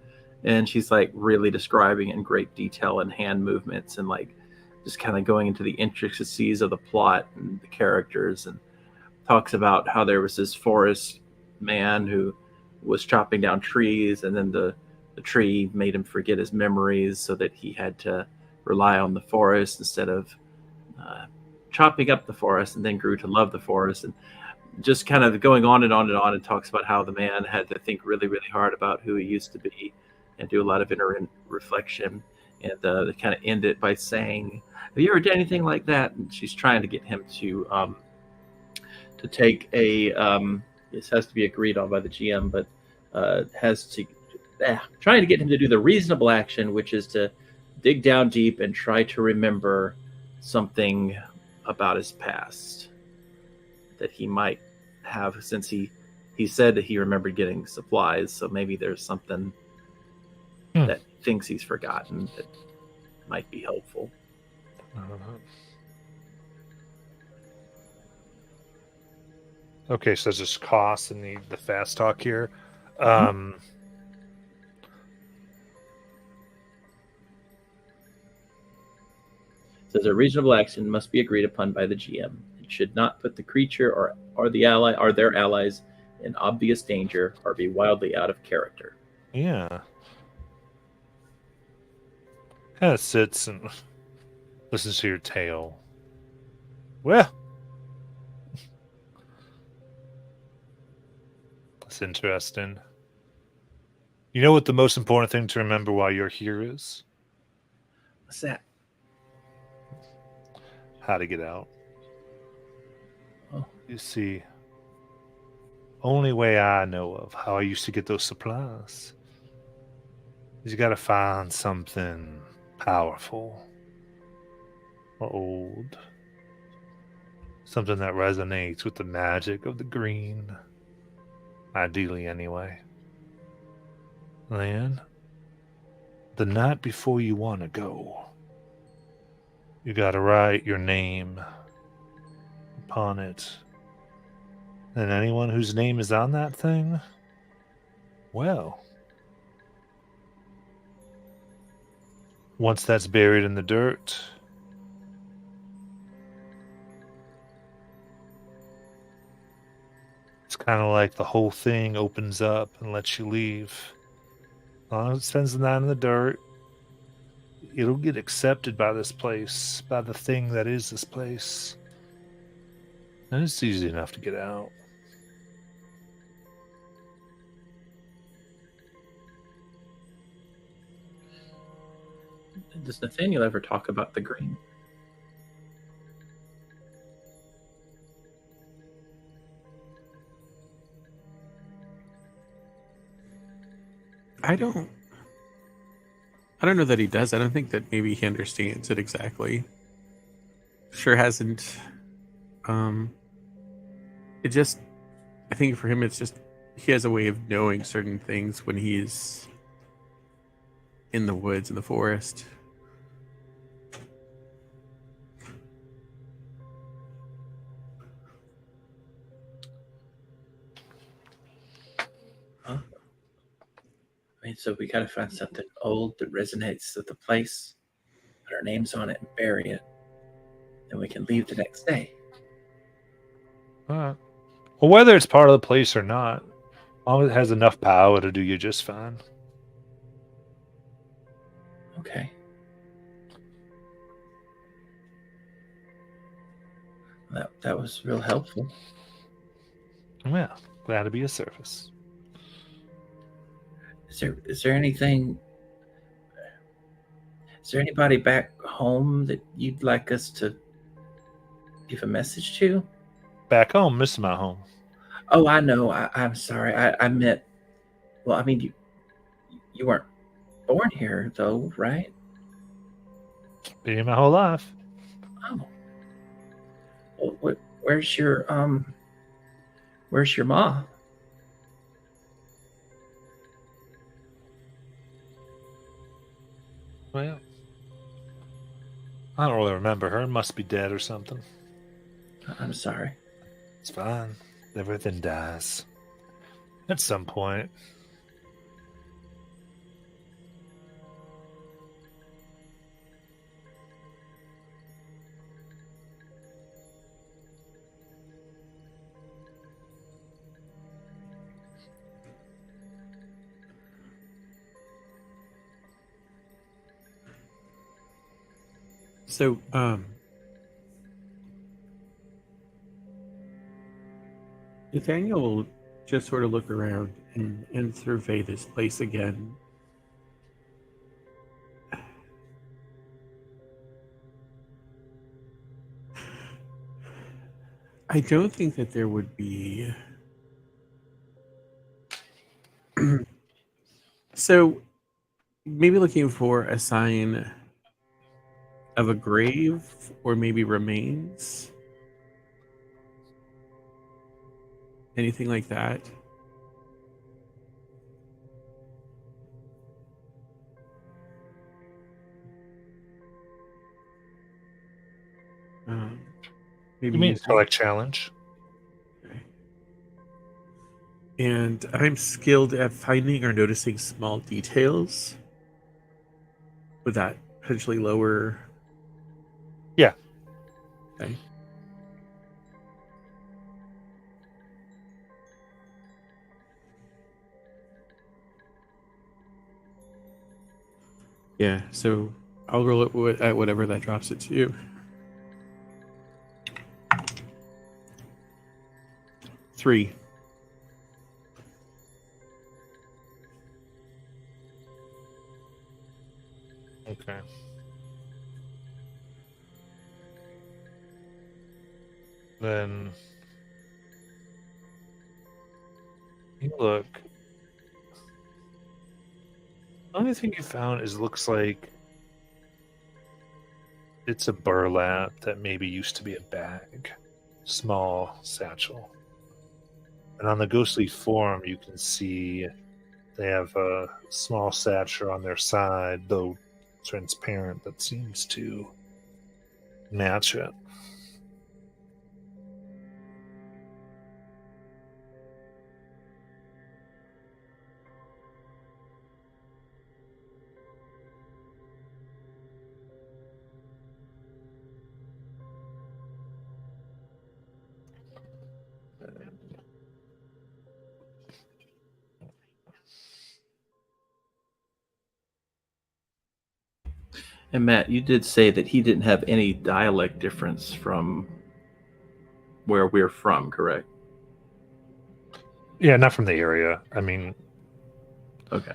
and she's like really describing in great detail and hand movements and like just kind of going into the intricacies of the plot and the characters, and talks about how there was this forest man who was chopping down trees, and then the tree made him forget his memories so that he had to rely on the forest instead of chopping up the forest, and then grew to love the forest, and just kind of going on and on and on, and talks about how the man had to think really, really hard about who he used to be and do a lot of inner reflection. And they kind of end it by saying, have you ever done anything like that? And she's trying to get him to take a this has to be agreed on by the GM, but trying to get him to do the reasonable action, which is to dig down deep and try to remember something about his past that he might have, since he said that he remembered getting supplies, so maybe there's something that he thinks he's forgotten that might be helpful. Okay, so there's just costs and the fast talk here. Says a reasonable action must be agreed upon by the GM. It should not put the creature or the ally or their allies in obvious danger or be wildly out of character. Yeah. Kind of sits and listens to your tale. Well, that's interesting. You know what the most important thing to remember while you're here is? What's that? How to get out. Oh. You see, only way I know of how I used to get those supplies is you gotta find something powerful or old. Something that resonates with the magic of the green. Ideally, anyway. Then, the night before you want to go, you gotta write your name upon it. And anyone whose name is on that thing, well, once that's buried in the dirt, it's kind of like the whole thing opens up and lets you leave. As long as it spends the night in the dirt, it'll get accepted by this place, by the thing that is this place. And it's easy enough to get out. Does Nathaniel ever talk about the green? I don't know that he does. I don't think that maybe he understands it exactly. Sure hasn't. It just, I think for him, it's just he has a way of knowing certain things when he's in the woods, in the forest. Huh? I mean, so we gotta find something old that resonates with the place, put our names on it, and bury it. Then we can leave the next day. All right. Well, whether it's part of the place or not, as long as it has enough power to do you just fine. Okay. That was real helpful. Yeah, glad to be of service. Is there anything? Is there anybody back home that you'd like us to give a message to? Back home, missing my home. Oh, I know. I'm sorry. I meant. Well, I mean, you weren't born here, though, right? Been here my whole life. Oh. Well, where's your Where's your ma? Well, I don't really remember her. Must be dead or something. I'm sorry. It's fine. Everything dies. At some point. So, Nathaniel will just sort of look around and survey this place again. I don't think that there would be. So, maybe looking for a sign of a grave or maybe remains. Anything like that. Maybe You mean using- intellect challenge? Okay. And I'm skilled at finding or noticing small details. Would that potentially lower? Yeah. Okay. Yeah, so I'll roll it at whatever that drops it to. 3. Okay. Then you look. The only thing you found is looks like it's a burlap that maybe used to be a bag. Small satchel. And on the ghostly form you can see they have a small satchel on their side, though transparent, that seems to match it. And Matt, you did say that he didn't have any dialect difference from where we're from, correct? Yeah, not from the area. I mean, Okay.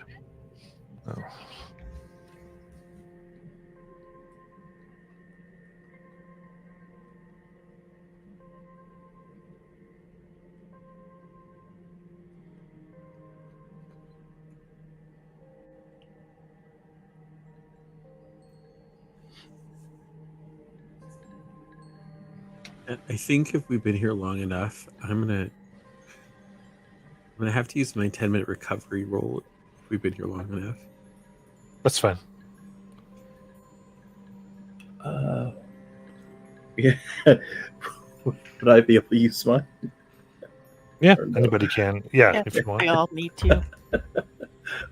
oh. I think if we've been here long enough, I'm gonna have to use my 10-minute recovery roll if we've been here long enough. That's fine. Yeah. Would I be able to use mine? Yeah, Or no? anybody can. Yeah, Yeah, if you want. we all need to.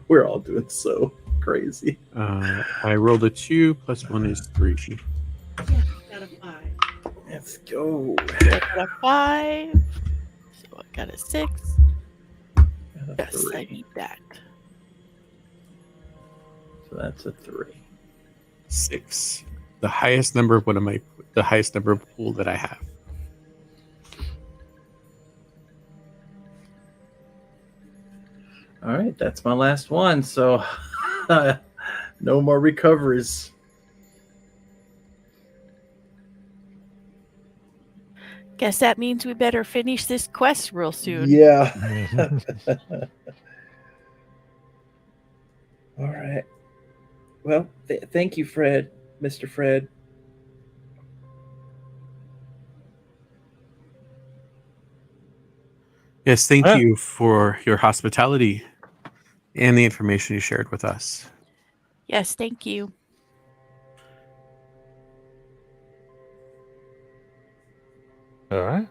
We're all doing so crazy. I rolled a 2 plus 1 is 3. Out of 5. Let's go. I got a 5. So I got a 6. Got a Yes, I 3. need that. So that's a 3. 6. The highest number of pool that I have. All right, that's my last one. So no more recoveries. Guess that means we better finish this quest real soon. Yeah. Mhm. All right. Well, thank you, Fred, Mr. Fred. Yes, thank Ah. you for your hospitality and the information you shared with us. Yes, thank you. All right.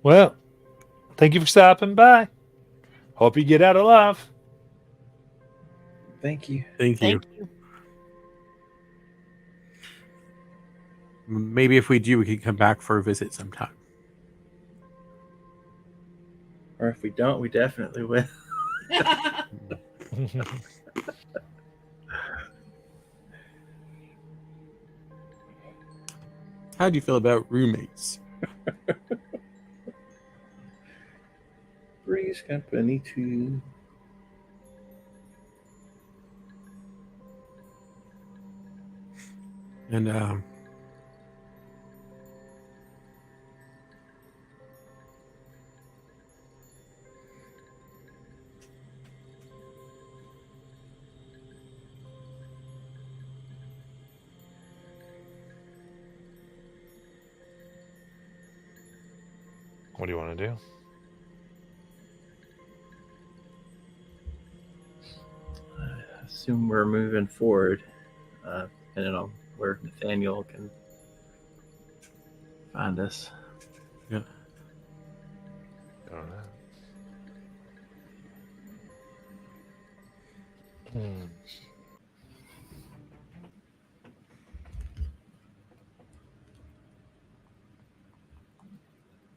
Well, thank you for stopping by. Hope you get out alive. Thank you. Thank you. Thank you. Maybe if we do, we can come back for a visit sometime. Or if we don't, we definitely will. How do you feel about roommates? Three's company too. And What do you want to do? I assume we're moving forward, depending on where Nathaniel can find us. yeah. All right.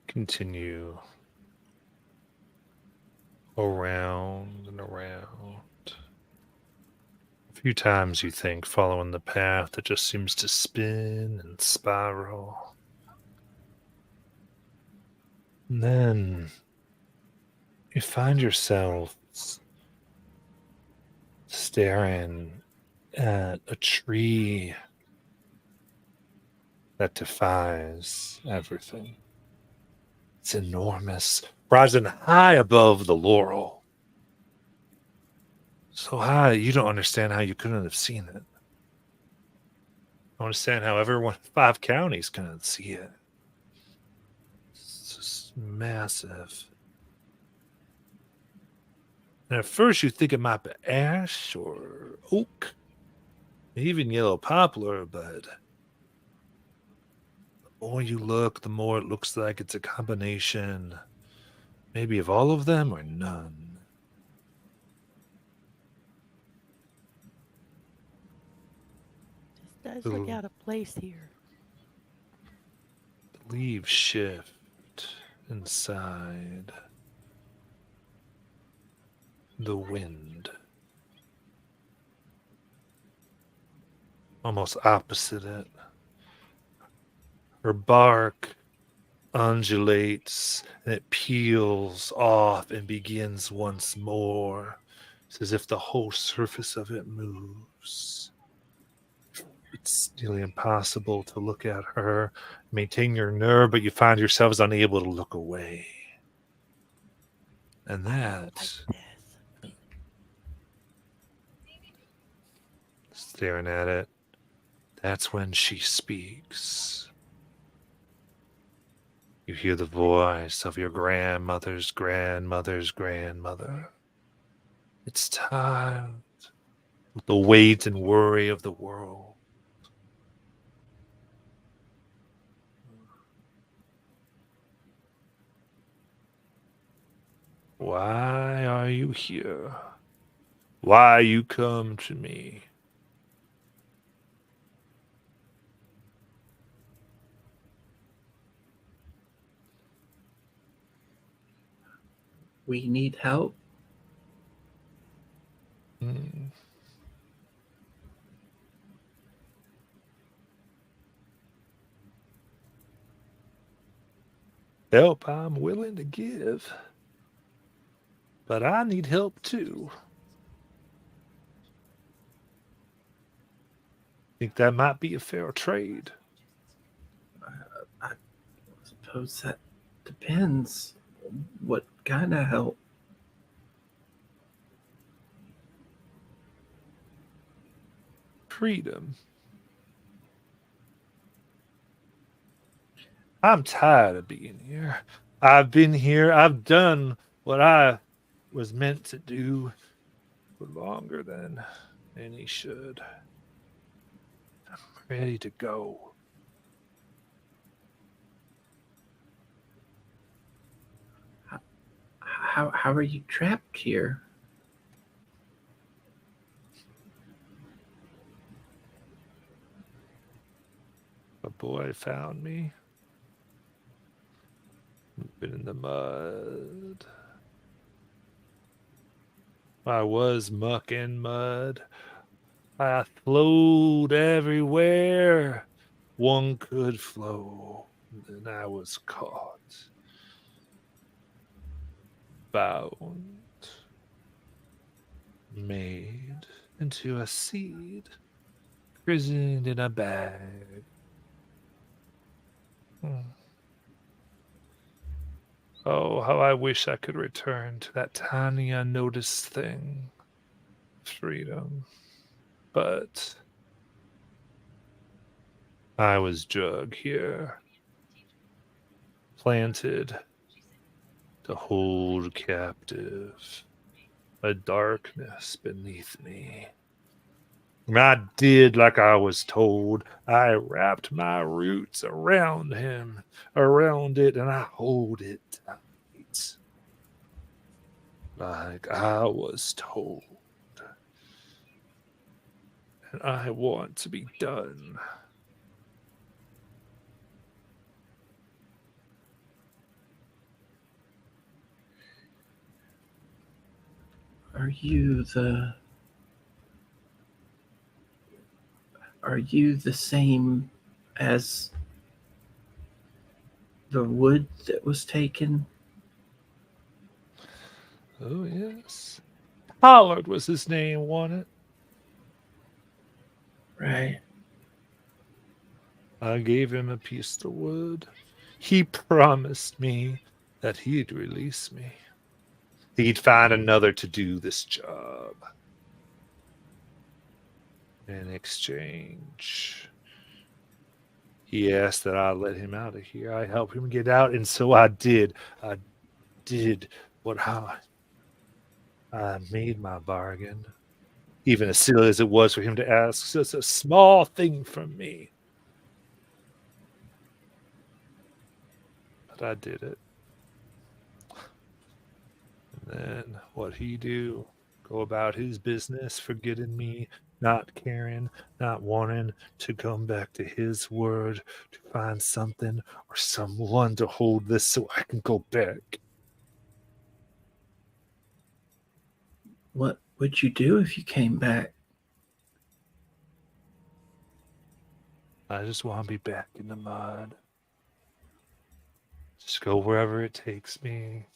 Continue around and around. A few times you think following the path that just seems to spin and spiral. And then you find yourselves staring at a tree that defies everything. It's enormous, rising high above the laurel. So high, you don't understand how you couldn't have seen it. I understand how everyone in 5 counties couldn't see it. It's just massive. And at first you think it might be ash or oak, even yellow poplar, but the more you look, the more it looks like it's a combination, maybe of all of them or none. This does look Ooh. out of place here. The leaves shift inside. The wind almost opposite it. Her bark undulates and it peels off and begins once more. It's as if the whole surface of it moves. It's nearly impossible to look at her, maintain your nerve, but you find yourselves unable to look away. And that, This. staring at it, that's when she speaks. You hear the voice of your grandmother's grandmother's grandmother. It's time. The weight and worry of the world. Why are you here? Why you come to me? We need help. Hmm. Help I'm willing to give, but I need help too. Think that might be a fair trade. I suppose that depends. What kind of help? Freedom. I'm tired of being here. I've been here. I've done what I was meant to do for longer than any should. I'm ready to go. How are you trapped here? A boy found me. Been in the mud. I was muck and mud. I flowed everywhere one could flow. Then I was caught, bound, made into a seed, prisoned in a bag. Oh, how I wish I could return to that tiny unnoticed thing, freedom. But I was drug here, planted to hold captive a darkness beneath me. And I did like I was told. I wrapped my roots around him, around it, and I hold it tight. Like I was told. And I want to be done. Are you the same as the wood that was taken? Oh, yes. Pollard was his name, wasn't it? Right. I gave him a piece of wood. He promised me that he'd release me. He'd find another to do this job. In exchange, he asked that I let him out of here. I helped him get out, and so I did. I did I made my bargain. Even as silly as it was for him to ask such a small thing from me. But I did it. And then what he do? Go about his business, forgetting me, not caring, not wanting to come back to his word, to find something or someone to hold this so I can go back. What would you do if you came back? I just want to be back in the mud. Just go wherever it takes me,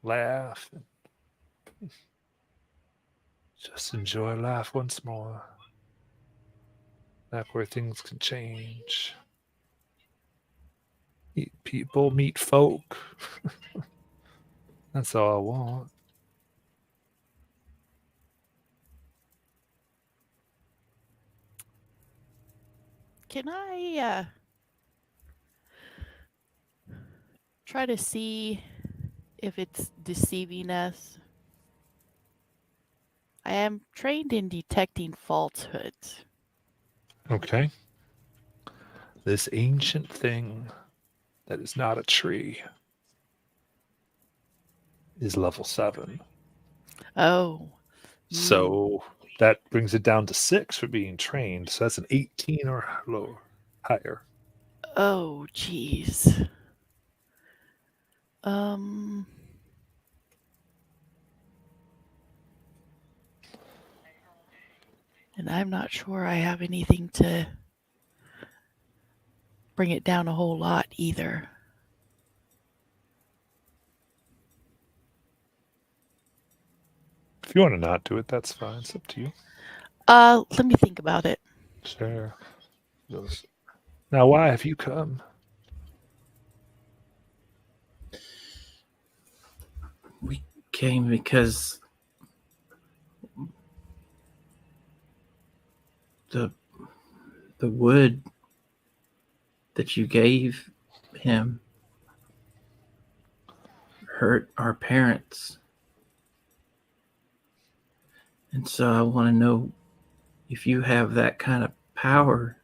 laugh, and just enjoy life once more. Back where things can change. Meet people, meet folk. That's all I want. Can I try to see if it's deceiving us? I am trained in detecting falsehoods. Okay. This ancient thing that is not a tree is level 7. Oh. So that brings it down to 6 for being trained. So that's an 18 or lower, higher. Oh, jeez. Um. And I'm not sure I have anything to bring it down a whole lot either. If you want to not do it, that's fine. It's up to you. Let me think about it. Sure. Goes, now, why have you come? We came because the the wood that you gave him hurt our parents. And so I want to know, if you have that kind of power,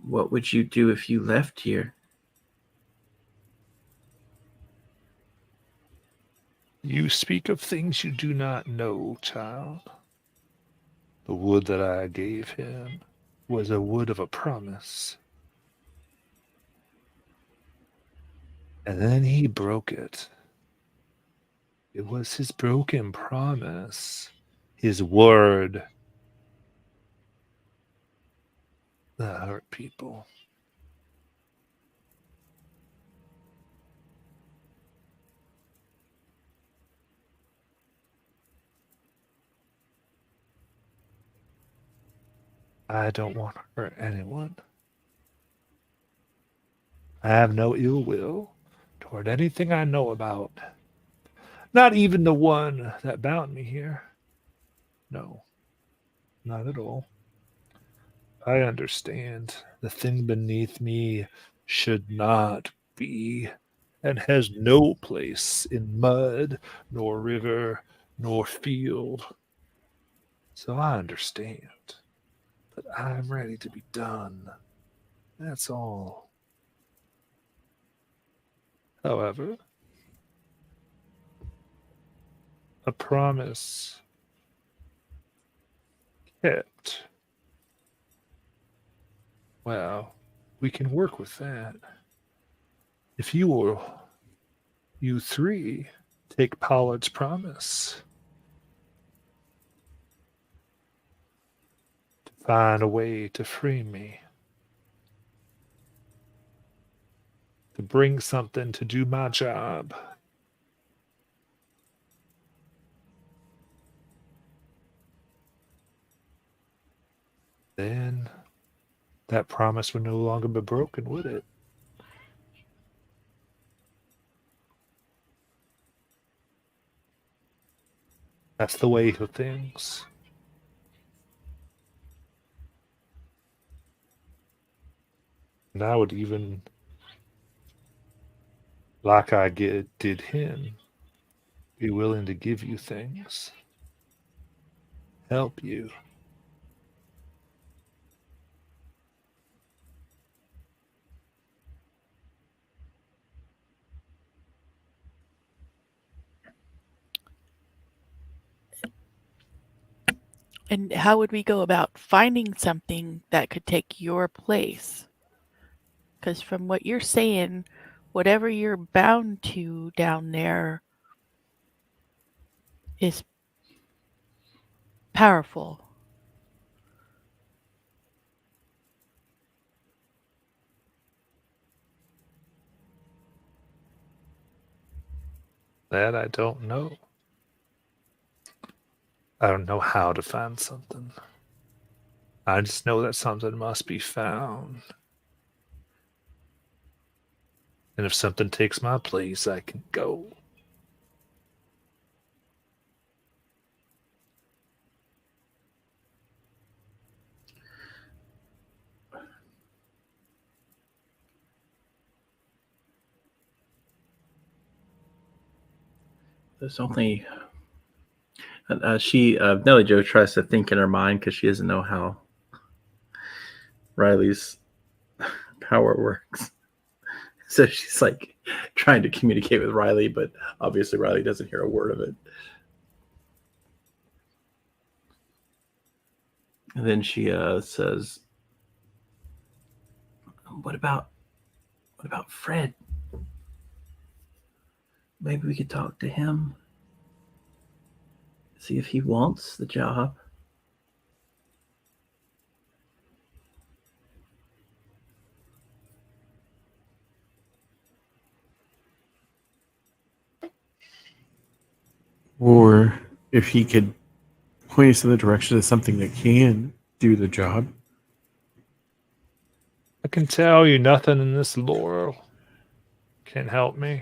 what would you do if you left here? You speak of things you do not know, child. The wood that I gave him was a wood of a promise. And then he broke it. It was his broken promise, his word that hurt people. I don't want to hurt anyone. I have no ill will toward anything I know about. Not even the one that bound me here. No, not at all. I understand the thing beneath me should not be and has no place in mud, nor river, nor field. So I understand. But I'm ready to be done. That's all. However, a promise kept. Well, we can work with that. If you three, take Pollard's promise to find a way to free me, to bring something to do my job, then that promise would no longer be broken, would it? That's the way of things. And I would even, like did him, be willing to give you things, help you. And how would we go about finding something that could take your place? Because from what you're saying, whatever you're bound to down there is powerful. That I don't know. I don't know how to find something. I just know that something must be found. And if something takes my place, I can go. There's only Nellie Jo tries to think in her mind because she doesn't know how Riley's power works. So she's like trying to communicate with Riley, but obviously Riley doesn't hear a word of it. And then she says, what about Fred? Maybe we could talk to him. See if he wants the job. Or if he could point us in the direction of something that can do the job. I can tell you nothing in this lore can help me.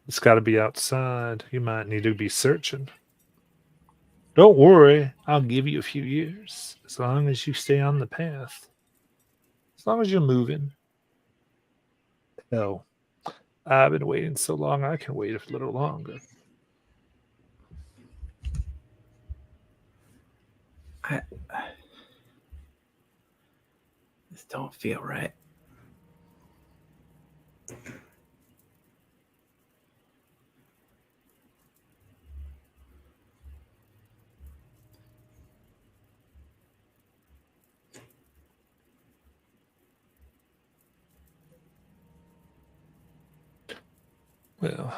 It's got to be outside. You might need to be searching. Don't worry, I'll give you a few years as long as you stay on the path. As long as you're moving. Hell, I've been waiting so long I can wait a little longer. This don't feel right. Well,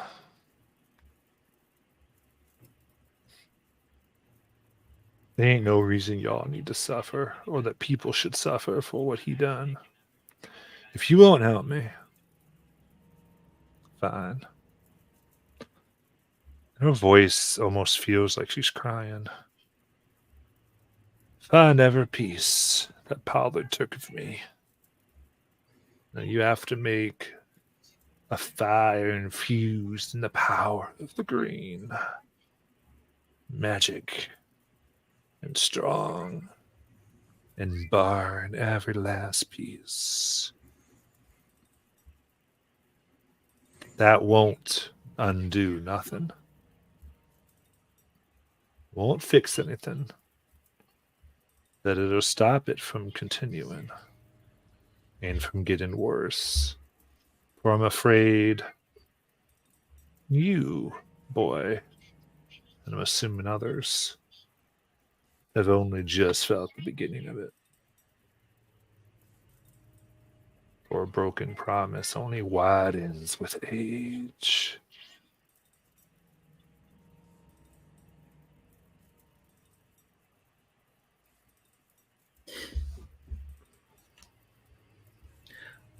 there ain't no reason y'all need to suffer or that people should suffer for what he done. If you won't help me, fine. Her voice almost feels like she's crying. Find ever peace that Pollard took of me. Now you have to make a fire infused in the power of the green. Magic and strong and burn every last piece. That won't undo nothing. Won't fix anything. That it'll stop it from continuing and from getting worse. For I'm afraid you, boy, and I'm assuming others, have only just felt the beginning of it. For a broken promise only widens with age.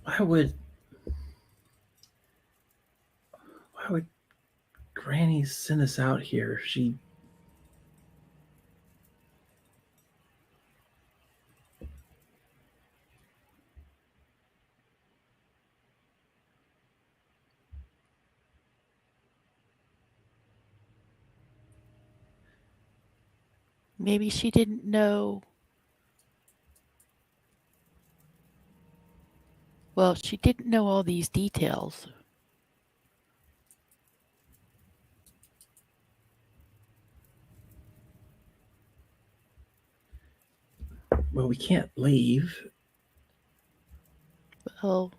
Why would Granny send us out here? Maybe she didn't know. Well, she didn't know all these details. Well, we can't leave. Well,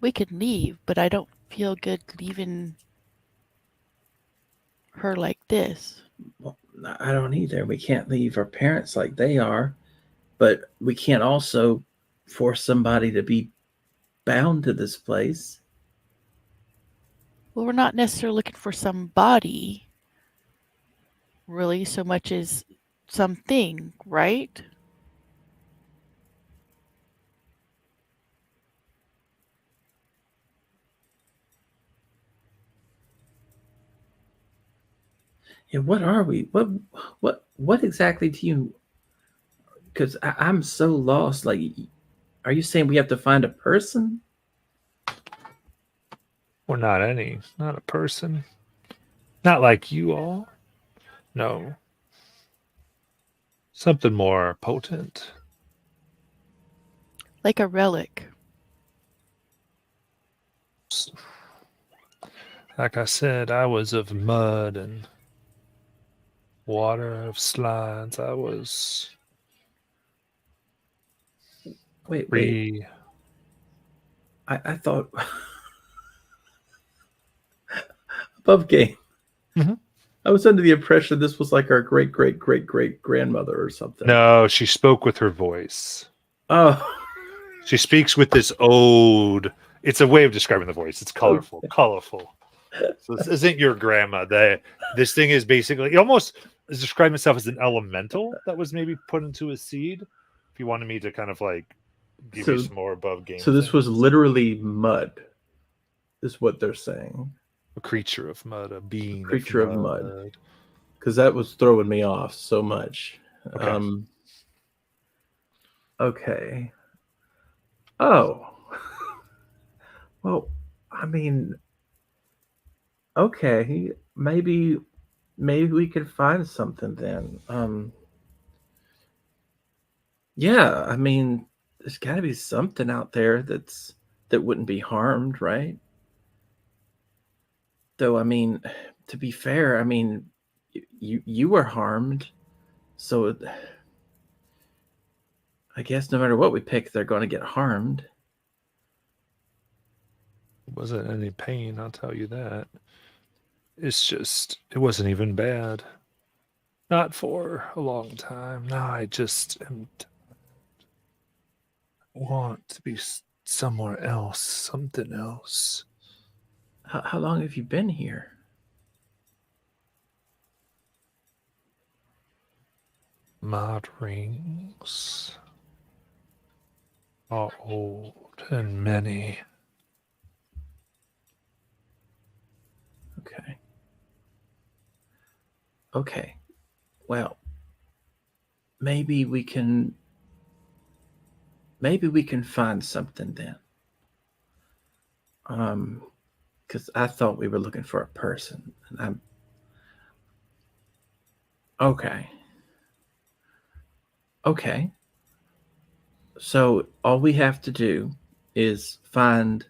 we could leave, but I don't feel good leaving her like this. Well, I don't either. We can't leave our parents like they are, but we can't also force somebody to be bound to this place. Well, we're not necessarily looking for somebody, really, so much as something, right? Yeah, what are we? What exactly do you? Because I'm so lost. Like, are you saying we have to find a person? We're not a person. Not like you all. No. Something more potent. Like a relic. Like I said, I was of mud and water, of slides. I was Wait. free. I thought above game. Mhm. I was under the impression this was like our great grandmother or something. No, she spoke with her voice. Oh, She speaks with this ode. It's a way of describing the voice. It's colorful, okay. colorful. So this isn't your grandma. This thing is basically, it almost is describing itself as an elemental that was maybe put into a seed. If you wanted me to kind of like give you So some more above game so this was things. literally mud, is what they're saying. A creature of mud, a being of Creature of mud. mud. Because that was throwing me off so much. Okay. Okay. Oh. Well, I mean, okay. Maybe we could find something then. Yeah, I mean, there's got to be something out there that wouldn't be harmed, right? Though, I mean, to be fair, I mean, you were harmed, so I guess no matter what we pick, they're going to get harmed. It wasn't any pain, I'll tell you that. It's just, it wasn't even bad. Not for a long time. No, I just want to be somewhere else, something else. How long have you been here? My rings are old and many. Okay. Okay. Well, maybe we can find something then. Because I thought we were looking for a person, and I'm okay. Okay. So all we have to do is find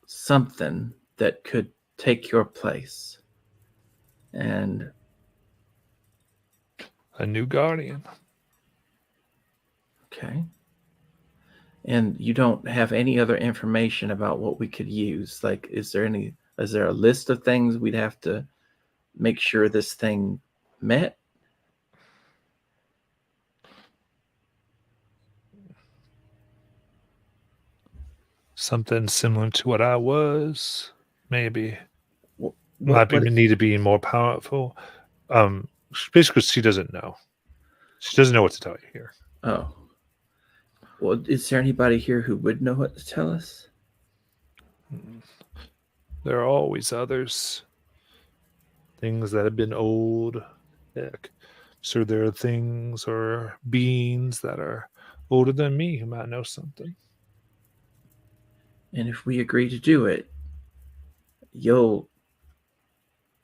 something that could take your place. And A new guardian. okay. And you don't have any other information about what we could use. Like, is there a list of things we'd have to make sure this thing met? Something similar to what I was, maybe. What Need to be more powerful. Basically, she doesn't know. She doesn't know what to tell you here. Oh. Well, is there anybody here who would know what to tell us? There are always others. Things that have been old. Heck. So there are things or beings that are older than me who might know something. And if we agree to do it, you'll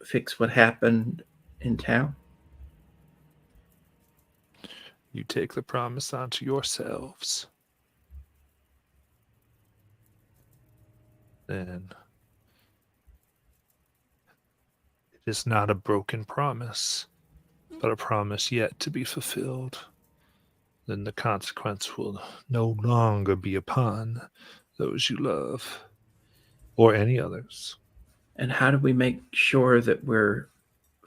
fix what happened in town? You take the promise onto yourselves. Then it is not a broken promise, but a promise yet to be fulfilled. Then the consequence will no longer be upon those you love or any others. And how do we make sure that we're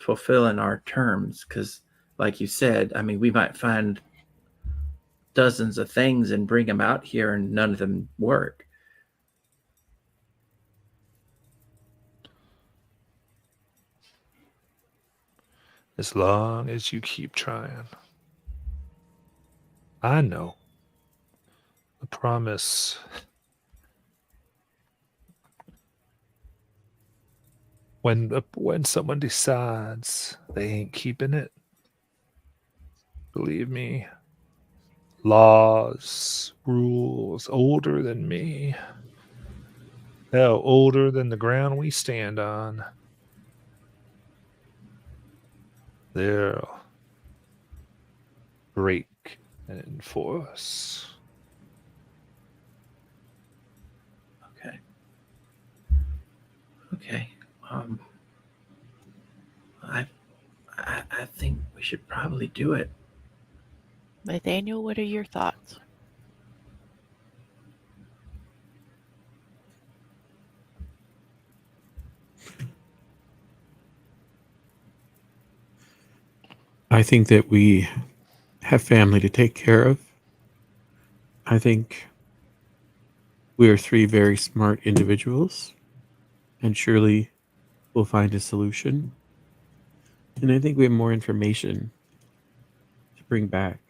fulfilling our terms? Because, like you said, I mean, we might find dozens of things and bring them out here and none of them work. As long as you keep trying. I know. The promise when someone decides they ain't keeping it, believe me, laws, rules older than me, hell, older than the ground we stand on. They'll break and enforce. Okay. Okay. Um, I think we should probably do it. Nathaniel, what are your thoughts? I think that we have family to take care of. I think we are three very smart individuals, and surely we'll find a solution. And I think we have more information to bring back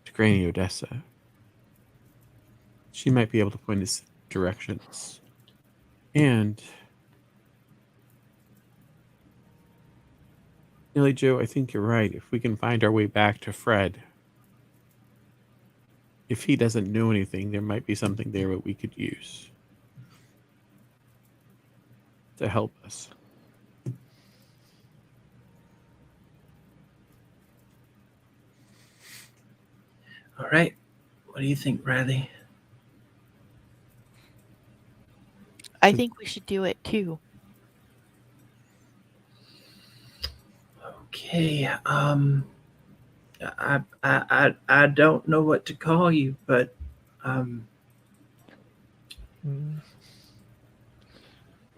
to Granny Odessa. She might be able to point us directions. And Nearly Joe, I think you're right. If we can find our way back to Fred, if he doesn't know anything, there might be something there that we could use to help us. All right. What do you think, Riley? I think we should do it too. Okay. I don't know what to call you, but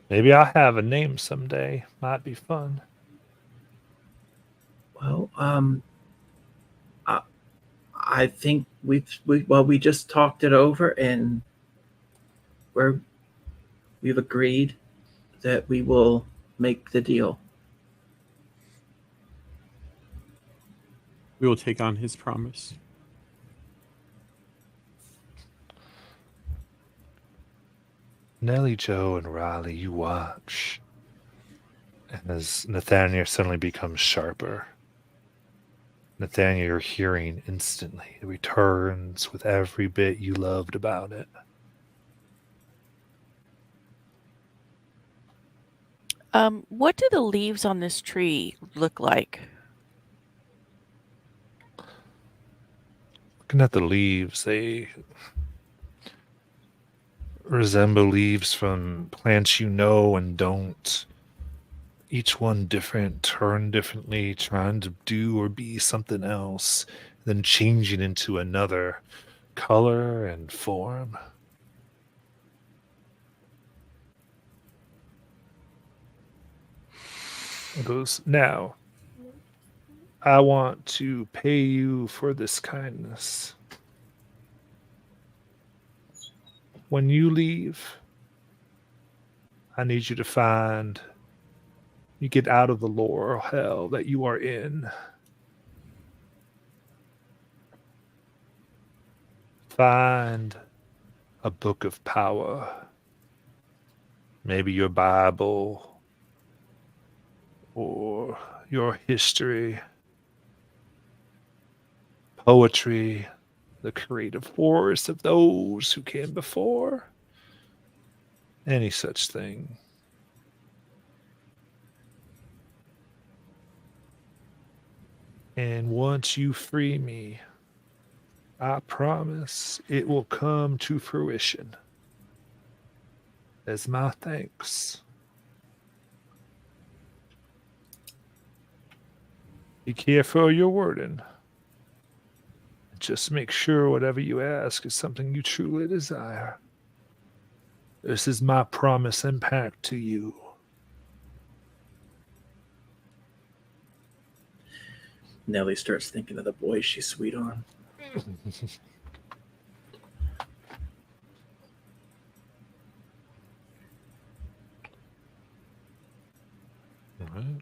Maybe I'll have a name someday. Might be fun. well, I think we just talked it over, and we've agreed that we will make the deal. We will take on his promise. Nellie, Joe, and Riley, you watch as Nathaniel suddenly becomes sharper. Nathaniel, your hearing instantly returns with every bit you loved about it. What do the leaves on this tree look like? Looking at the leaves, they resemble leaves from plants you know and don't. Each one different, turned differently, trying to do or be something else, then changing into another color and form. It goes, now, I want to pay you for this kindness. When you leave, I need you to you get out of the lore hell that you are in. Find a book of power. Maybe your Bible or your history, poetry, the creative force of those who came before, any such thing. And once you free me, I promise it will come to fruition as my thanks. Be careful of your wording. Just make sure whatever you ask is something you truly desire. This is my promise and pact to you. Nellie starts thinking of the boy she's sweet on. All right.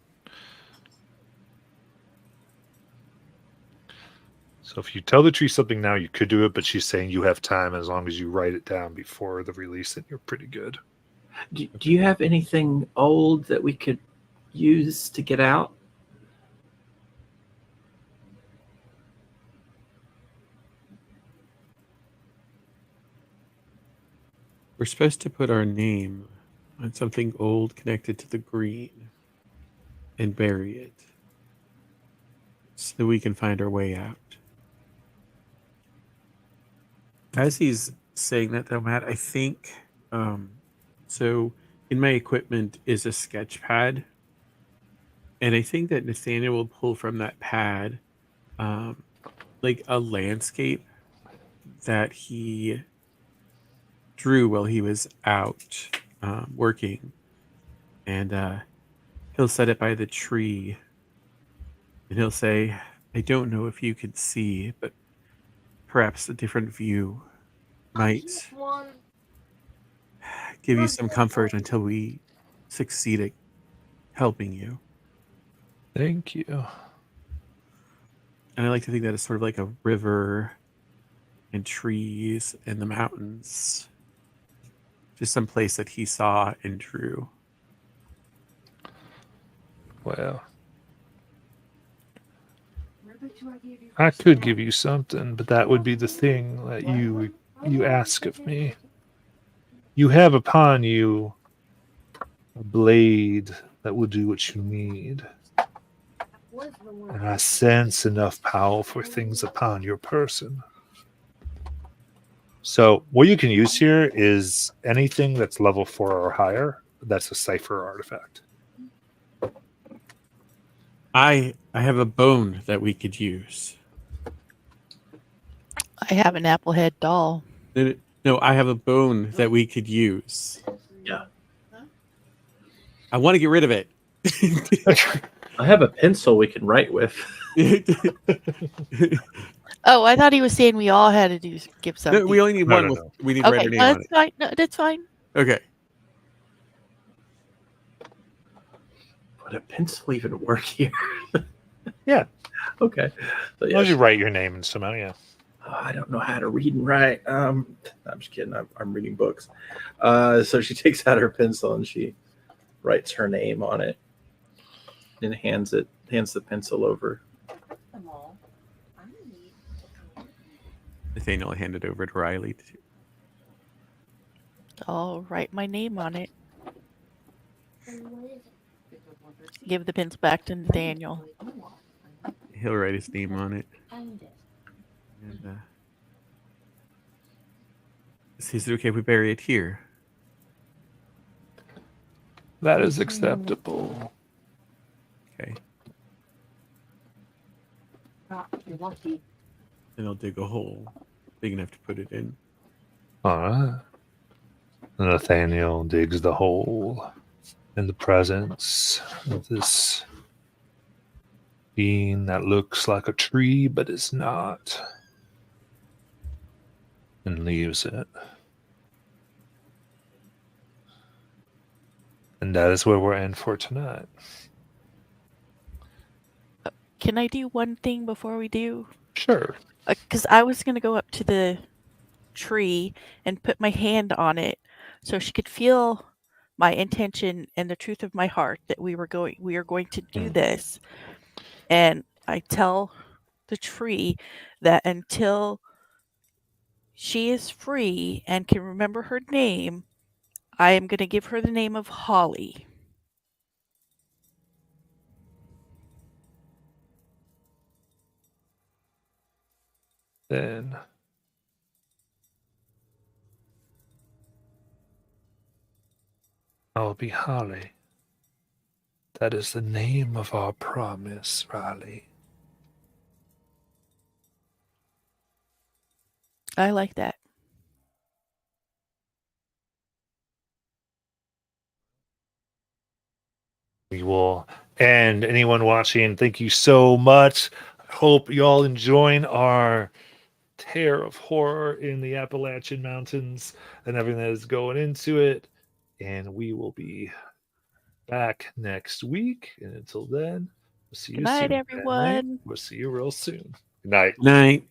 So if you tell the tree something now, you could do it, but she's saying you have time as long as you write it down before the release, and you're pretty good. Do you have anything old that we could use to get out? We're supposed to put our name on something old connected to the green and bury it so that we can find our way out. As he's saying that, though, Matt, I think so. In my equipment is a sketch pad, and I think that Nathaniel will pull from that pad like a landscape that he drew while he was out working, and he'll set it by the tree, and he'll say, "I don't know if you can see, but perhaps a different view might Just one. give you some comfort until we succeed at helping you." Thank you. And I like to think that it's sort of like a river and trees and the mountains. Just some place that he saw and drew. Well, I could give you something, but that would be the thing that you ask of me. You have upon you a blade that will do what you need. And I sense enough powerful things upon your person. So what you can use here is anything that's level 4 or higher. That's a cipher artifact. I have a bone that we could use. I have an applehead doll. No, I have a bone that we could use. Yeah. I want to get rid of it. I have a pencil we can write with. Oh, I thought he was saying we all had to give something. No, we only need No, one. no, With, no. we need to write Okay, our name no, on that's it. fine. No, that's fine. Okay. Would a pencil even work here? Yeah. Okay. So, As yeah, long as you write your name in somehow, yeah. I don't know how to read and write. I'm just kidding. I'm reading books. So she takes out her pencil and she writes her name on it, and hands the pencil over. Nathaniel handed over to Riley. I'll write my name on it. Give the pins back to Nathaniel. He'll write his name on it. And is it okay if we bury it here? That is acceptable. Okay. Then I'll dig a hole big enough to put it in. All right. Nathaniel digs the hole in the presence of this being that looks like a tree but is not, and leaves it. And that is where we're in for tonight. Can I do one thing before we do? Sure. Because I was going to go up to the tree and put my hand on it so she could feel my intention and the truth of my heart that we are going to do this. And I tell the tree that until she is free and can remember her name, I am going to give her the name of Holly. Then I'll be Holly. That is the name of our promise, Riley. I like that. We will. And anyone watching, thank you so much. I hope y'all enjoying our tale of horror in the Appalachian Mountains and everything that is going into it. And we will be back next week. And until then, we'll see you Good night, soon. everyone. We'll see you real soon. Good night. Night.